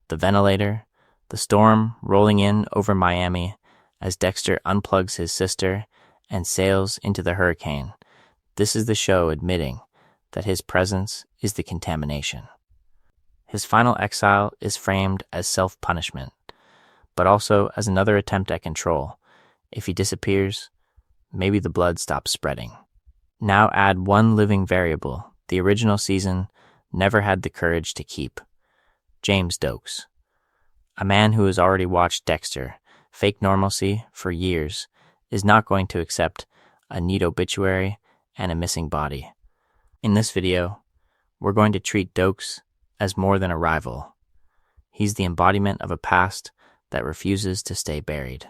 the ventilator, the storm rolling in over Miami as Dexter unplugs his sister and sails into the hurricane. This is the show admitting that his presence is the contamination. His final exile is framed as self-punishment, but also as another attempt at control. If he disappears, maybe the blood stops spreading. Now add one living variable the original season never had the courage to keep: James Doakes. A man who has already watched Dexter fake normalcy for years is not going to accept a neat obituary and a missing body. In this video, we're going to treat Doakes as more than a rival. He's the embodiment of a past that refuses to stay buried.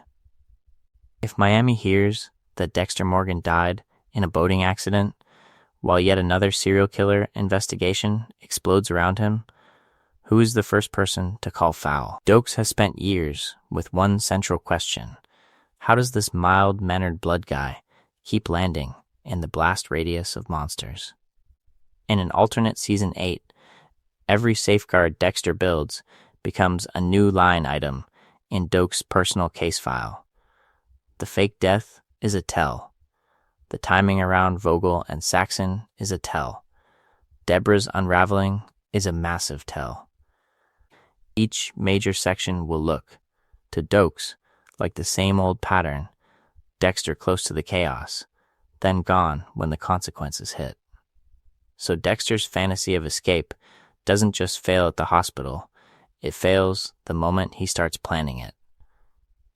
If Miami hears that Dexter Morgan died in a boating accident, while yet another serial killer investigation explodes around him, who is the first person to call foul? Doakes has spent years with one central question: how does this mild-mannered blood guy keep landing in the blast radius of monsters? In an alternate Season 8, every safeguard Dexter builds becomes a new line item in Doakes' personal case file. The fake death is a tell. The timing around Vogel and Saxon is a tell. Debra's unraveling is a massive tell. Each major section will look, to Doakes, like the same old pattern: Dexter close to the chaos, then gone when the consequences hit. So Dexter's fantasy of escape doesn't just fail at the hospital, it fails the moment he starts planning it.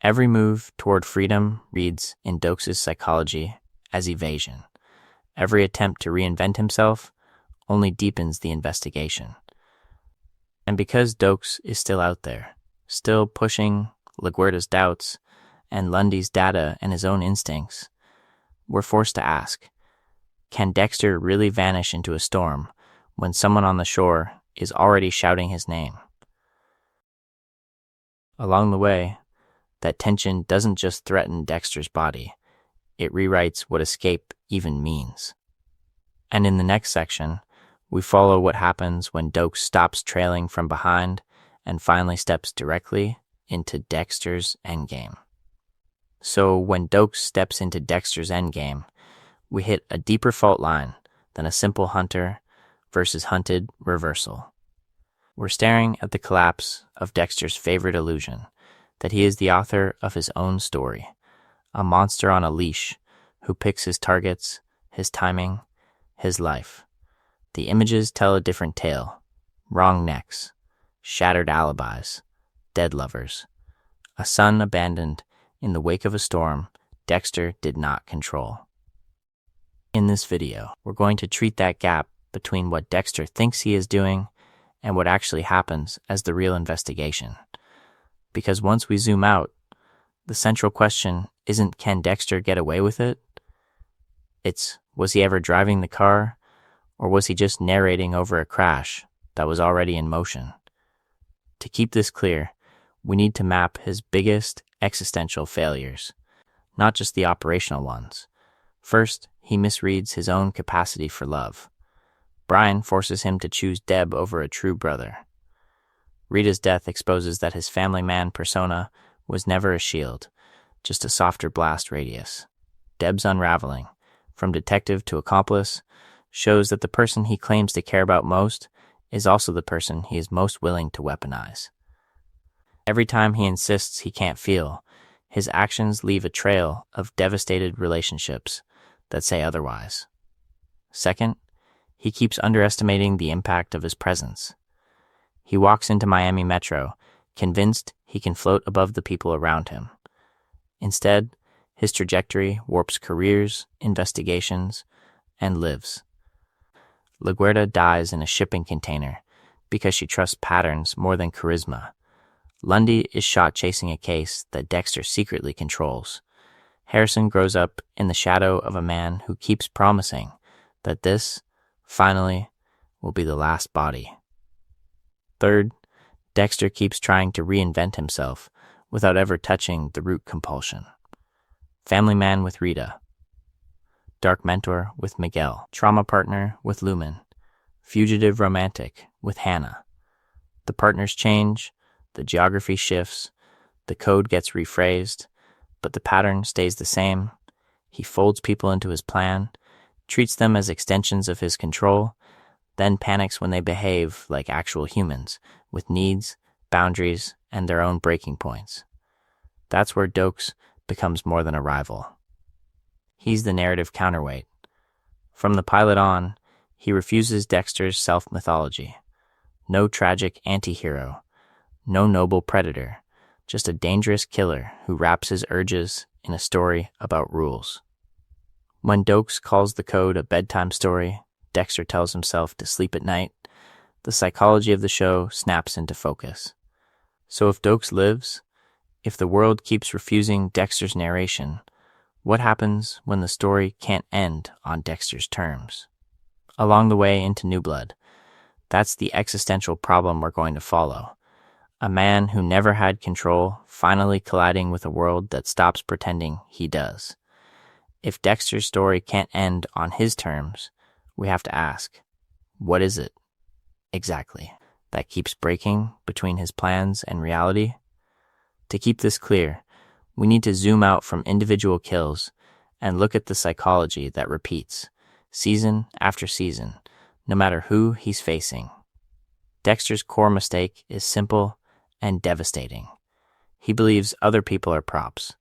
Every move toward freedom reads in Doakes' psychology as evasion. Every attempt to reinvent himself only deepens the investigation. And because Doakes is still out there, still pushing LaGuerta's doubts and Lundy's data and his own instincts, we're forced to ask, can Dexter really vanish into a storm when someone on the shore is already shouting his name? Along the way, that tension doesn't just threaten Dexter's body, it rewrites what escape even means. And in the next section, we follow what happens when Doakes stops trailing from behind and finally steps directly into Dexter's endgame. So when Doakes steps into Dexter's endgame, we hit a deeper fault line than a simple hunter versus hunted reversal. We're staring at the collapse of Dexter's favorite illusion, that he is the author of his own story, a monster on a leash who picks his targets, his timing, his life. The images tell a different tale: wrong necks, shattered alibis, dead lovers. A son abandoned in the wake of a storm Dexter did not control. In this video, we're going to treat that gap between what Dexter thinks he is doing and what actually happens as the real investigation. Because once we zoom out, the central question isn't, can Dexter get away with it? It's, was he ever driving the car, or was he just narrating over a crash that was already in motion? To keep this clear, we need to map his biggest existential failures, not just the operational ones. First, he misreads his own capacity for love. Brian forces him to choose Deb over a true brother. Rita's death exposes that his family man persona was never a shield, just a softer blast radius. Deb's unraveling, from detective to accomplice, shows that the person he claims to care about most is also the person he is most willing to weaponize. Every time he insists he can't feel, his actions leave a trail of devastated relationships that say otherwise. Second, he keeps underestimating the impact of his presence. He walks into Miami Metro, convinced he can float above the people around him. Instead, his trajectory warps careers, investigations, and lives. LaGuerta dies in a shipping container because she trusts patterns more than charisma. Lundy is shot chasing a case that Dexter secretly controls. Harrison grows up in the shadow of a man who keeps promising that this, finally, will be the last body. Third, Dexter keeps trying to reinvent himself without ever touching the root compulsion. Family man with Rita, dark mentor with Miguel, trauma partner with Lumen, fugitive romantic with Hannah. The partners change, the geography shifts, the code gets rephrased, but the pattern stays the same. He folds people into his plan, treats them as extensions of his control, then panics when they behave like actual humans, with needs, boundaries, and their own breaking points. That's where Doakes becomes more than a rival. He's the narrative counterweight. From the pilot on, he refuses Dexter's self-mythology. No tragic anti-hero, no noble predator, just a dangerous killer who wraps his urges in a story about rules. When Doakes calls the code a bedtime story, Dexter tells himself to sleep at night, the psychology of the show snaps into focus. So if Doakes lives, if the world keeps refusing Dexter's narration, what happens when the story can't end on Dexter's terms? Along the way into New Blood, that's the existential problem we're going to follow. A man who never had control finally colliding with a world that stops pretending he does. If Dexter's story can't end on his terms, we have to ask, what is it exactly that keeps breaking between his plans and reality? To keep this clear, we need to zoom out from individual kills and look at the psychology that repeats, season after season, no matter who he's facing. Dexter's core mistake is simple and devastating. He believes other people are props.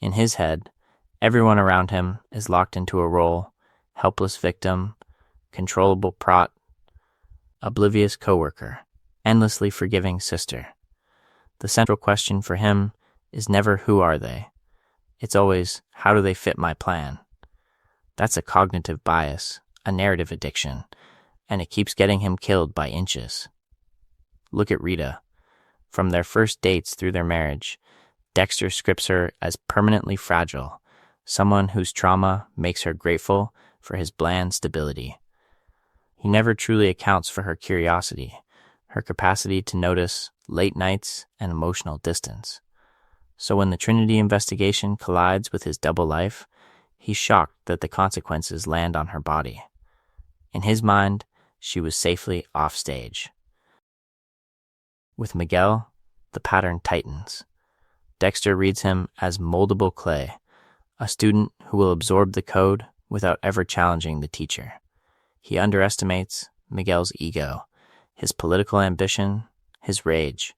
In his head, everyone around him is locked into a role: helpless victim, controllable prot, oblivious coworker, endlessly forgiving sister. The central question for him is never who are they. It's always, how do they fit my plan? That's a cognitive bias, a narrative addiction, and it keeps getting him killed by inches. Look at Rita. From their first dates through their marriage, Dexter scripts her as permanently fragile, someone whose trauma makes her grateful for his bland stability. He never truly accounts for her curiosity, her capacity to notice late nights and emotional distance. So when the Trinity investigation collides with his double life, he's shocked that the consequences land on her body. In his mind, she was safely off stage. With Miguel, the pattern tightens. Dexter reads him as moldable clay, a student who will absorb the code without ever challenging the teacher. He underestimates Miguel's ego, his political ambition, his rage.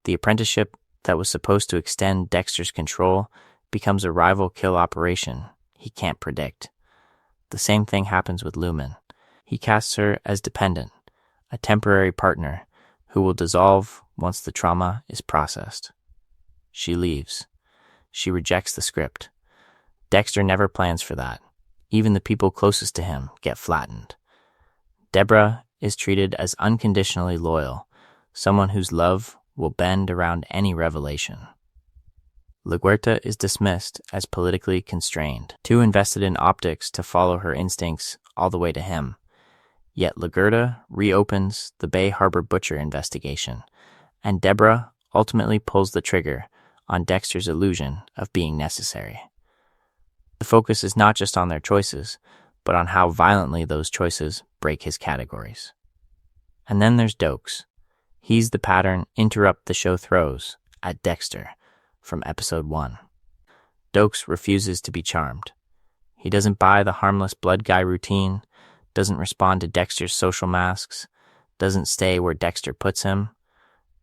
The apprenticeship that was supposed to extend Dexter's control becomes a rival kill operation he can't predict. The same thing happens with Lumen. He casts her as dependent, a temporary partner who will dissolve once the trauma is processed. She leaves. She rejects the script. Dexter never plans for that. Even the people closest to him get flattened. Deborah is treated as unconditionally loyal, someone whose love will bend around any revelation. LaGuerta is dismissed as politically constrained, too invested in optics to follow her instincts all the way to him. Yet LaGuerta reopens the Bay Harbor Butcher investigation, and Deborah ultimately pulls the trigger on Dexter's illusion of being necessary. The focus is not just on their choices, but on how violently those choices break his categories. And then there's Doakes. He's the pattern interrupt the show throws at Dexter from episode 1. Doakes refuses to be charmed. He doesn't buy the harmless blood guy routine, doesn't respond to Dexter's social masks, doesn't stay where Dexter puts him.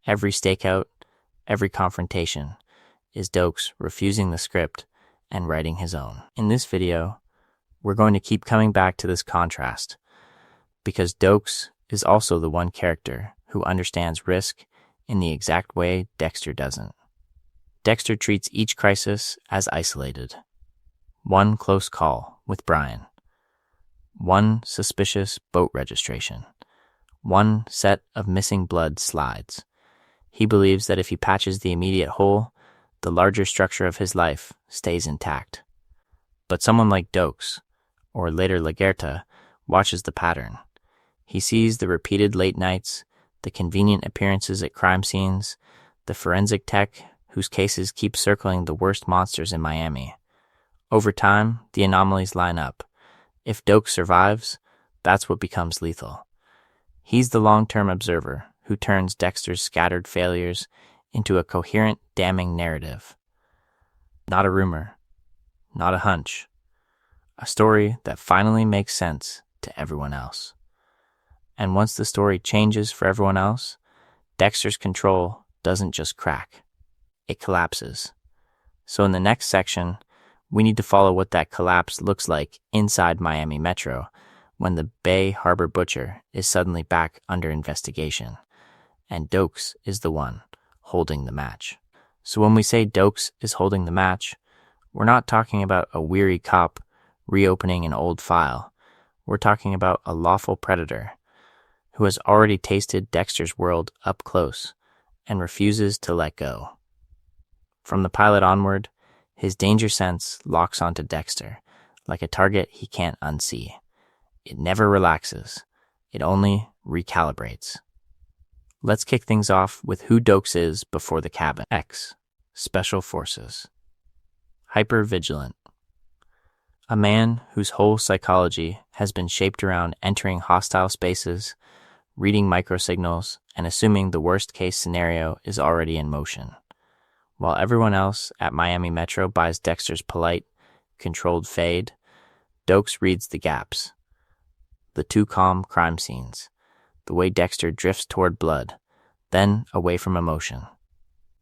Every stakeout, every confrontation is Doakes refusing the script and writing his own. In this video, we're going to keep coming back to this contrast, because Doakes is also the one character who understands risk in the exact way Dexter doesn't. Dexter treats each crisis as isolated. One close call with Brian. One suspicious boat registration. One set of missing blood slides. He believes that if he patches the immediate hole, the larger structure of his life stays intact. But someone like Doakes, or later LaGuerta, watches the pattern. He sees the repeated late nights, the convenient appearances at crime scenes, the forensic tech whose cases keep circling the worst monsters in Miami. Over time, the anomalies line up. If Doakes survives, that's what becomes lethal. He's the long-term observer who turns Dexter's scattered failures into a coherent, damning narrative. Not a rumor, not a hunch. A story that finally makes sense to everyone else. And once the story changes for everyone else, Dexter's control doesn't just crack. It collapses. So in the next section, we need to follow what that collapse looks like inside Miami Metro when the Bay Harbor Butcher is suddenly back under investigation, and Doakes is the one holding the match. So when we say Doakes is holding the match, we're not talking about a weary cop reopening an old file. We're talking about a lawful predator who has already tasted Dexter's world up close and refuses to let go. From the pilot onward, his danger sense locks onto Dexter like a target he can't unsee. It never relaxes. It only recalibrates. Let's kick things off with who Doakes is before the cabin. X. Special Forces. Hyper-vigilant. A man whose whole psychology has been shaped around entering hostile spaces, reading microsignals, and assuming the worst-case scenario is already in motion. While everyone else at Miami Metro buys Dexter's polite, controlled fade, Doakes reads the gaps. The too calm crime scenes, the way Dexter drifts toward blood, then away from emotion.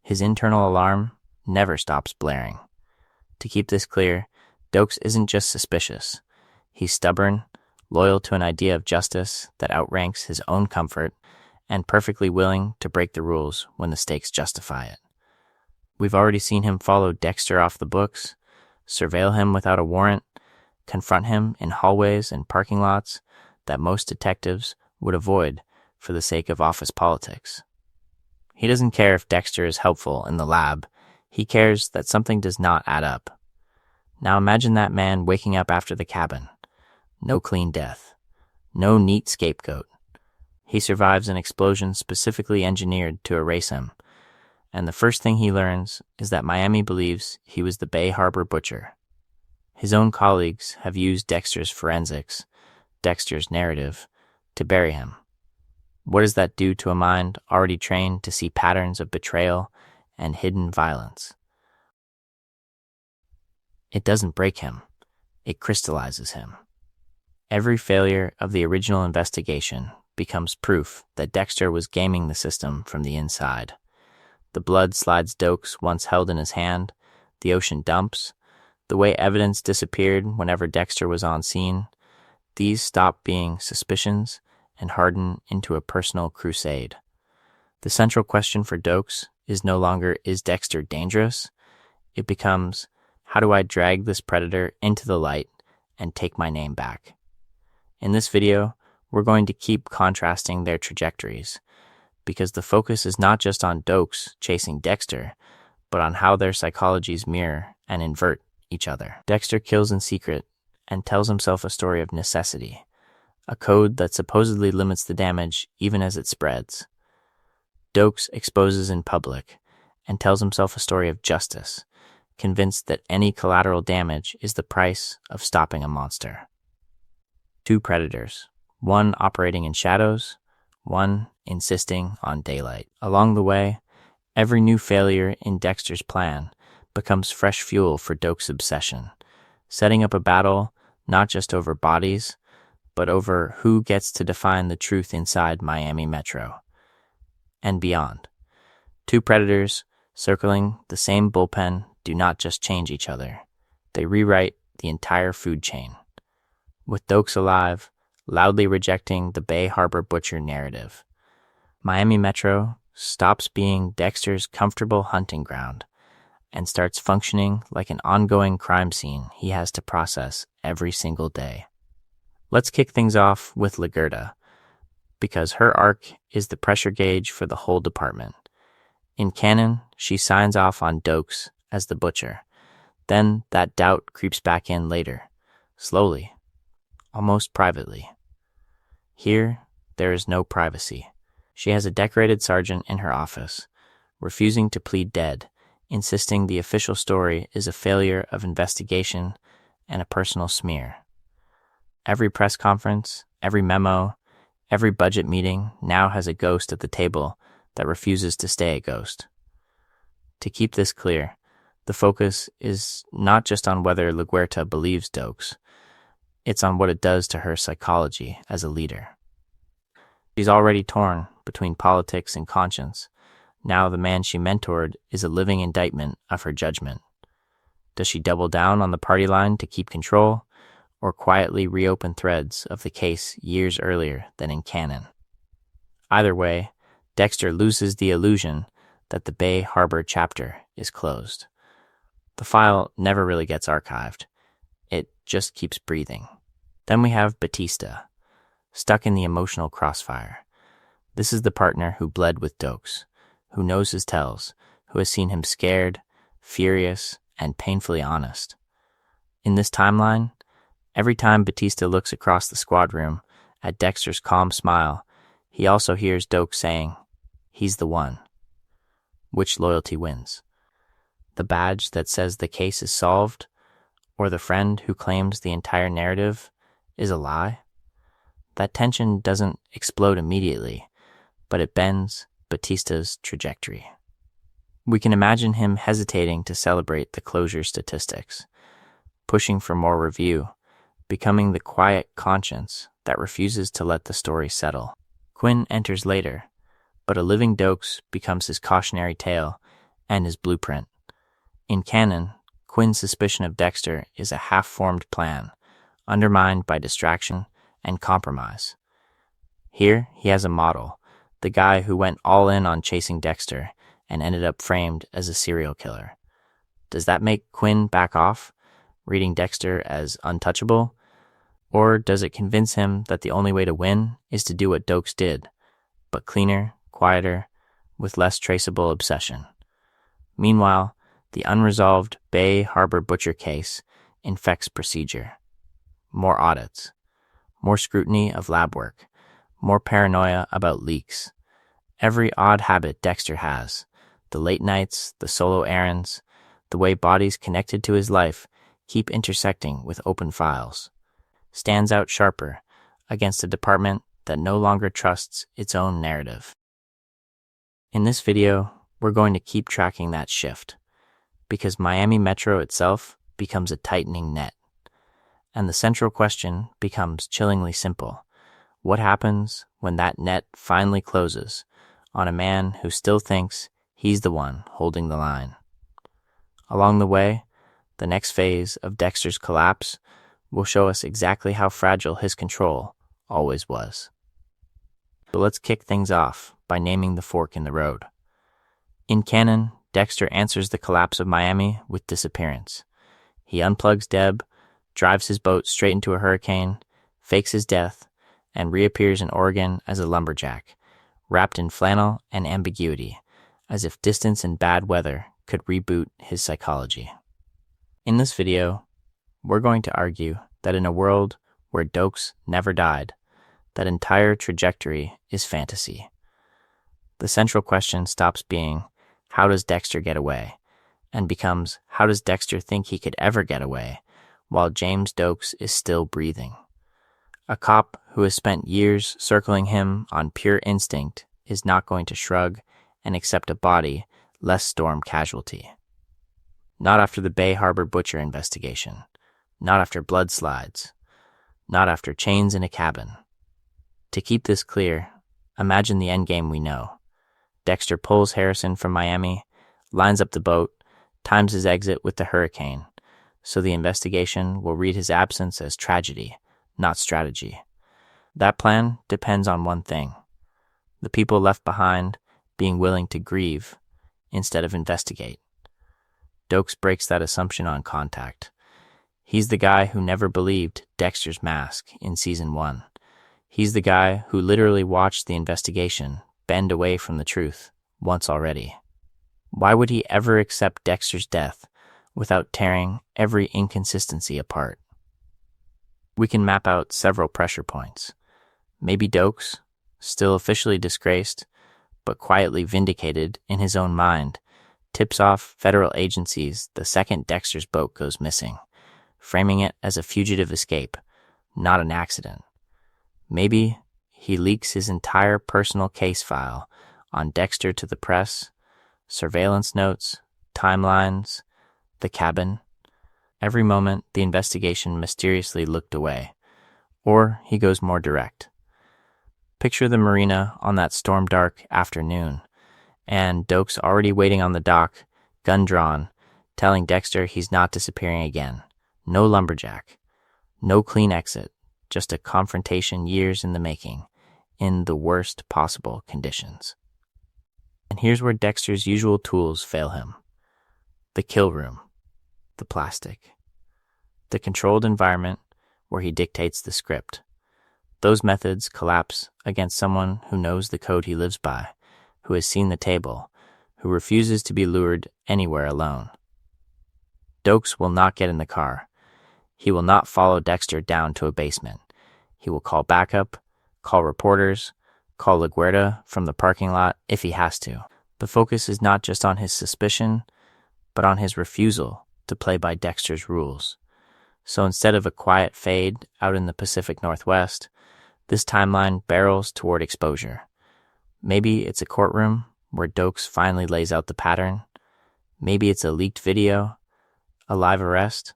His internal alarm never stops blaring. To keep this clear, Doakes isn't just suspicious. He's stubborn, loyal to an idea of justice that outranks his own comfort, and perfectly willing to break the rules when the stakes justify it. We've already seen him follow Dexter off the books, surveil him without a warrant, confront him in hallways and parking lots that most detectives would avoid for the sake of office politics. He doesn't care if Dexter is helpful in the lab. He cares that something does not add up. Now imagine that man waking up after the cabin. No clean death. No neat scapegoat. He survives an explosion specifically engineered to erase him. And the first thing he learns is that Miami believes he was the Bay Harbor Butcher. His own colleagues have used Dexter's forensics, Dexter's narrative, to bury him. What does that do to a mind already trained to see patterns of betrayal and hidden violence? It doesn't break him. It crystallizes him. Every failure of the original investigation becomes proof that Dexter was gaming the system from the inside. The blood slides Doakes once held in his hand, the ocean dumps, the way evidence disappeared whenever Dexter was on scene. These stop being suspicions and harden into a personal crusade. The central question for Doakes is no longer, is Dexter dangerous? It becomes, how do I drag this predator into the light and take my name back? In this video, we're going to keep contrasting their trajectories, because the focus is not just on Doakes chasing Dexter, but on how their psychologies mirror and invert each other. Dexter kills in secret and tells himself a story of necessity, a code that supposedly limits the damage even as it spreads. Doakes exposes in public and tells himself a story of justice, convinced that any collateral damage is the price of stopping a monster. Two predators, one operating in shadows, one insisting on daylight. Along the way, every new failure in Dexter's plan becomes fresh fuel for Doakes' obsession, setting up a battle not just over bodies, but over who gets to define the truth inside Miami Metro and beyond. Two predators circling the same bullpen do not just change each other, they rewrite the entire food chain. With Doakes alive, loudly rejecting the Bay Harbor butcher narrative, Miami Metro stops being Dexter's comfortable hunting ground and starts functioning like an ongoing crime scene he has to process every single day. Let's kick things off with Lagerta, because her arc is the pressure gauge for the whole department. In canon, she signs off on Doakes as the butcher. Then that doubt creeps back in later, slowly, almost privately. Here, there is no privacy. She has a decorated sergeant in her office, refusing to plead dead, insisting the official story is a failure of investigation and a personal smear. Every press conference, every memo, every budget meeting now has a ghost at the table that refuses to stay a ghost. To keep this clear, the focus is not just on whether Lagerta believes Doakes, it's on what it does to her psychology as a leader. She's already torn between politics and conscience. Now the man she mentored is a living indictment of her judgment. Does she double down on the party line to keep control, or quietly reopen threads of the case years earlier than in canon? Either way, Dexter loses the illusion that the Bay Harbor chapter is closed. The file never really gets archived. It just keeps breathing. Then we have Batista, stuck in the emotional crossfire. This is the partner who bled with Doakes, who knows his tells, who has seen him scared, furious, and painfully honest. In this timeline, every time Batista looks across the squad room at Dexter's calm smile, he also hears Doakes saying, "He's the one." Which loyalty wins? The badge that says the case is solved, or the friend who claims the entire narrative is a lie? That tension doesn't explode immediately, but it bends Batista's trajectory. We can imagine him hesitating to celebrate the closure statistics, pushing for more review, becoming the quiet conscience that refuses to let the story settle. Quinn enters later, but a living Doakes becomes his cautionary tale and his blueprint. In canon, Quinn's suspicion of Dexter is a half-formed plan, undermined by distraction and compromise. Here, he has a model, the guy who went all in on chasing Dexter and ended up framed as a serial killer. Does that make Quinn back off, reading Dexter as untouchable? Or does it convince him that the only way to win is to do what Doakes did, but cleaner, quieter, with less traceable obsession? Meanwhile, the unresolved Bay Harbor butcher case infects procedure. More audits, more scrutiny of lab work, more paranoia about leaks. Every odd habit Dexter has, the late nights, the solo errands, the way bodies connected to his life keep intersecting with open files, stands out sharper against a department that no longer trusts its own narrative. In this video, we're going to keep tracking that shift, because Miami Metro itself becomes a tightening net. And the central question becomes chillingly simple. What happens when that net finally closes on a man who still thinks he's the one holding the line? Along the way, the next phase of Dexter's collapse will show us exactly how fragile his control always was. But let's kick things off by naming the fork in the road. In canon, Dexter answers the collapse of Miami with disappearance. He unplugs Deb, drives his boat straight into a hurricane, fakes his death, and reappears in Oregon as a lumberjack, wrapped in flannel and ambiguity, as if distance and bad weather could reboot his psychology. In this video, we're going to argue that in a world where Doakes never died, that entire trajectory is fantasy. The central question stops being, how does Dexter get away? And becomes, how does Dexter think he could ever get away while James Doakes is still breathing? A cop who has spent years circling him on pure instinct is not going to shrug and accept a body less storm casualty. Not after the Bay Harbor Butcher investigation. Not after blood slides. Not after chains in a cabin. To keep this clear, imagine the endgame we know. Dexter pulls Harrison from Miami, lines up the boat, times his exit with the hurricane, so the investigation will read his absence as tragedy, not strategy. That plan depends on one thing: the people left behind being willing to grieve instead of investigate. Doakes breaks that assumption on contact. He's the guy who never believed Dexter's mask in season 1. He's the guy who literally watched the investigation bend away from the truth once already. Why would he ever accept Dexter's death without tearing every inconsistency apart? We can map out several pressure points. Maybe Doakes, still officially disgraced, but quietly vindicated in his own mind, tips off federal agencies the second Dexter's boat goes missing, framing it as a fugitive escape, not an accident. Maybe he leaks his entire personal case file on Dexter to the press, surveillance notes, timelines, the cabin. Every moment the investigation mysteriously looked away. Or he goes more direct. Picture the marina on that storm-dark afternoon, and Doakes already waiting on the dock, gun drawn, telling Dexter he's not disappearing again. No lumberjack. No clean exit. Just a confrontation years in the making, in the worst possible conditions. And here's where Dexter's usual tools fail him. The kill room. The plastic. The controlled environment where he dictates the script. Those methods collapse against someone who knows the code he lives by, who has seen the table, who refuses to be lured anywhere alone. Doakes will not get in the car. He will not follow Dexter down to a basement. He will call backup, call reporters, call LaGuardia from the parking lot if he has to. The focus is not just on his suspicion, but on his refusal to play by Dexter's rules. So instead of a quiet fade out in the Pacific Northwest, this timeline barrels toward exposure. Maybe it's a courtroom where Doakes finally lays out the pattern. Maybe it's a leaked video, a live arrest,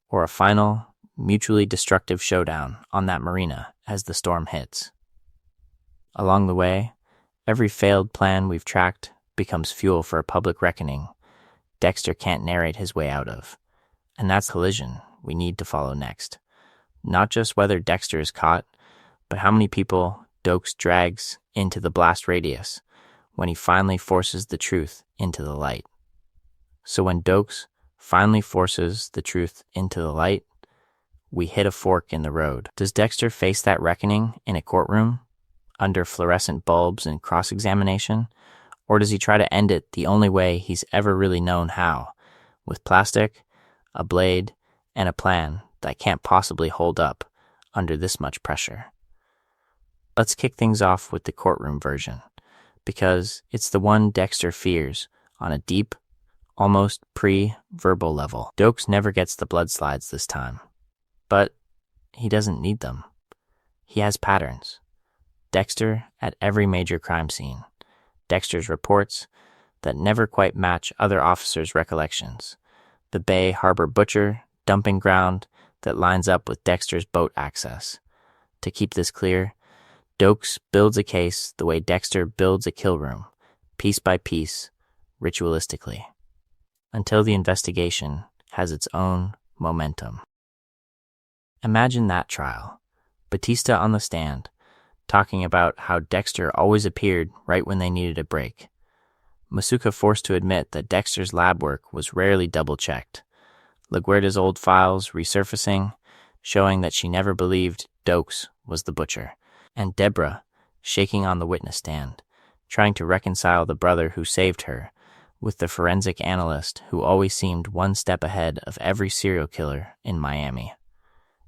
or a final, mutually destructive showdown on that marina as the storm hits. Along the way, every failed plan we've tracked becomes fuel for a public reckoning Dexter can't narrate his way out of. And that's collision we need to follow next. Not just whether Dexter is caught, but how many people Doakes drags into the blast radius when he finally forces the truth into the light. So when Doakes finally forces the truth into the light, we hit a fork in the road. Does Dexter face that reckoning in a courtroom, under fluorescent bulbs and cross-examination? Or does he try to end it the only way he's ever really known how, with plastic, a blade, and a plan that can't possibly hold up under this much pressure? Let's kick things off with the courtroom version, because it's the one Dexter fears on a deep, almost pre-verbal level. Doakes never gets the blood slides this time, but he doesn't need them. He has patterns. Dexter at every major crime scene. Dexter's reports that never quite match other officers' recollections. The Bay Harbor Butcher dumping ground that lines up with Dexter's boat access. To keep this clear, Doakes builds a case the way Dexter builds a kill room, piece by piece, ritualistically, until the investigation has its own momentum. Imagine that trial. Batista on the stand, talking about how Dexter always appeared right when they needed a break. Masuka forced to admit that Dexter's lab work was rarely double-checked. LaGuardia's old files resurfacing, showing that she never believed Doakes was the butcher. And Deborah, shaking on the witness stand, trying to reconcile the brother who saved her with the forensic analyst who always seemed one step ahead of every serial killer in Miami.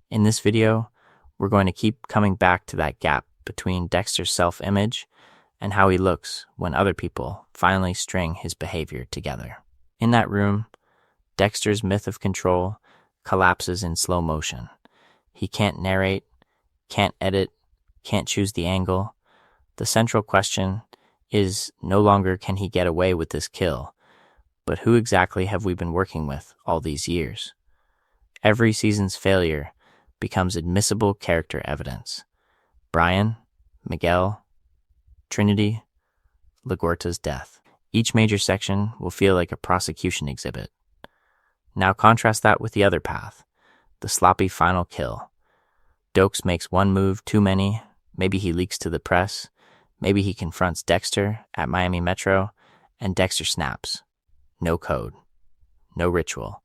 In this video, we're going to keep coming back to that gap between Dexter's self-image and how he looks when other people finally string his behavior together. In that room, Dexter's myth of control collapses in slow motion. He can't narrate, can't edit, can't choose the angle. The central question is no longer can he get away with this kill, but who exactly have we been working with all these years? Every season's failure becomes admissible character evidence. Brian, Miguel, Trinity, LaGuardia's death. Each major section will feel like a prosecution exhibit. Now contrast that with the other path, the sloppy final kill. Doakes makes one move too many. Maybe he leaks to the press. Maybe he confronts Dexter at Miami Metro, and Dexter snaps. No code. No ritual.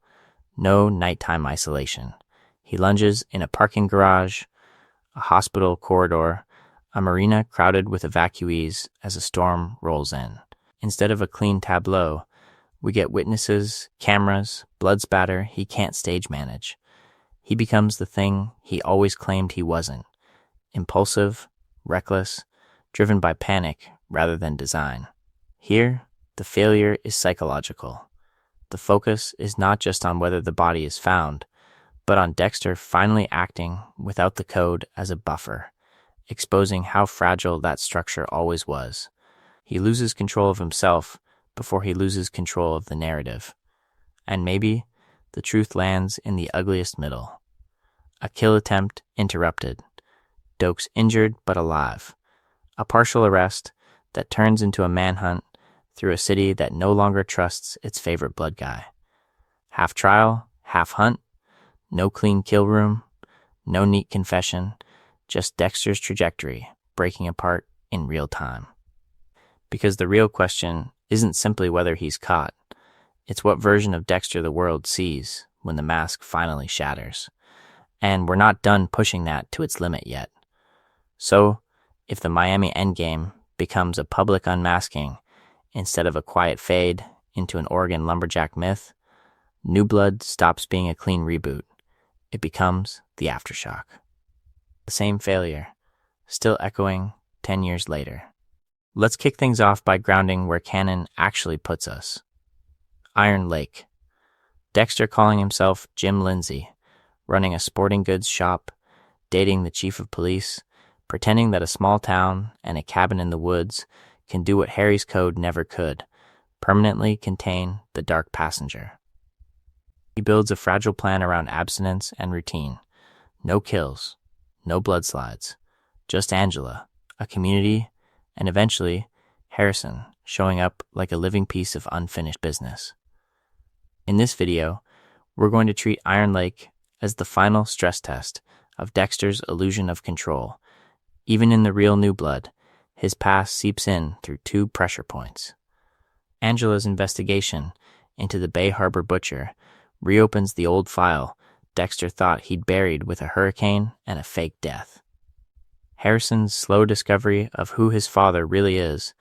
No nighttime isolation. He lunges in a parking garage, a hospital corridor, a marina crowded with evacuees as a storm rolls in. Instead of a clean tableau, we get witnesses, cameras, blood spatter he can't stage manage. He becomes the thing he always claimed he wasn't. Impulsive, reckless, driven by panic rather than design. Here, the failure is psychological. The focus is not just on whether the body is found, but on Dexter finally acting without the code as a buffer, exposing how fragile that structure always was. He loses control of himself before he loses control of the narrative. And maybe the truth lands in the ugliest middle. A kill attempt interrupted. Doakes injured but alive. A partial arrest that turns into a manhunt through a city that no longer trusts its favorite blood guy. Half trial, half hunt, no clean kill room, no neat confession, just Dexter's trajectory breaking apart in real time. Because the real question isn't simply whether he's caught, it's what version of Dexter the world sees when the mask finally shatters. And we're not done pushing that to its limit yet. So, if the Miami endgame becomes a public unmasking instead of a quiet fade into an Oregon lumberjack myth, New Blood stops being a clean reboot. It becomes the aftershock. The same failure, still echoing 10 years later. Let's kick things off by grounding where canon actually puts us. Iron Lake. Dexter calling himself Jim Lindsay, running a sporting goods shop, dating the chief of police, pretending that a small town and a cabin in the woods can do what Harry's code never could, permanently contain the dark passenger. He builds a fragile plan around abstinence and routine. No kills, no blood-slides, just Angela, a community, and eventually Harrison showing up like a living piece of unfinished business. In this video, we're going to treat Iron Lake as the final stress test of Dexter's illusion of control. Even in the real New Blood, his past seeps in through two pressure points. Angela's investigation into the Bay Harbor butcher reopens the old file Dexter thought he'd buried with a hurricane and a fake death. Harrison's slow discovery of who his father really is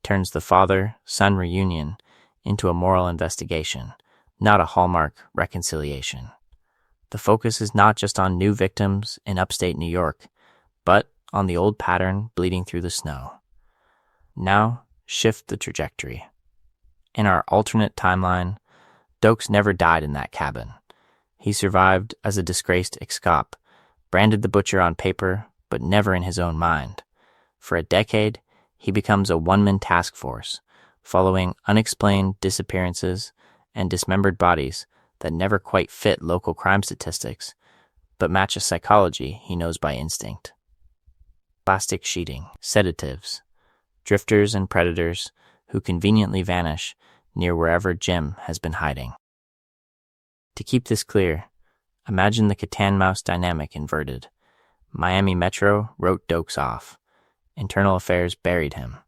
turns the father-son reunion into a moral investigation, not a Hallmark reconciliation. The focus is not just on new victims in upstate New York, but on the old pattern bleeding through the snow. Now, shift the trajectory. In our alternate timeline, Doakes never died in that cabin. He survived as a disgraced ex-cop, branded the butcher on paper, but never in his own mind. For a decade, he becomes a one-man task force, following unexplained disappearances and dismembered bodies that never quite fit local crime statistics, but match a psychology he knows by instinct. plastic sheeting, sedatives, drifters and predators who conveniently vanish near wherever Jim has been hiding. To keep this clear, imagine the cat-and-mouse dynamic inverted. Miami Metro wrote Doakes off. Internal affairs buried him.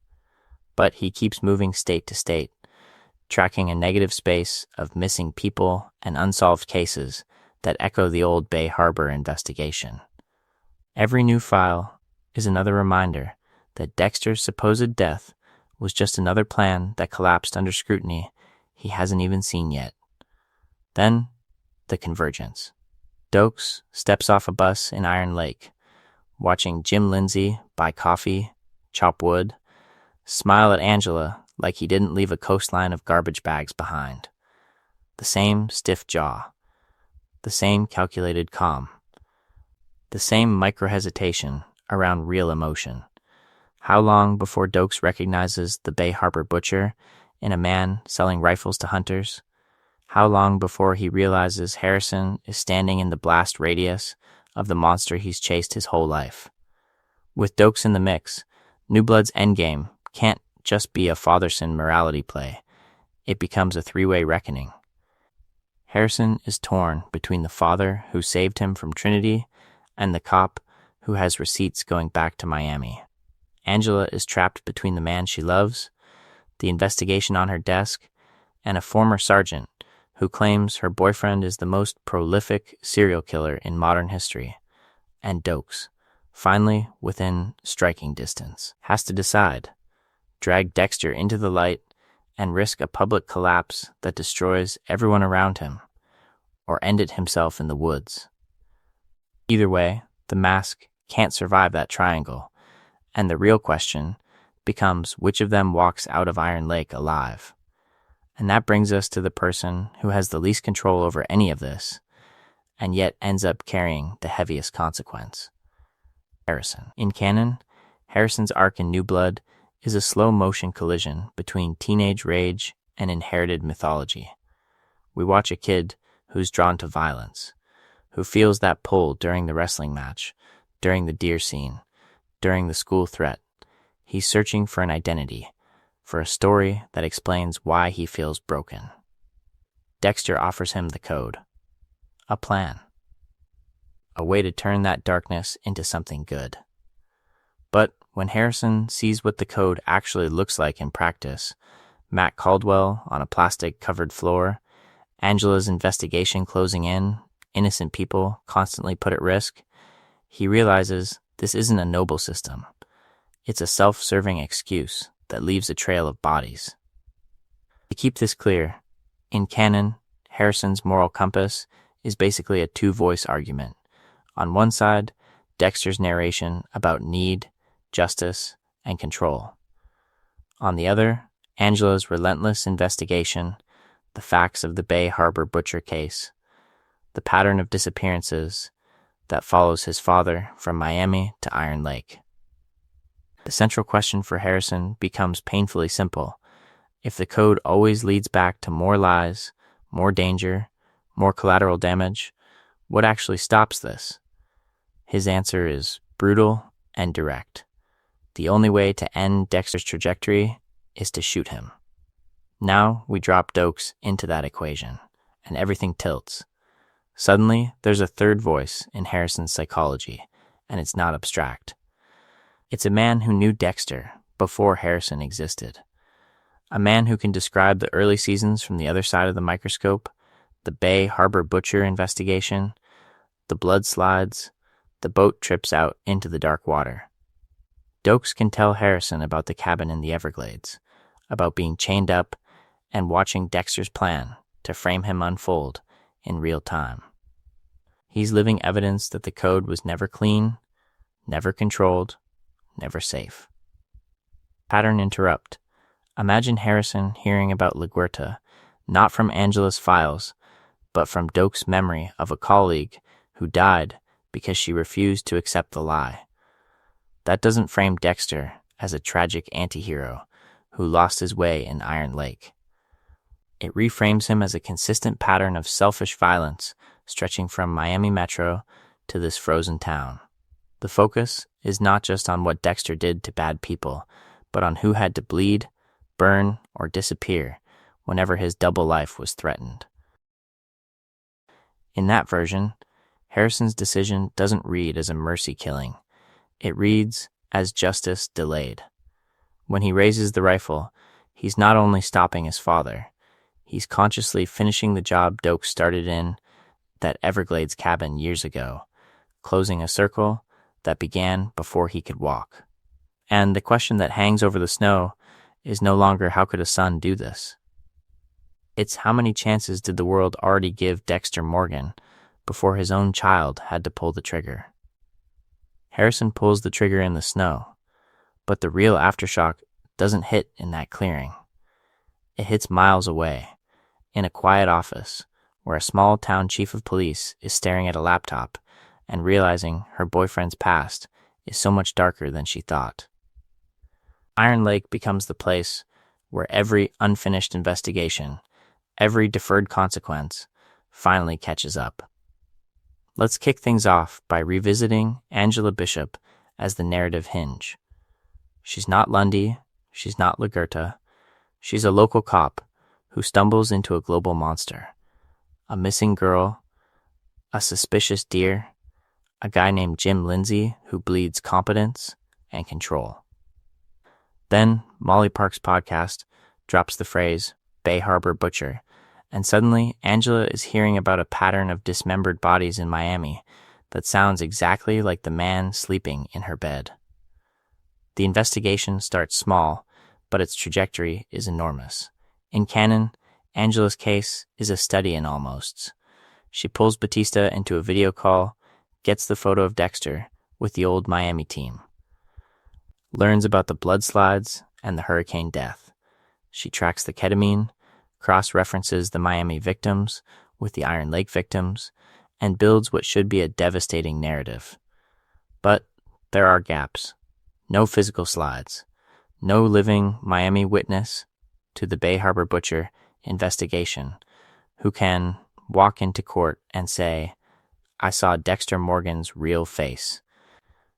But he keeps moving state to state, tracking a negative space of missing people and unsolved cases that echo the old Bay Harbor investigation. Every new file is another reminder that Dexter's supposed death was just another plan that collapsed under scrutiny he hasn't even seen yet. Then, the convergence. Doakes steps off a bus in Iron Lake, watching Jim Lindsay buy coffee, chop wood, smile at Angela like he didn't leave a coastline of garbage bags behind. The same stiff jaw, the same calculated calm, the same micro-hesitation around real emotion. How long before Doakes recognizes the Bay Harbor butcher in a man selling rifles to hunters? How long before he realizes Harrison is standing in the blast radius of the monster he's chased his whole life? With Doakes in the mix, New Blood's endgame can't just be a father-son morality play. It becomes a three-way reckoning. Harrison is torn between the father who saved him from Trinity and the cop who has receipts going back to Miami. Angela is trapped between the man she loves, the investigation on her desk, and a former sergeant who claims her boyfriend is the most prolific serial killer in modern history. And Doakes, finally within striking distance, has to decide: drag Dexter into the light and risk a public collapse that destroys everyone around him, or end it himself in the woods. Either way, the mask can't survive that triangle, and the real question becomes which of them walks out of Iron Lake alive. And that brings us to the person who has the least control over any of this, and yet ends up carrying the heaviest consequence: Harrison. In canon, Harrison's arc in New Blood is a slow-motion collision between teenage rage and inherited mythology. We watch a kid who's drawn to violence, who feels that pull during the wrestling match, during the deer scene, during the school threat. He's searching for an identity, for a story that explains why he feels broken. Dexter offers him the code, a plan, a way to turn that darkness into something good. But when Harrison sees what the code actually looks like in practice, Matt Caldwell on a plastic-covered floor, Angela's investigation closing in, innocent people constantly put at risk, he realizes this isn't a noble system. It's a self-serving excuse that leaves a trail of bodies. To keep this clear, in canon, Harrison's moral compass is basically a two-voice argument. On one side, Dexter's narration about need, justice, and control. On the other, Angela's relentless investigation, the facts of the Bay Harbor butcher case, the pattern of disappearances that follows his father from Miami to Iron Lake. The central question for Harrison becomes painfully simple. If the code always leads back to more lies, more danger, more collateral damage, what actually stops this? His answer is brutal and direct. The only way to end Dexter's trajectory is to shoot him. Now we drop Doakes into that equation, and everything tilts. Suddenly, there's a third voice in Harrison's psychology, and it's not abstract. It's a man who knew Dexter before Harrison existed. A man who can describe the early seasons from the other side of the microscope, the Bay Harbor butcher investigation, the blood slides, the boat trips out into the dark water. Doakes can tell Harrison about the cabin in the Everglades, about being chained up and watching Dexter's plan to frame him unfold in real time. He's living evidence that the code was never clean, never controlled, never safe. Pattern interrupt. Imagine Harrison hearing about LaGuerta, not from Angela's files, but from Doakes' memory of a colleague who died because she refused to accept the lie. That doesn't frame Dexter as a tragic antihero who lost his way in Iron Lake. It reframes him as a consistent pattern of selfish violence stretching from Miami Metro to this frozen town. The focus is not just on what Dexter did to bad people, but on who had to bleed, burn, or disappear whenever his double life was threatened. In that version, Harrison's decision doesn't read as a mercy killing. It reads as justice delayed. When he raises the rifle, he's not only stopping his father, he's consciously finishing the job Doakes started in that Everglades cabin years ago, closing a circle that began before he could walk. And the question that hangs over the snow is no longer how could a son do this? It's how many chances did the world already give Dexter Morgan before his own child had to pull the trigger? Harrison pulls the trigger in the snow, but the real aftershock doesn't hit in that clearing. It hits miles away, in a quiet office, where a small town chief of police is staring at a laptop and realizing her boyfriend's past is so much darker than she thought. Iron Lake becomes the place where every unfinished investigation, every deferred consequence, finally catches up. Let's kick things off by revisiting Angela Bishop as the narrative hinge. She's not Lundy, she's not Lagerta, she's a local cop who stumbles into a global monster. A missing girl, a suspicious deer, a guy named Jim Lindsay who bleeds competence and control. Then Molly Park's podcast drops the phrase Bay Harbor Butcher, and suddenly Angela is hearing about a pattern of dismembered bodies in Miami that sounds exactly like the man sleeping in her bed. The investigation starts small, but its trajectory is enormous. In canon, Angela's case is a study in almosts. She pulls Batista into a video call, gets the photo of Dexter with the old Miami team, learns about the blood slides and the hurricane death. She tracks the ketamine, cross-references the Miami victims with the Iron Lake victims, and builds what should be a devastating narrative. But there are gaps. No physical slides. No living Miami witness to the Bay Harbor Butcher investigation who can walk into court and say, I saw Dexter Morgan's real face.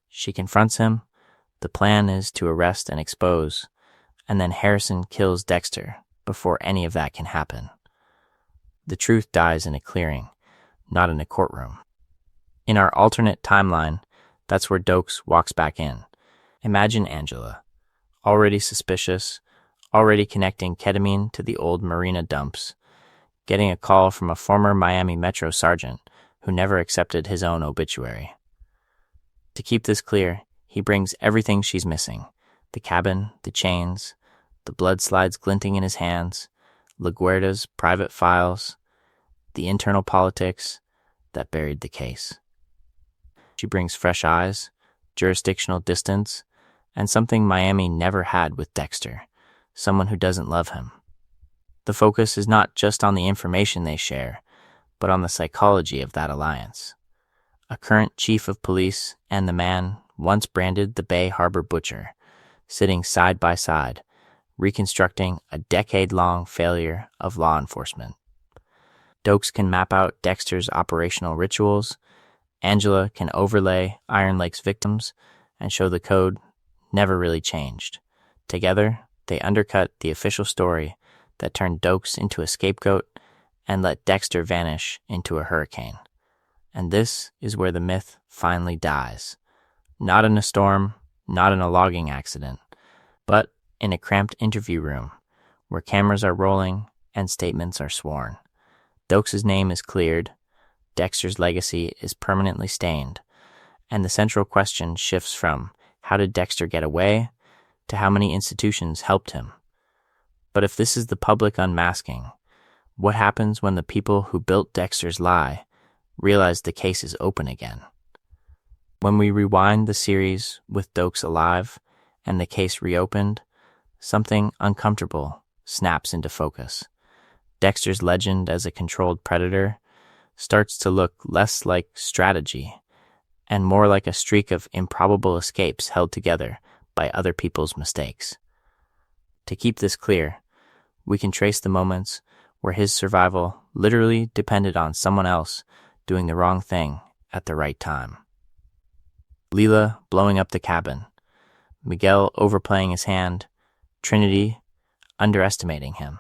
She confronts him. The plan is to arrest and expose, and then Harrison kills Dexter before any of that can happen. The truth dies in a clearing, not in a courtroom. In our alternate timeline, that's where Doakes walks back in. Imagine Angela, already suspicious, already connecting ketamine to the old marina dumps, getting a call from a former Miami Metro sergeant who never accepted his own obituary. To keep this clear, he brings everything she's missing: the cabin, the chains, the blood slides glinting in his hands, LaGuardia's private files, the internal politics that buried the case. She brings fresh eyes, jurisdictional distance, and something Miami never had with Dexter, someone who doesn't love him. The focus is not just on the information they share, but on the psychology of that alliance. A current chief of police and the man once branded the Bay Harbor Butcher, sitting side by side, reconstructing a decade-long failure of law enforcement. Doakes can map out Dexter's operational rituals, Angela can overlay Iron Lake's victims, and show the code never really changed. Together, they undercut the official story that turned Doakes into a scapegoat and let Dexter vanish into a hurricane. And this is where the myth finally dies. Not in a storm, not in a logging accident, but in a cramped interview room where cameras are rolling and statements are sworn. Doakes' name is cleared, Dexter's legacy is permanently stained, and the central question shifts from how did Dexter get away to how many institutions helped him. But if this is the public unmasking, what happens when the people who built Dexter's lie realize the case is open again? When we rewind the series with Doakes alive and the case reopened, something uncomfortable snaps into focus. Dexter's legend as a controlled predator starts to look less like strategy and more like a streak of improbable escapes held together by other people's mistakes. To keep this clear, we can trace the moments where his survival literally depended on someone else doing the wrong thing at the right time. Leela blowing up the cabin, Miguel overplaying his hand, Trinity underestimating him,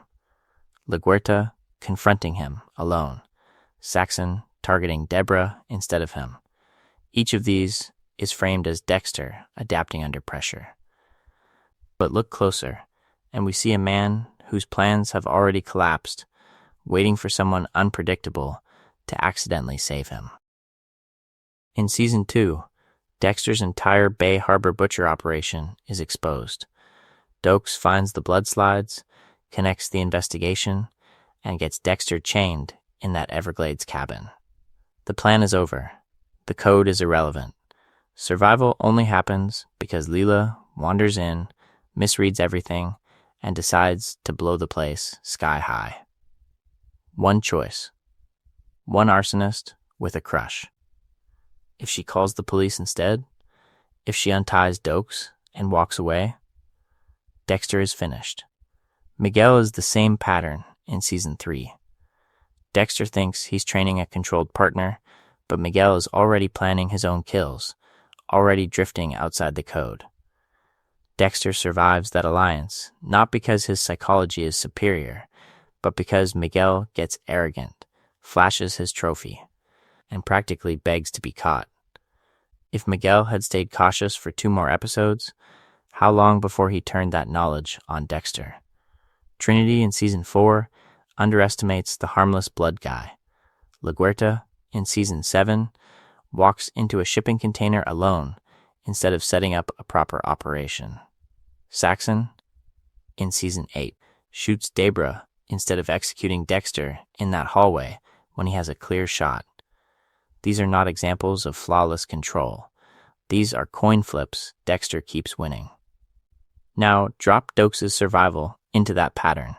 LaGuerta confronting him alone, Saxon targeting Deborah instead of him. Each of these is framed as Dexter adapting under pressure. But look closer, and we see a man whose plans have already collapsed, waiting for someone unpredictable to accidentally save him. In Season 2, Dexter's entire Bay Harbor butcher operation is exposed. Doakes finds the blood slides, connects the investigation, and gets Dexter chained in that Everglades cabin. The plan is over. The code is irrelevant. Survival only happens because Leela wanders in, misreads everything, and decides to blow the place sky high. One choice. One arsonist with a crush. If she calls the police instead, if she unties Doakes and walks away, Dexter is finished. Miguel is the same pattern in Season 3. Dexter thinks he's training a controlled partner, but Miguel is already planning his own kills, already drifting outside the code. Dexter survives that alliance, not because his psychology is superior, but because Miguel gets arrogant, flashes his trophy, and practically begs to be caught. If Miguel had stayed cautious for 2 more episodes, how long before he turned that knowledge on Dexter? Trinity in Season 4 underestimates the harmless blood guy. LaGuerta in Season 7 walks into a shipping container alone instead of setting up a proper operation. Saxon in Season 8 shoots Deborah instead of executing Dexter in that hallway when he has a clear shot. These are not examples of flawless control. These are coin flips Dexter keeps winning. Now, drop Doakes' survival into that pattern.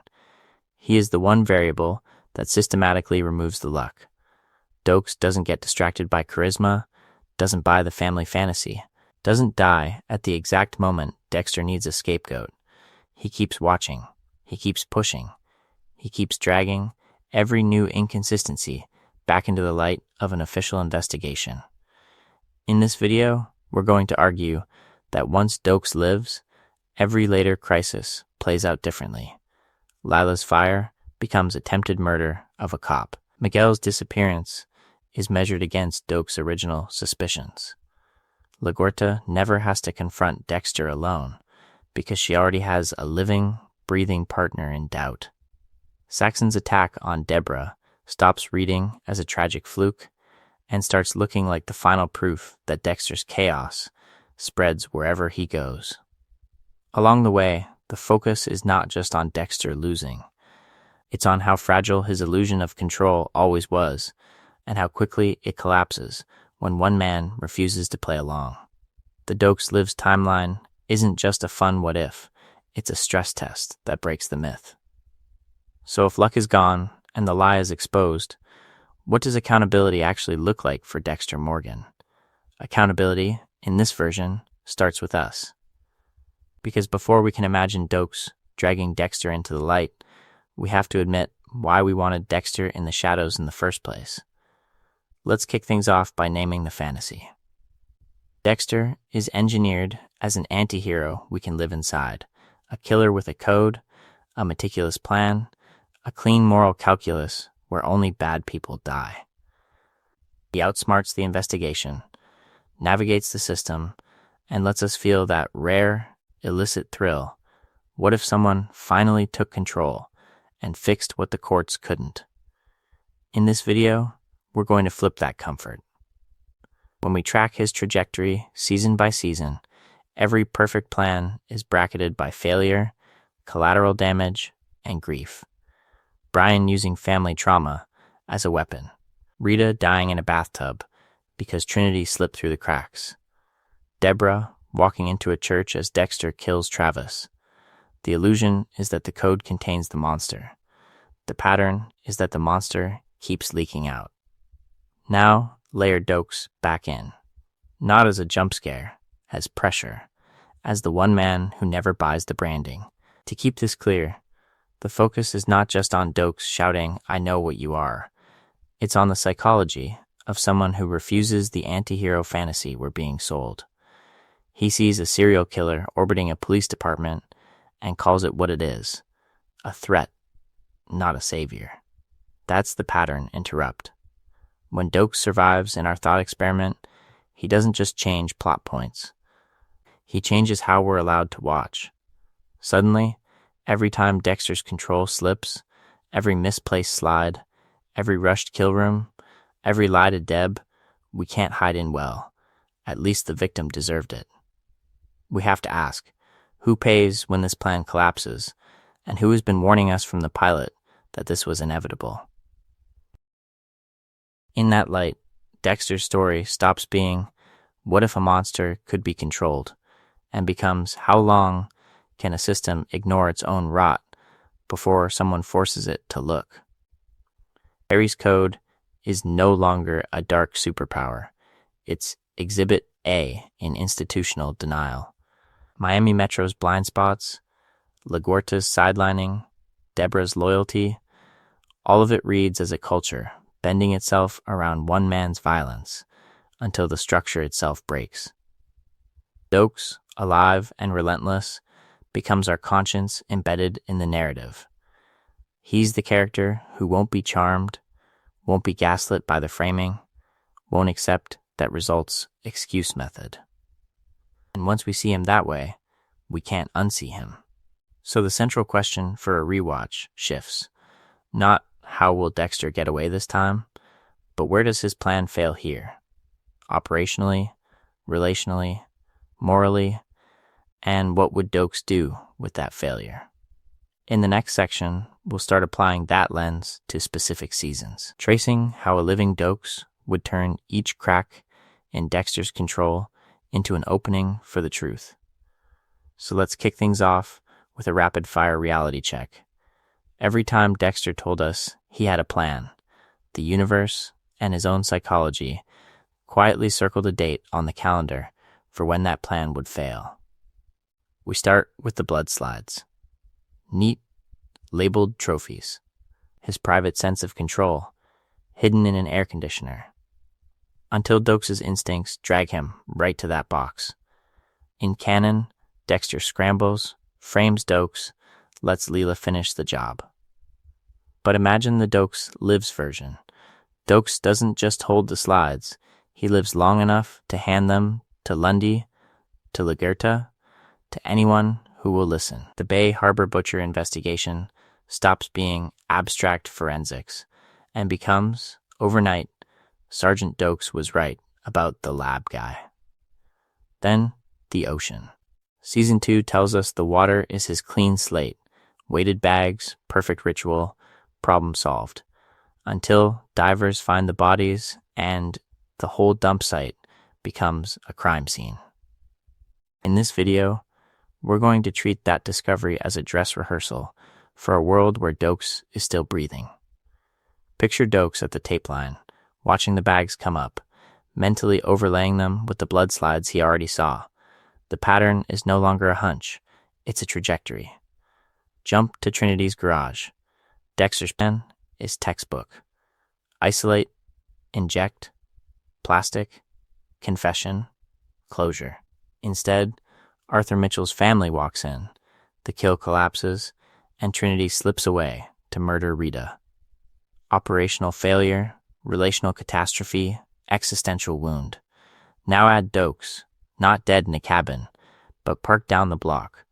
He is the one variable that systematically removes the luck. Doakes doesn't get distracted by charisma, doesn't buy the family fantasy, doesn't die at the exact moment Dexter needs a scapegoat. He keeps watching. He keeps pushing. He keeps dragging every new inconsistency back into the light of an official investigation. In this video, we're going to argue that once Doakes lives, every later crisis plays out differently. Lila's fire becomes attempted murder of a cop. Miguel's disappearance is measured against Doakes' original suspicions. LaGuerta never has to confront Dexter alone because she already has a living, breathing partner in Doubt. Saxon's attack on Deborah stops reading as a tragic fluke and starts looking like the final proof that Dexter's chaos spreads wherever he goes. Along the way, the focus is not just on Dexter losing. It's on how fragile his illusion of control always was, and how quickly it collapses when one man refuses to play along. The Doakes Lives timeline isn't just a fun what if, it's a stress test that breaks the myth. So if luck is gone and the lie is exposed, what does accountability actually look like for Dexter Morgan? Accountability, in this version, starts with us. Because before we can imagine Doakes dragging Dexter into the light, we have to admit why we wanted Dexter in the shadows in the first place. Let's kick things off by naming the fantasy. Dexter is engineered as an anti-hero we can live inside, a killer with a code, a meticulous plan, a clean moral calculus where only bad people die. He outsmarts the investigation, navigates the system, and lets us feel that rare, illicit thrill. What if someone finally took control and fixed what the courts couldn't? In this video, we're going to flip that comfort. When we track his trajectory season by season, every perfect plan is bracketed by failure, collateral damage, and grief. Brian using family trauma as a weapon. Rita dying in a bathtub because Trinity slipped through the cracks. Deborah walking into a church as Dexter kills Travis. The illusion is that the code contains the monster. The pattern is that the monster keeps leaking out. Now, layer Doakes back in. Not as a jump scare, as pressure, as the one man who never buys the branding. To keep this clear, the focus is not just on Doakes shouting, "I know what you are." It's on the psychology of someone who refuses the anti-hero fantasy we're being sold. He sees a serial killer orbiting a police department and calls it what it is, a threat, not a savior. That's the pattern interrupt. When Doakes survives in our thought experiment, he doesn't just change plot points. He changes how we're allowed to watch. Suddenly, every time Dexter's control slips, every misplaced slide, every rushed kill room, every lie to Deb, we can't hide in well. At least the victim deserved it. We have to ask, who pays when this plan collapses, and who has been warning us from the pilot that this was inevitable? In that light, Dexter's story stops being, what if a monster could be controlled, and becomes, how long can a system ignore its own rot before someone forces it to look? Harry's code is no longer a dark superpower. It's Exhibit A in institutional denial. Miami Metro's blind spots, LaGuarta's sidelining, Deborah's loyalty, all of it reads as a culture, bending itself around one man's violence until the structure itself breaks. Doakes, alive and relentless, becomes our conscience embedded in the narrative. He's the character who won't be charmed, won't be gaslit by the framing, won't accept that result's excuse method. And once we see him that way, we can't unsee him. So the central question for a rewatch shifts. Not how will Dexter get away this time, but where does his plan fail here? Operationally, relationally, morally, and what would Doakes do with that failure? In the next section, we'll start applying that lens to specific seasons, tracing how a living Doakes would turn each crack in Dexter's control into an opening for the truth. So let's kick things off with a rapid-fire reality check. Every time Dexter told us he had a plan, the universe and his own psychology quietly circled a date on the calendar for when that plan would fail. We start with the blood slides. Neat, labeled trophies. His private sense of control, hidden in an air conditioner. Until Doakes' instincts drag him right to that box. In canon, Dexter scrambles, frames Doakes, lets Leela finish the job. But imagine the Doakes lives version. Doakes doesn't just hold the slides, he lives long enough to hand them to Lundy, to Lagerta, to anyone who will listen. The Bay Harbor Butcher investigation stops being abstract forensics and becomes, overnight, Sergeant Doakes was right about the lab guy. Then, the ocean. Season 2 tells us the water is his clean slate, weighted bags, perfect ritual, problem solved. Until divers find the bodies and the whole dump site becomes a crime scene. In this video, we're going to treat that discovery as a dress rehearsal for a world where Doakes is still breathing. Picture Doakes at the tape line, watching the bags come up, mentally overlaying them with the blood slides he already saw. The pattern is no longer a hunch, it's a trajectory. Jump to Trinity's garage. Dexter's plan is textbook. Isolate, inject, plastic, confession, closure. Instead, Arthur Mitchell's family walks in, the kill collapses, and Trinity slips away to murder Rita. Operational failure, relational catastrophe, existential wound. Now add Doakes, not dead in a cabin, but parked down the block,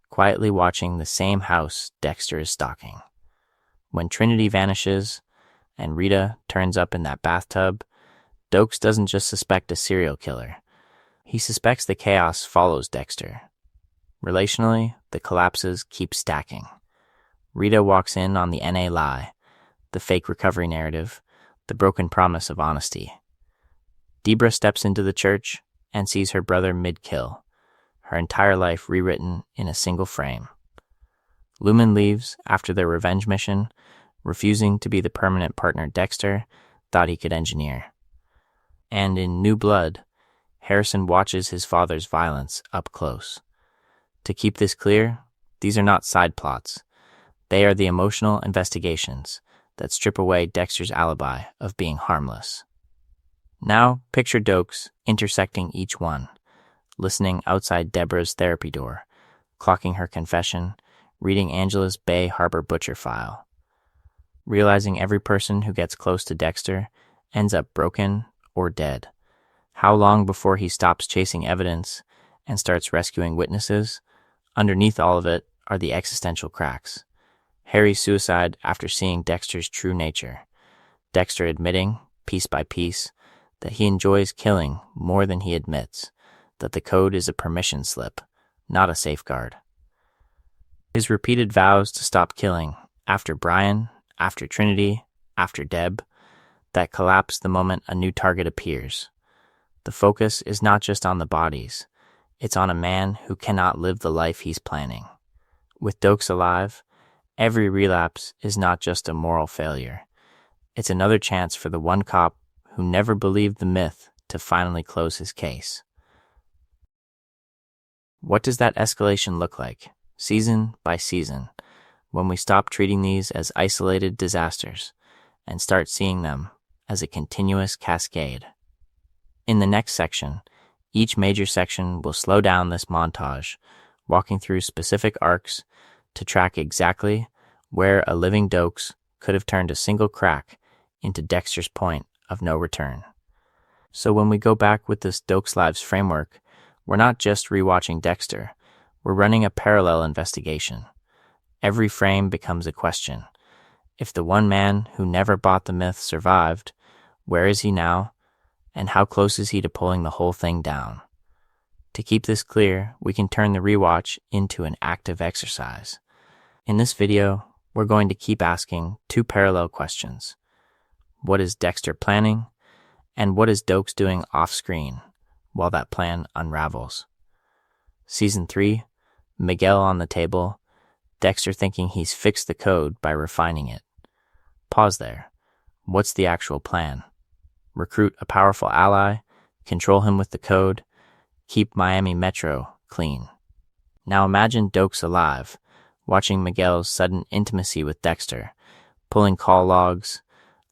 quietly watching the same house Dexter is stalking. When Trinity vanishes and Rita turns up in that bathtub, Doakes doesn't just suspect a serial killer. He suspects the chaos follows Dexter. Relationally, the collapses keep stacking. Rita walks in on the NA lie, the fake recovery narrative, the broken promise of honesty. Debra steps into the church and sees her brother mid-kill, her entire life rewritten in a single frame. Lumen leaves after their revenge mission, refusing to be the permanent partner Dexter thought he could engineer. And in New Blood, Harrison watches his father's violence up close. To keep this clear, these are not side plots. They are the emotional investigations that strip away Dexter's alibi of being harmless. Now, picture Doakes intersecting each one, listening outside Deborah's therapy door, clocking her confession, reading Angela's Bay Harbor butcher file, realizing every person who gets close to Dexter ends up broken or dead. How long before he stops chasing evidence and starts rescuing witnesses? Underneath all of it are the existential cracks. Harry's suicide after seeing Dexter's true nature. Dexter admitting, piece by piece, that he enjoys killing more than he admits, that the code is a permission slip, not a safeguard. His repeated vows to stop killing, after Brian, after Trinity, after Deb, that collapse the moment a new target appears. The focus is not just on the bodies, it's on a man who cannot live the life he's planning. With Doakes alive, every relapse is not just a moral failure. It's another chance for the one cop who never believed the myth to finally close his case. What does that escalation look like, season by season, when we stop treating these as isolated disasters and start seeing them as a continuous cascade? In the next section, each major section will slow down this montage, walking through specific arcs to track exactly where a living Doakes could have turned a single crack into Dexter's point of no return. So when we go back with this Doakes Lives framework, we're not just rewatching Dexter, we're running a parallel investigation. Every frame becomes a question. If the one man who never bought the myth survived, where is he now? And how close is he to pulling the whole thing down? To keep this clear, we can turn the rewatch into an active exercise. In this video, we're going to keep asking two parallel questions. What is Dexter planning? And what is Doakes doing off-screen while that plan unravels? Season 3, Miguel on the table, Dexter thinking he's fixed the code by refining it. Pause there. What's the actual plan? Recruit a powerful ally, control him with the code, keep Miami Metro clean. Now imagine Doakes alive, watching Miguel's sudden intimacy with Dexter, pulling call logs,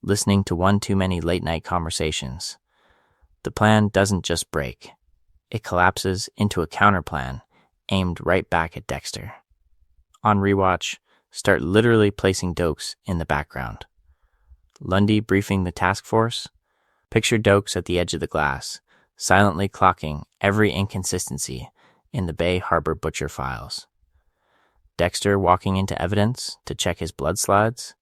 listening to one too many late-night conversations. The plan doesn't just break. It collapses into a counterplan aimed right back at Dexter. On rewatch, start literally placing Doakes in the background. Lundy briefing the task force. Picture Doakes at the edge of the glass, silently clocking every inconsistency in the Bay Harbor butcher files. Dexter walking into evidence to check his blood slides.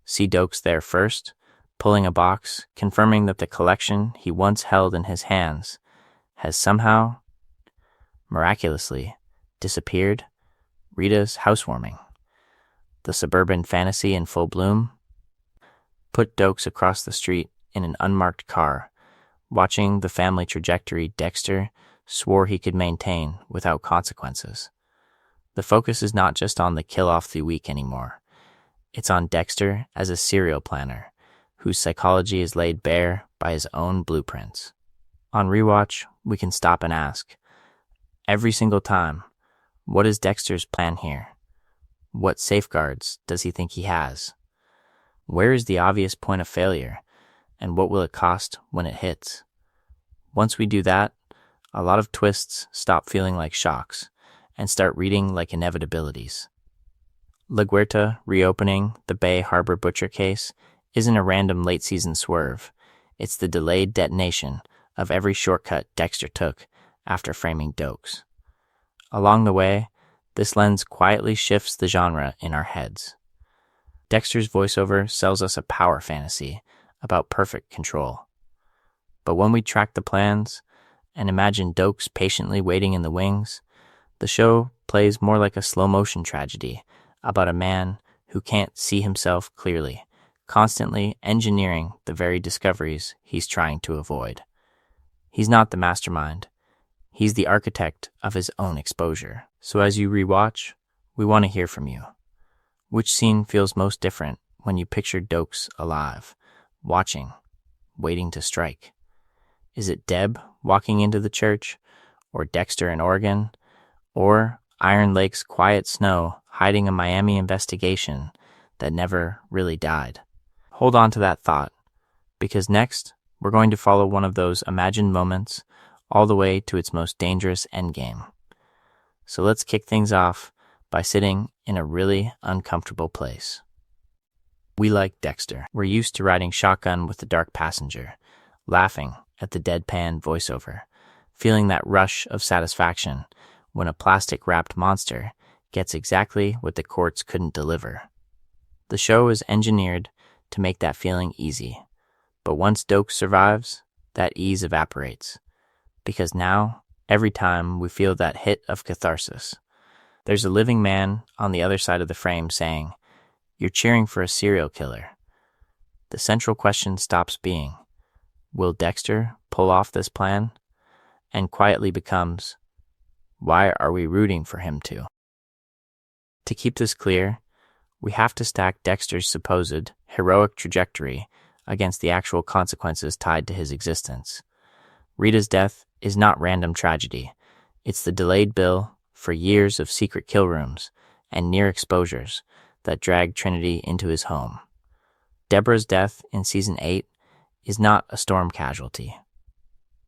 See Doakes there first, pulling a box, confirming that the collection he once held in his hands has somehow, miraculously, disappeared. Rita's housewarming. The suburban fantasy in full bloom. Put Doakes across the street in an unmarked car, watching the family trajectory Dexter swore he could maintain without consequences. The focus is not just on the kill off the week anymore. It's on Dexter as a serial planner, whose psychology is laid bare by his own blueprints. On rewatch, we can stop and ask, every single time, what is Dexter's plan here? What safeguards does he think he has? Where is the obvious point of failure? And what will it cost when it hits? Once we do that, a lot of twists stop feeling like shocks and start reading like inevitabilities. LaGuerta reopening the Bay Harbor butcher case isn't a random late-season swerve. It's the delayed detonation of every shortcut Dexter took after framing Doakes. Along the way, this lens quietly shifts the genre in our heads. Dexter's voiceover sells us a power fantasy about perfect control. But when we track the plans and imagine Doakes patiently waiting in the wings, the show plays more like a slow-motion tragedy about a man who can't see himself clearly, constantly engineering the very discoveries he's trying to avoid. He's not the mastermind. He's the architect of his own exposure. So as you rewatch, we want to hear from you. Which scene feels most different when you picture Doakes alive, watching, waiting to strike? Is it Deb walking into the church, or Dexter in Oregon, or Iron Lake's quiet snow hiding a Miami investigation that never really died? Hold on to that thought, because next, We're going to follow one of those imagined moments all the way to its most dangerous endgame. So let's kick things off by sitting in a really uncomfortable place. We like Dexter. We're used to riding shotgun with the dark passenger, laughing at the deadpan voiceover, feeling that rush of satisfaction when a plastic-wrapped monster gets exactly what the courts couldn't deliver. The show is engineered to make that feeling easy, but once Doakes survives, that ease evaporates, because now, every time we feel that hit of catharsis, there's a living man on the other side of the frame saying, "You're cheering for a serial killer." The central question stops being, will Dexter pull off this plan? And quietly becomes, why are we rooting for him to? To keep this clear, we have to stack Dexter's supposed heroic trajectory against the actual consequences tied to his existence. Rita's death is not random tragedy. It's the delayed bill for years of secret kill rooms and near exposures that dragged Trinity into his home. Deborah's death in Season 8 is not a storm casualty.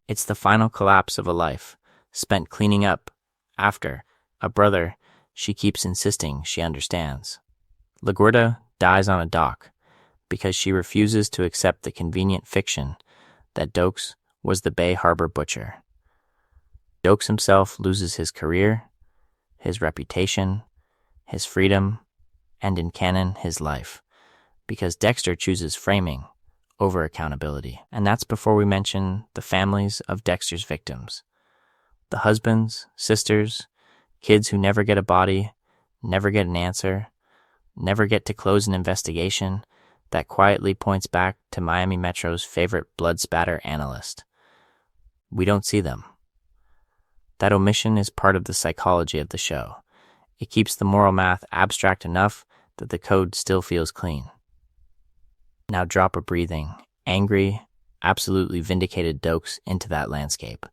It's the final collapse of a life spent cleaning up after a brother she keeps insisting she understands. LaGuerta dies on a dock because she refuses to accept the convenient fiction that Doakes was the Bay Harbor butcher. Doakes himself loses his career, his reputation, his freedom, and in canon, his life, because Dexter chooses framing over accountability. And that's before we mention the families of Dexter's victims. The husbands, sisters, kids who never get a body, never get an answer, never get to close an investigation that quietly points back to Miami Metro's favorite blood spatter analyst. We don't see them. That omission is part of the psychology of the show. It keeps the moral math abstract enough that the code still feels clean. Now drop a breathing, angry, absolutely vindicated Doakes into that landscape.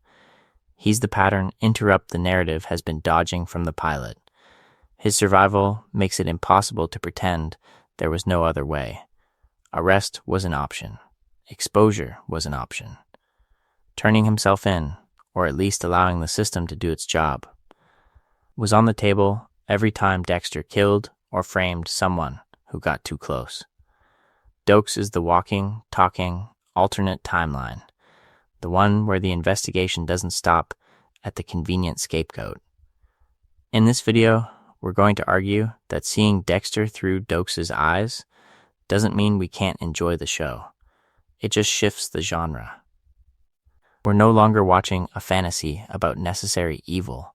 He's the pattern interrupt the narrative has been dodging from the pilot. His survival makes it impossible to pretend there was no other way. Arrest was an option. Exposure was an option. Turning himself in, or at least allowing the system to do its job, was on the table every time Dexter killed or framed someone who got too close. Doakes is the walking, talking, alternate timeline, the one where the investigation doesn't stop at the convenient scapegoat. In this video, we're going to argue that seeing Dexter through Doakes' eyes doesn't mean we can't enjoy the show. It just shifts the genre. We're no longer watching a fantasy about necessary evil.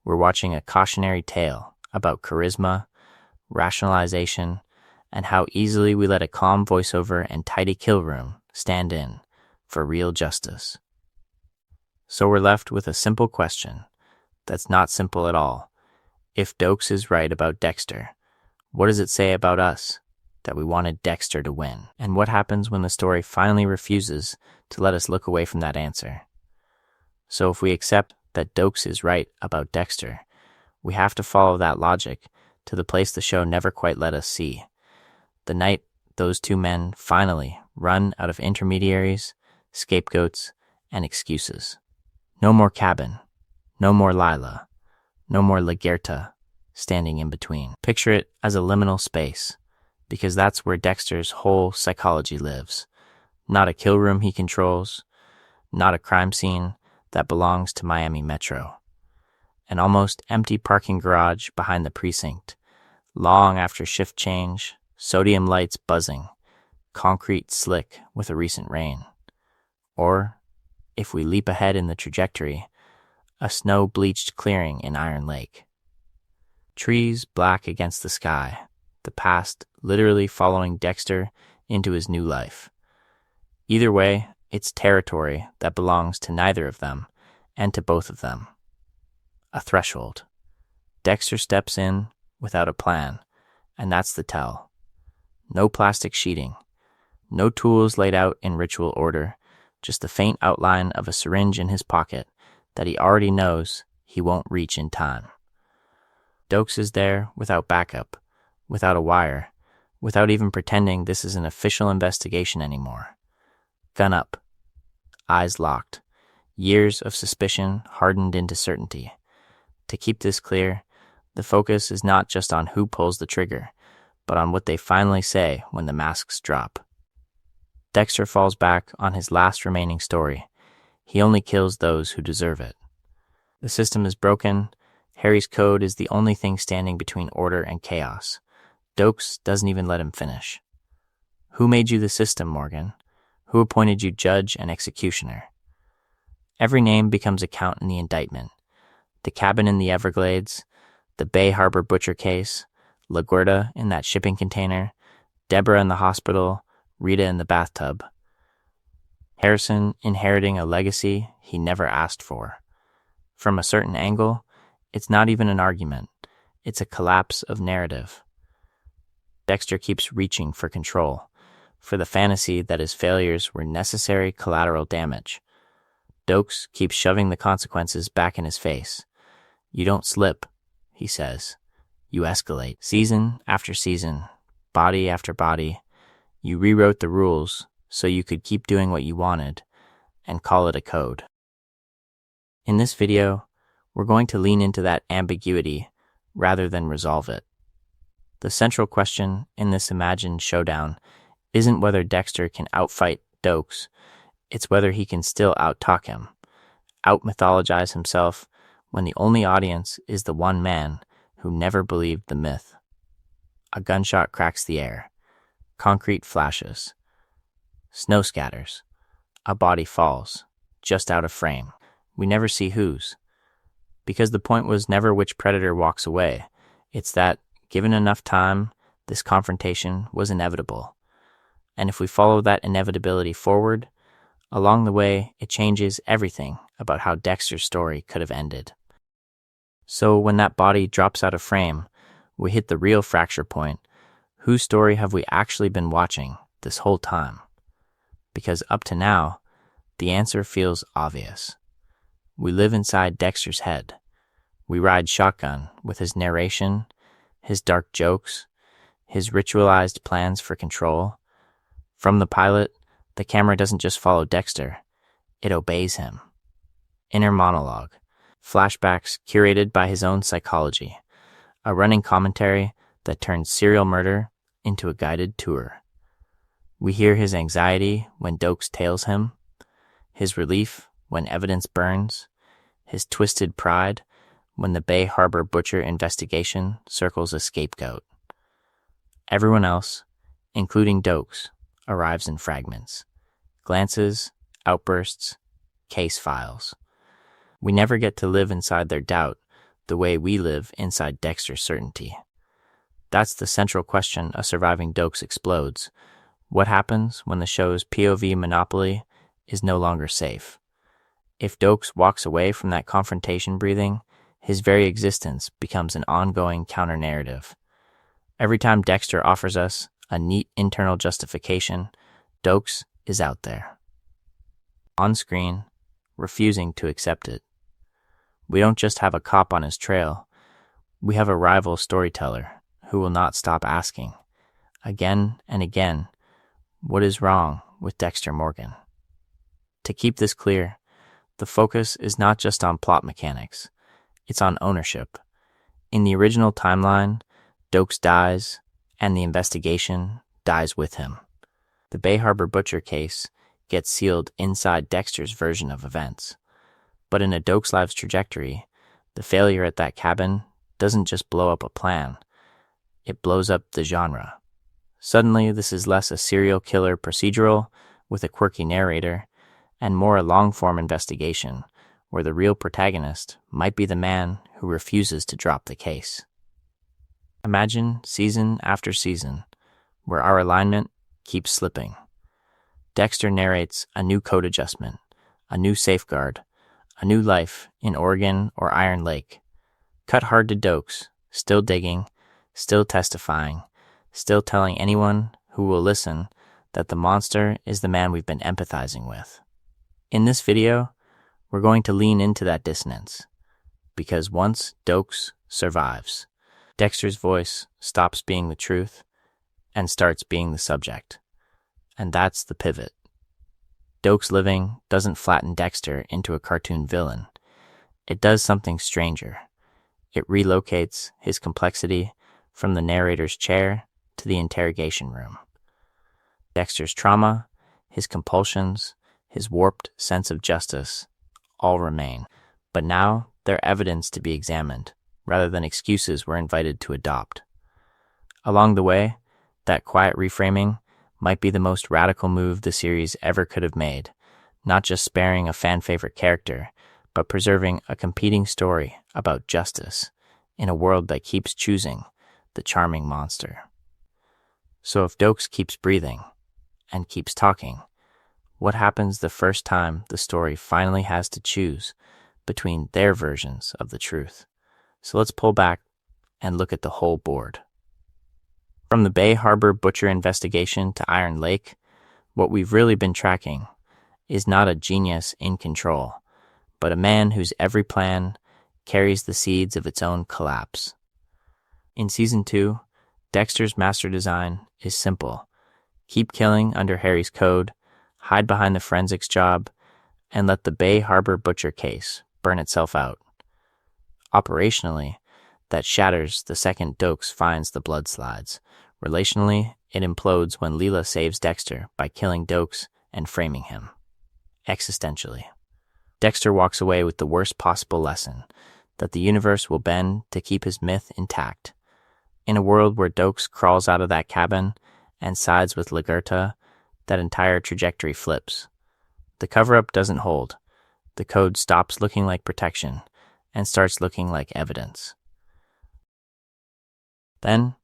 We're watching a cautionary tale about charisma, rationalization, and how easily we let a calm voiceover and tidy kill room stand in for real justice. So we're left with a simple question that's not simple at all. If Doakes is right about Dexter, what does it say about us that we wanted Dexter to win? And what happens when the story finally refuses to let us look away from that answer? So if we accept that Doakes is right about Dexter, we have to follow that logic to the place the show never quite let us see. The night those two men finally run out of intermediaries, scapegoats, and excuses. No more cabin, no more Lila, no more LaGuerta standing in between. Picture it as a liminal space, because that's where Dexter's whole psychology lives. Not a kill room he controls, not a crime scene that belongs to Miami Metro. An almost empty parking garage behind the precinct, long after shift change, sodium lights buzzing, concrete slick with a recent rain. Or, if we leap ahead in the trajectory, a snow-bleached clearing in Iron Lake. Trees black against the sky, the past literally following Dexter into his new life. Either way, it's territory that belongs to neither of them and to both of them. A threshold. Dexter steps in without a plan, and that's the tell. No plastic sheeting, no tools laid out in ritual order, just the faint outline of a syringe in his pocket that he already knows he won't reach in time. Doakes is there without backup, without a wire, without even pretending this is an official investigation anymore. Gun up, eyes locked, years of suspicion hardened into certainty. To keep this clear, the focus is not just on who pulls the trigger, but on what they finally say when the masks drop. Dexter falls back on his last remaining story. He only kills those who deserve it. The system is broken. Harry's code is the only thing standing between order and chaos. Doakes doesn't even let him finish. Who made you the system, Morgan? Who appointed you judge and executioner? Every name becomes a count in the indictment. The cabin in the Everglades, the Bay Harbor butcher case, LaGuerta in that shipping container, Deborah in the hospital, Rita in the bathtub. Harrison inheriting a legacy he never asked for. From a certain angle, it's not even an argument. It's a collapse of narrative. Dexter keeps reaching for control, for the fantasy that his failures were necessary collateral damage. Doakes keeps shoving the consequences back in his face. You don't slip, he says. You escalate. Season after season, body after body, you rewrote the rules so you could keep doing what you wanted and call it a code. In this video, we're going to lean into that ambiguity rather than resolve it. The central question in this imagined showdown isn't whether Dexter can outfight Doakes, it's whether he can still out-talk him, out-mythologize himself when the only audience is the one man who never believed the myth. A gunshot cracks the air. Concrete flashes. Snow scatters. A body falls, just out of frame. We never see whose. Because the point was never which predator walks away. It's that, given enough time, this confrontation was inevitable. And if we follow that inevitability forward, along the way, it changes everything about how Dexter's story could have ended. So when that body drops out of frame, we hit the real fracture point. Whose story have we actually been watching this whole time? Because up to now, the answer feels obvious. We live inside Dexter's head. We ride shotgun with his narration, his dark jokes, his ritualized plans for control. From the pilot, the camera doesn't just follow Dexter, it obeys him. Inner monologue, flashbacks curated by his own psychology, a running commentary that turns serial murder into a guided tour. We hear his anxiety when Doakes tails him, his relief when evidence burns, his twisted pride when the Bay Harbor butcher investigation circles a scapegoat. Everyone else, including Doakes, arrives in fragments. Glances, outbursts, case files. We never get to live inside their doubt the way we live inside Dexter's certainty. That's the central question a surviving Doakes explodes. What happens when the show's POV monopoly is no longer safe? If Doakes walks away from that confrontation breathing, his very existence becomes an ongoing counter-narrative. Every time Dexter offers us a neat internal justification, Doakes is out there, on screen, refusing to accept it. We don't just have a cop on his trail, we have a rival storyteller who will not stop asking, again and again, what is wrong with Dexter Morgan? To keep this clear, the focus is not just on plot mechanics, it's on ownership. In the original timeline, Doakes dies, and the investigation dies with him. The Bay Harbor butcher case gets sealed inside Dexter's version of events. But in a Doakes' life's trajectory, the failure at that cabin doesn't just blow up a plan, it blows up the genre. Suddenly, this is less a serial killer procedural with a quirky narrator, and more a long-form investigation where the real protagonist might be the man who refuses to drop the case. Imagine season after season, where our alignment keeps slipping. Dexter narrates a new code adjustment, a new safeguard, a new life in Oregon or Iron Lake. Cut hard to Doakes, still digging, still testifying, still telling anyone who will listen that the monster is the man we've been empathizing with. In this video, we're going to lean into that dissonance, because once Doakes survives, Dexter's voice stops being the truth and starts being the subject. And that's the pivot. Doakes living doesn't flatten Dexter into a cartoon villain. It does something stranger. It relocates his complexity from the narrator's chair to the interrogation room. Dexter's trauma, his compulsions, his warped sense of justice all remain, but now they're evidence to be examined, rather than excuses we're invited to adopt. Along the way, that quiet reframing might be the most radical move the series ever could have made, not just sparing a fan-favorite character, but preserving a competing story about justice in a world that keeps choosing the charming monster. So if Doakes keeps breathing and keeps talking, what happens the first time the story finally has to choose between their versions of the truth? So let's pull back and look at the whole board. From the Bay Harbor butcher investigation to Iron Lake, what we've really been tracking is not a genius in control, but a man whose every plan carries the seeds of its own collapse. In Season 2, Dexter's master design is simple. Keep killing under Harry's code, hide behind the forensics job, and let the Bay Harbor butcher case burn itself out. Operationally, that shatters the second Doakes finds the blood slides. Relationally, it implodes when Leela saves Dexter by killing Doakes and framing him. Existentially, Dexter walks away with the worst possible lesson, that the universe will bend to keep his myth intact. In a world where Doakes crawls out of that cabin and sides with Lagerta, that entire trajectory flips. The cover-up doesn't hold. The code stops looking like protection and starts looking like evidence. Then,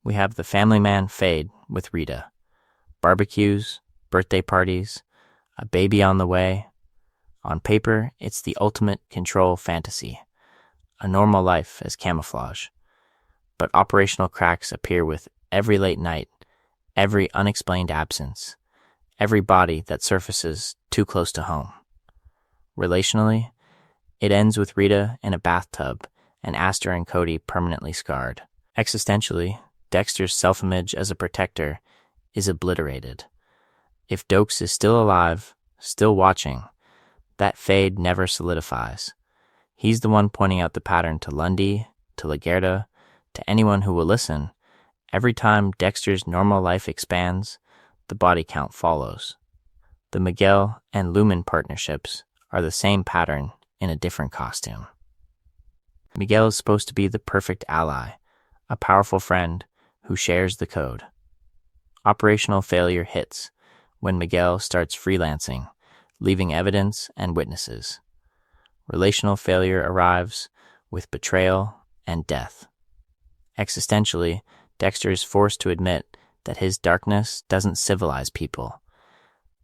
we have the family man fade with Rita. Barbecues, birthday parties, a baby on the way. On paper, it's the ultimate control fantasy, a normal life as camouflage. But operational cracks appear with every late night, every unexplained absence, every body that surfaces too close to home. Relationally, it ends with Rita in a bathtub and Aster and Cody permanently scarred. Existentially, Dexter's self-image as a protector is obliterated. If Doakes is still alive, still watching, that fade never solidifies. He's the one pointing out the pattern to Lundy, to Lagerta, to anyone who will listen. Every time Dexter's normal life expands, the body count follows. The Miguel and Lumen partnerships are the same pattern in a different costume. Miguel is supposed to be the perfect ally, a powerful friend who shares the code. Operational failure hits when Miguel starts freelancing, leaving evidence and witnesses. Relational failure arrives with betrayal and death. Existentially, Dexter is forced to admit that his darkness doesn't civilize people.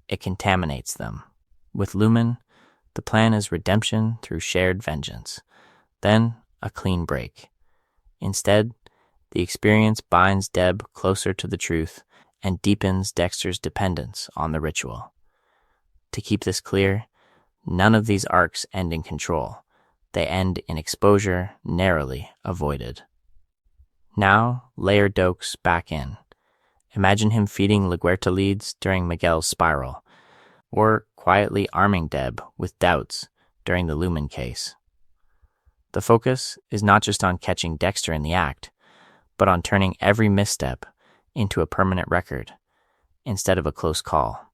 It contaminates them. With Lumen, the plan is redemption through shared vengeance, then a clean break. Instead, the experience binds Deb closer to the truth and deepens Dexter's dependence on the ritual. To keep this clear, none of these arcs end in control. They end in exposure narrowly avoided. Now, layer Doakes back in. Imagine him feeding Lagerta leads during Miguel's spiral, or quietly arming Deb with doubts during the Lumen case. The focus is not just on catching Dexter in the act, but on turning every misstep into a permanent record instead of a close call.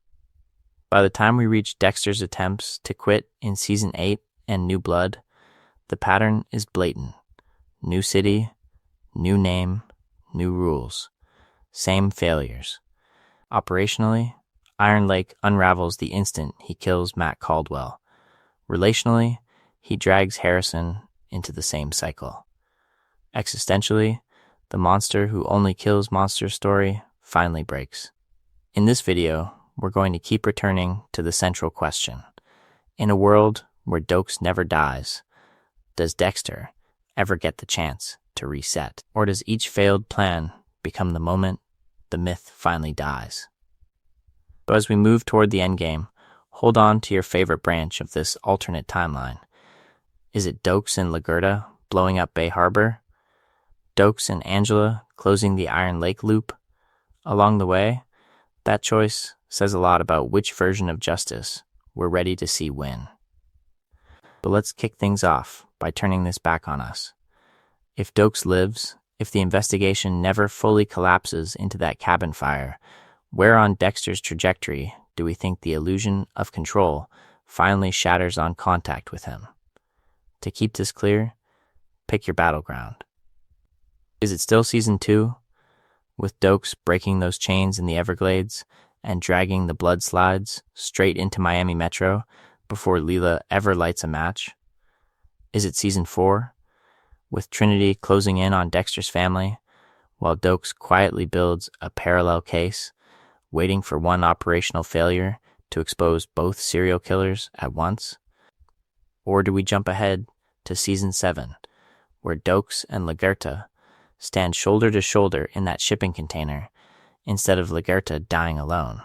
By the time we reach Dexter's attempts to quit in Season 8 and New Blood, the pattern is blatant. New city, new name, new rules, same failures. Operationally, Iron Lake unravels the instant he kills Matt Caldwell. Relationally, he drags Harrison into the same cycle. Existentially, the monster who only kills monsters story finally breaks. In this video, we're going to keep returning to the central question. In a world where Doakes never dies, does Dexter ever get the chance to reset? Or does each failed plan become the moment the myth finally dies? So as we move toward the endgame, hold on to your favorite branch of this alternate timeline. Is it Doakes and Lagerta blowing up Bay Harbor? Doakes and Angela closing the Iron Lake loop? Along the way, that choice says a lot about which version of justice we're ready to see win. But let's kick things off by turning this back on us. If Doakes lives, if the investigation never fully collapses into that cabin fire, where on Dexter's trajectory do we think the illusion of control finally shatters on contact with him? To keep this clear, pick your battleground. Is it still season 2, with Doakes breaking those chains in the Everglades and dragging the blood slides straight into Miami Metro before Leela ever lights a match? Is it season 4, with Trinity closing in on Dexter's family while Doakes quietly builds a parallel case, waiting for one operational failure to expose both serial killers at once? Or do we jump ahead to season 7, where Doakes and Lagerta stand shoulder to shoulder in that shipping container instead of Lagerta dying alone?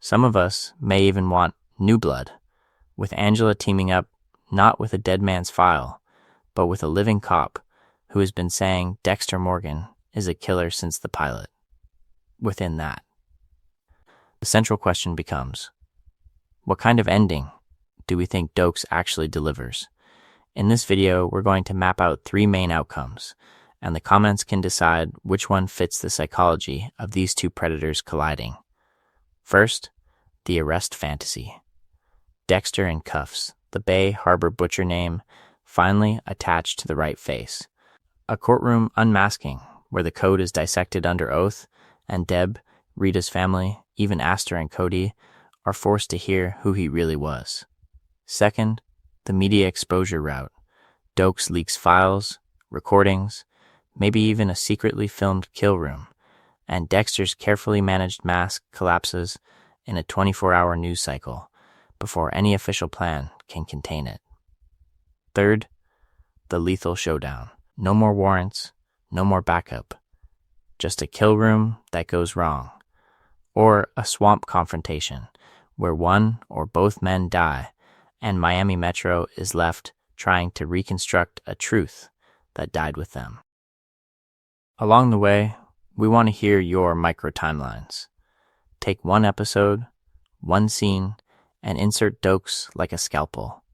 Some of us may even want new blood, with Angela teaming up not with a dead man's file, but with a living cop who has been saying Dexter Morgan is a killer since the pilot. Within that, the central question becomes, what kind of ending do we think Doakes actually delivers? In this video, we're going to map out 3 main outcomes, and the comments can decide which one fits the psychology of these two predators colliding. First, the arrest fantasy. Dexter in cuffs, the Bay Harbor butcher name finally attached to the right face. A courtroom unmasking where the code is dissected under oath, and Deb, Rita's family, even Astor and Cody are forced to hear who he really was. Second, the media exposure route. Doakes leaks files, recordings, maybe even a secretly filmed kill room, and Dexter's carefully managed mask collapses in a 24-hour news cycle before any official plan can contain it. Third, the lethal showdown. No more warrants, no more backup. Just a kill room that goes wrong. Or a swamp confrontation where one or both men die and Miami Metro is left trying to reconstruct a truth that died with them. Along the way, we want to hear your micro timelines. Take one episode, one scene, and insert Doakes like a scalpel.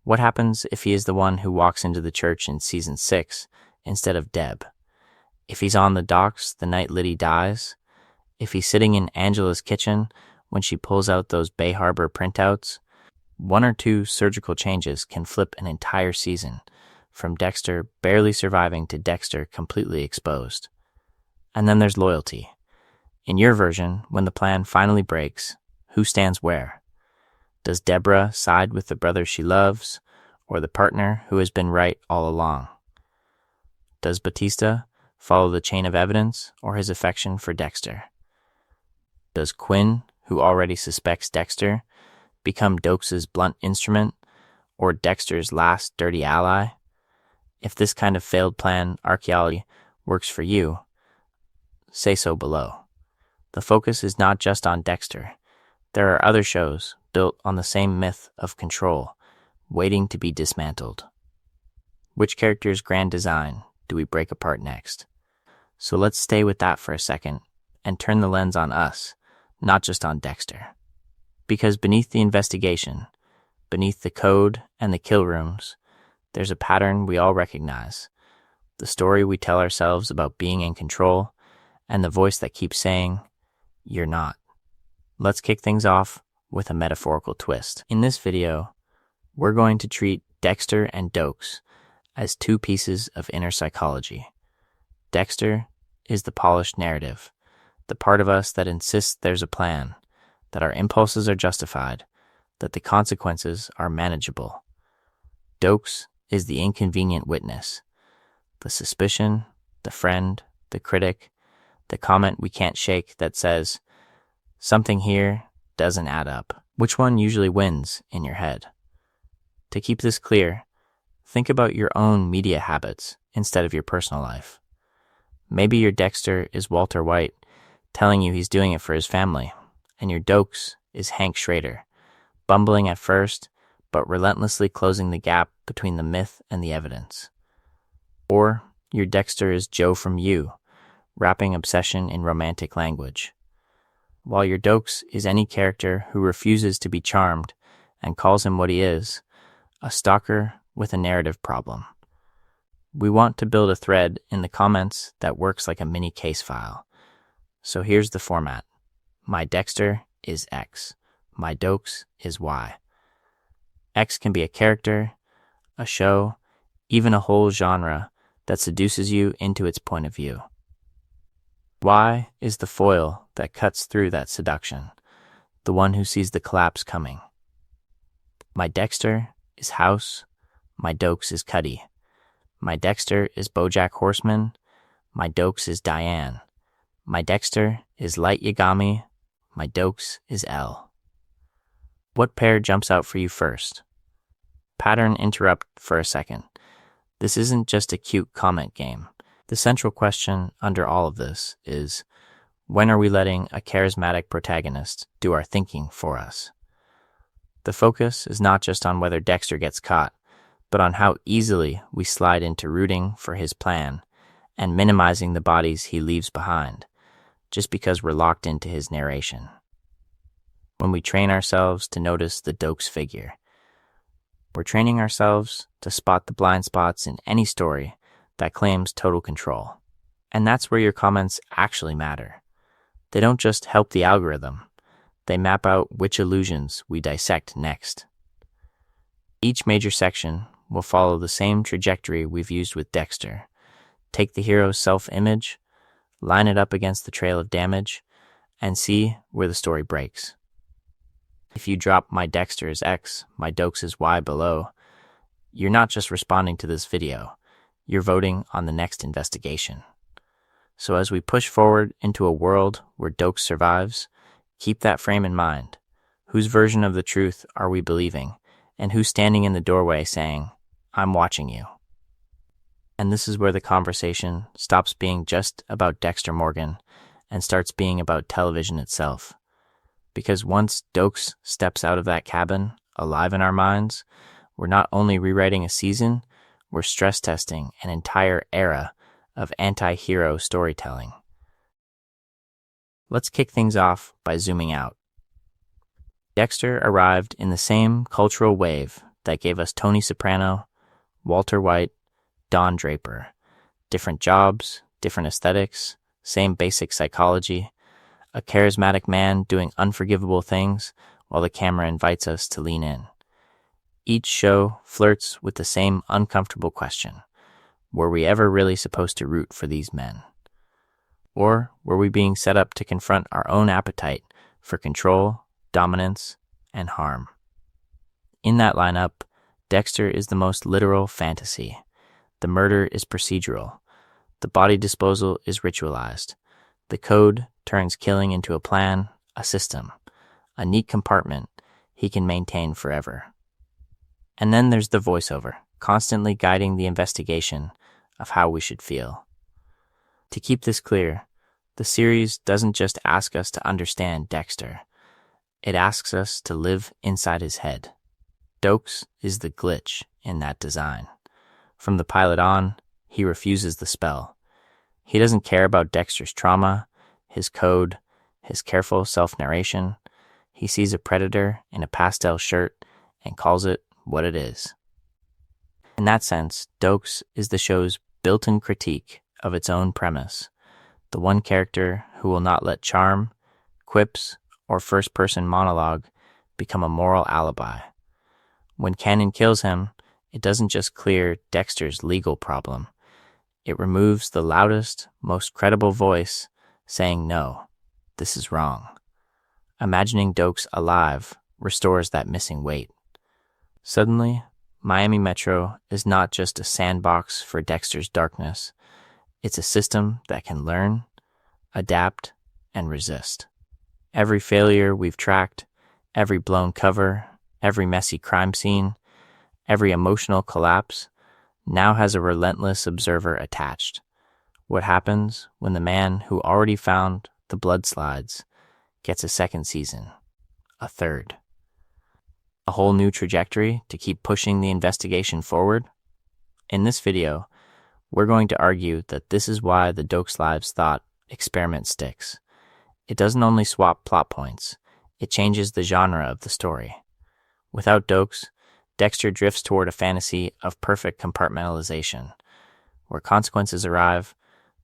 What happens if he is the one who walks into the church in season 6 instead of Deb? If he's on the docks the night Liddy dies? If he's sitting in Angela's kitchen when she pulls out those Bay Harbor printouts? 1 or 2 surgical changes can flip an entire season, from Dexter barely surviving to Dexter completely exposed. And then there's loyalty. In your version, when the plan finally breaks, who stands where? Does Deborah side with the brother she loves, or the partner who has been right all along? Does Batista follow the chain of evidence or his affection for Dexter? Does Quinn, who already suspects Dexter, become Doakes' blunt instrument or Dexter's last dirty ally? If this kind of failed plan archaeology works for you, say so below. The focus is not just on Dexter. There are other shows built on the same myth of control, waiting to be dismantled. Which character's grand design do we break apart next? So let's stay with that for a second and turn the lens on us, not just on Dexter. Because beneath the investigation, beneath the code and the kill rooms, there's a pattern we all recognize. The story we tell ourselves about being in control, and the voice that keeps saying, "You're not." Let's kick things off with a metaphorical twist. In this video, we're going to treat Dexter and Doakes as 2 pieces of inner psychology. Dexter is the polished narrative, the part of us that insists there's a plan, that our impulses are justified, that the consequences are manageable. Doakes is the inconvenient witness, the suspicion, the friend, the critic, the comment we can't shake that says, something here doesn't add up. Which one usually wins in your head? To keep this clear, think about your own media habits instead of your personal life. Maybe your Dexter is Walter White telling you he's doing it for his family, and your Doakes is Hank Schrader, bumbling at first, but relentlessly closing the gap between the myth and the evidence. Or your Dexter is Joe from You, wrapping obsession in romantic language. while your Doakes is any character who refuses to be charmed and calls him what he is, a stalker with a narrative problem. We want to build a thread in the comments that works like a mini case file. So here's the format. My Dexter is X. My Doakes is Y. X can be a character, a show, even a whole genre that seduces you into its point of view. Y is the foil that cuts through that seduction, the one who sees the collapse coming. My Dexter is House. My Doakes is Cuddy. My Dexter is BoJack Horseman. My Doakes is Diane. My Dexter is Light Yagami. My Doakes is L. What pair jumps out for you first? Pattern interrupt for a second. This isn't just a cute comment game. The central question under all of this is, when are we letting a charismatic protagonist do our thinking for us? The focus is not just on whether Dexter gets caught, but on how easily we slide into rooting for his plan and minimizing the bodies he leaves behind, just because we're locked into his narration. When we train ourselves to notice the Doakes figure, we're training ourselves to spot the blind spots in any story that claims total control. And that's where your comments actually matter. They don't just help the algorithm, they map out which illusions we dissect next. Each major section will follow the same trajectory we've used with Dexter. Take the hero's self-image, line it up against the trail of damage, and see where the story breaks. If you drop my Dexter is X, my Doakes is Y below, you're not just responding to this video, you're voting on the next investigation. So as we push forward into a world where Doakes survives, keep that frame in mind. Whose version of the truth are we believing, and who's standing in the doorway saying, "I'm watching you"? And this is where the conversation stops being just about Dexter Morgan and starts being about television itself. Because once Doakes steps out of that cabin, alive in our minds, we're not only rewriting a season, we're stress testing an entire era of anti-hero storytelling. Let's kick things off by zooming out. Dexter arrived in the same cultural wave that gave us Tony Soprano, Walter White, Don Draper. Different jobs, different aesthetics, same basic psychology. A charismatic man doing unforgivable things while the camera invites us to lean in. Each show flirts with the same uncomfortable question. Were we ever really supposed to root for these men? Or were we being set up to confront our own appetite for control, dominance, and harm? In that lineup, Dexter is the most literal fantasy. The murder is procedural. The body disposal is ritualized. The code turns killing into a plan, a system, a neat compartment he can maintain forever. And then there's the voiceover, constantly guiding the investigation of how we should feel. To keep this clear, the series doesn't just ask us to understand Dexter. It asks us to live inside his head. Doakes is the glitch in that design. From the pilot on, he refuses the spell. He doesn't care about Dexter's trauma, his code, his careful self-narration. He sees a predator in a pastel shirt and calls it what it is. In that sense, Doakes is the show's built-in critique of its own premise, the one character who will not let charm, quips, or first-person monologue become a moral alibi. When Cannon kills him, it doesn't just clear Dexter's legal problem. It removes the loudest, most credible voice saying, "No, this is wrong." Imagining Doakes alive restores that missing weight. Suddenly, Miami Metro is not just a sandbox for Dexter's darkness. It's a system that can learn, adapt, and resist. Every failure we've tracked, every blown cover, every messy crime scene, every emotional collapse now has a relentless observer attached. What happens when the man who already found the blood slides gets a second season, a third? A whole new trajectory to keep pushing the investigation forward? In this video, we're going to argue that this is why the Doakes Lives Thought experiment sticks. It doesn't only swap plot points, it changes the genre of the story. Without Doakes, Dexter drifts toward a fantasy of perfect compartmentalization, where consequences arrive,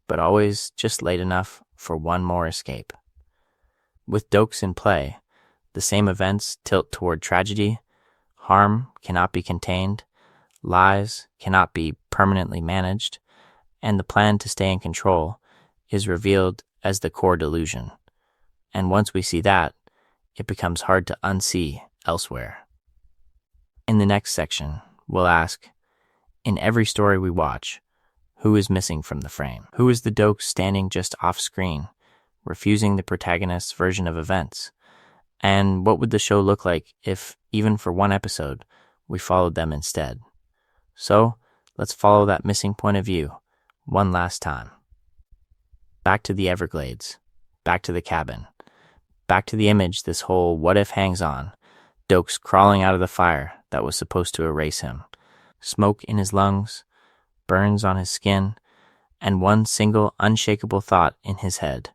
but always just late enough for one more escape. With Doakes in play, the same events tilt toward tragedy, harm cannot be contained, lies cannot be permanently managed, and the plan to stay in control is revealed as the core delusion. And once we see that, it becomes hard to unsee elsewhere. In the next section, we'll ask, in every story we watch, who is missing from the frame? Who is the Doakes standing just off screen, refusing the protagonist's version of events? And what would the show look like if, even for one episode, we followed them instead? So, let's follow that missing point of view one last time. Back to the Everglades, back to the cabin, back to the image this whole what if hangs on, Doakes crawling out of the fire that was supposed to erase him, smoke in his lungs, burns on his skin, and one single unshakable thought in his head: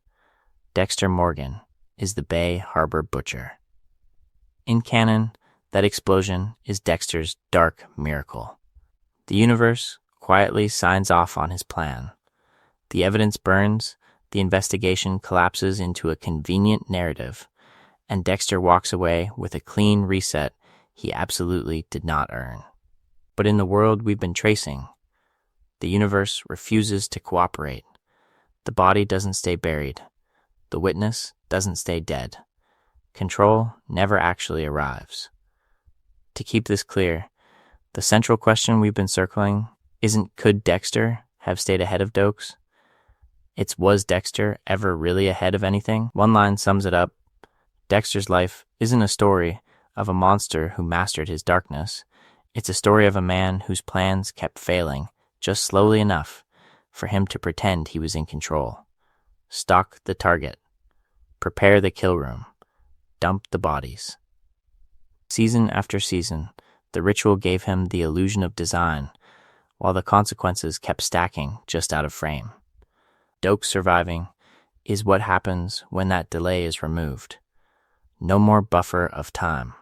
Dexter Morgan is the Bay Harbor Butcher. In canon, that explosion is Dexter's dark miracle. The universe quietly signs off on his plan. The evidence burns, the investigation collapses into a convenient narrative, and Dexter walks away with a clean reset he absolutely did not earn. But in the world we've been tracing, the universe refuses to cooperate. The body doesn't stay buried. The witness doesn't stay dead. Control never actually arrives. To keep this clear, the central question we've been circling isn't could Dexter have stayed ahead of Doakes? It's was Dexter ever really ahead of anything? One line sums it up. Dexter's life isn't a story of a monster who mastered his darkness. It's a story of a man whose plans kept failing just slowly enough for him to pretend he was in control. Stalk the target. Prepare the kill room. Dump the bodies. Season after season, the ritual gave him the illusion of design, while the consequences kept stacking just out of frame. Doakes surviving is what happens when that delay is removed. No more buffer of time.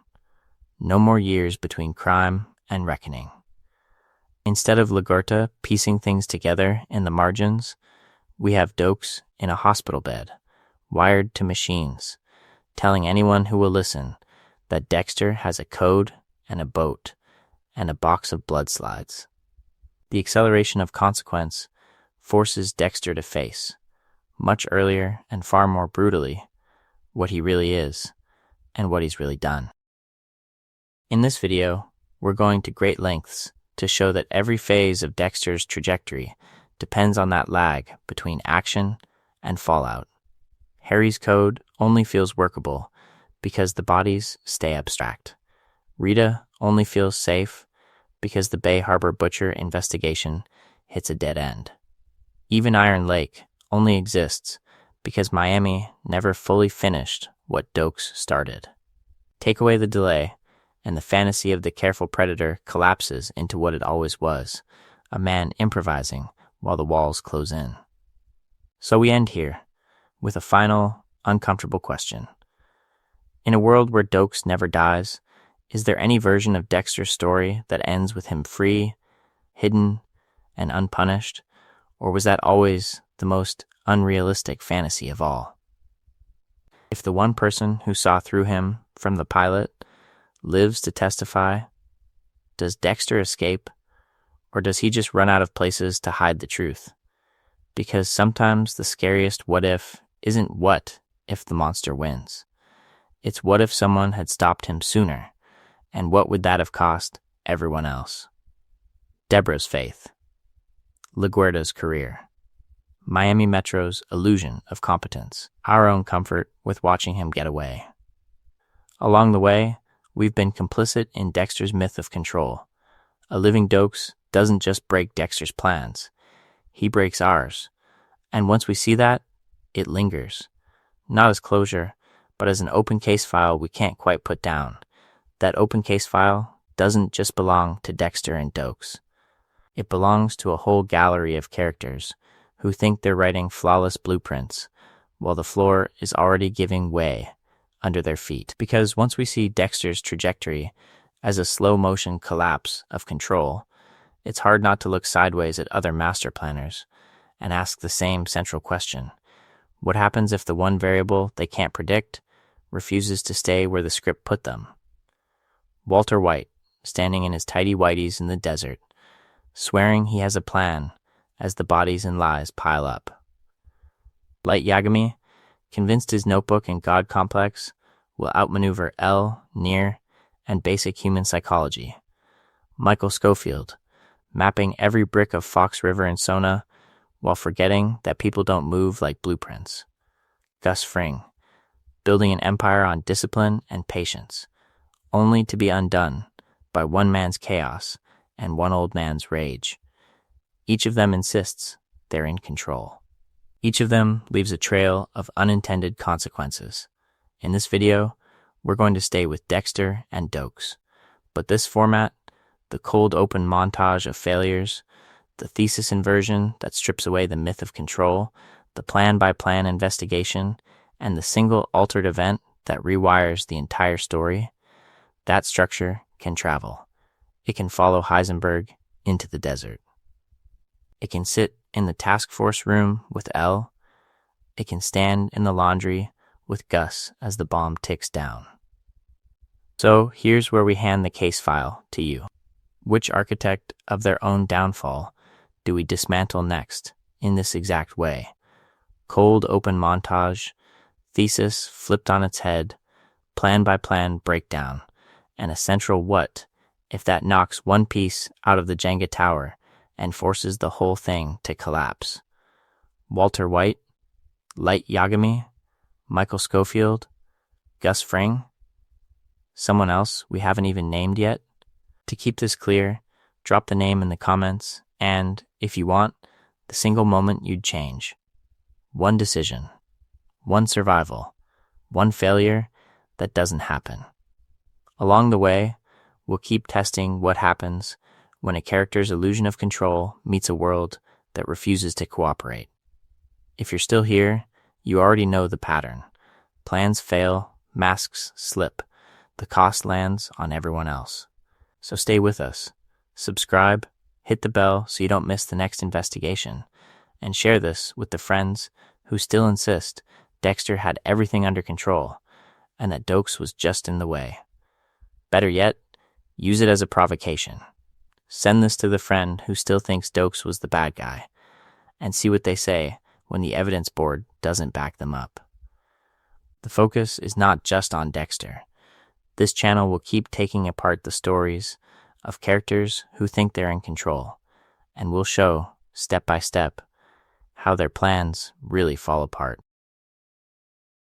No more years between crime and reckoning. Instead of Laguerta piecing things together in the margins, we have Doakes in a hospital bed, wired to machines, telling anyone who will listen that Dexter has a code and a boat and a box of blood slides. The acceleration of consequence forces Dexter to face, much earlier and far more brutally, what he really is and what he's really done. In this video, we're going to great lengths to show that every phase of Dexter's trajectory depends on that lag between action and fallout. Harry's code only feels workable because the bodies stay abstract. Rita only feels safe because the Bay Harbor Butcher investigation hits a dead end. Even Iron Lake only exists because Miami never fully finished what Doakes started. Take away the delay, and the fantasy of the careful predator collapses into what it always was, a man improvising while the walls close in. So we end here with a final, uncomfortable question. In a world where Doakes never dies, is there any version of Dexter's story that ends with him free, hidden, and unpunished? Or was that always the most unrealistic fantasy of all? If the one person who saw through him from the pilot lives to testify, does Dexter escape, or does he just run out of places to hide the truth? Because sometimes the scariest what if isn't what if the monster wins. It's what if someone had stopped him sooner, and what would that have cost everyone else? Deborah's faith. LaGuardia's career. Miami Metro's illusion of competence. Our own comfort with watching him get away. Along the way, we've been complicit in Dexter's myth of control. A living Doakes doesn't just break Dexter's plans. He breaks ours. And once we see that, it lingers. Not as closure, but as an open case file we can't quite put down. That open case file doesn't just belong to Dexter and Doakes. It belongs to a whole gallery of characters who think they're writing flawless blueprints while the floor is already giving way under their feet. Because once we see Dexter's trajectory as a slow motion collapse of control, it's hard not to look sideways at other master planners and ask the same central question. What happens if the one variable they can't predict refuses to stay where the script put them? Walter White, standing in his tidy whities in the desert, swearing he has a plan as the bodies and lies pile up. Light Yagami, convinced his notebook and God complex will outmaneuver L, Near, and basic human psychology. Michael Schofield, mapping every brick of Fox River and Sona while forgetting that people don't move like blueprints. Gus Fring, building an empire on discipline and patience, only to be undone by one man's chaos and one old man's rage. Each of them insists they're in control. Each of them leaves a trail of unintended consequences. In this video, we're going to stay with Dexter and Doakes, but this format, the cold open montage of failures, the thesis inversion that strips away the myth of control, the plan-by-plan investigation, and the single altered event that rewires the entire story, that structure can travel. It can follow Heisenberg into the desert. It can sit in the task force room with L. It can stand in the laundry with Gus as the bomb ticks down. So here's where we hand the case file to you. Which architect of their own downfall do we dismantle next in this exact way? Cold open montage, thesis flipped on its head, plan-by-plan breakdown, and a central what if that knocks one piece out of the Jenga tower and forces the whole thing to collapse. Walter White, Light Yagami, Michael Schofield, Gus Fring, someone else we haven't even named yet? To keep this clear, drop the name in the comments and, if you want, the single moment you'd change. One decision, one survival, one failure that doesn't happen. Along the way, we'll keep testing what happens when a character's illusion of control meets a world that refuses to cooperate. If you're still here, you already know the pattern. Plans fail, masks slip, the cost lands on everyone else. So stay with us, subscribe, hit the bell so you don't miss the next investigation, and share this with the friends who still insist Dexter had everything under control and that Doakes was just in the way. Better yet, use it as a provocation. Send this to the friend who still thinks Doakes was the bad guy, and see what they say when the evidence board doesn't back them up. The focus is not just on Dexter. This channel will keep taking apart the stories of characters who think they're in control, and we'll show, step by step, how their plans really fall apart.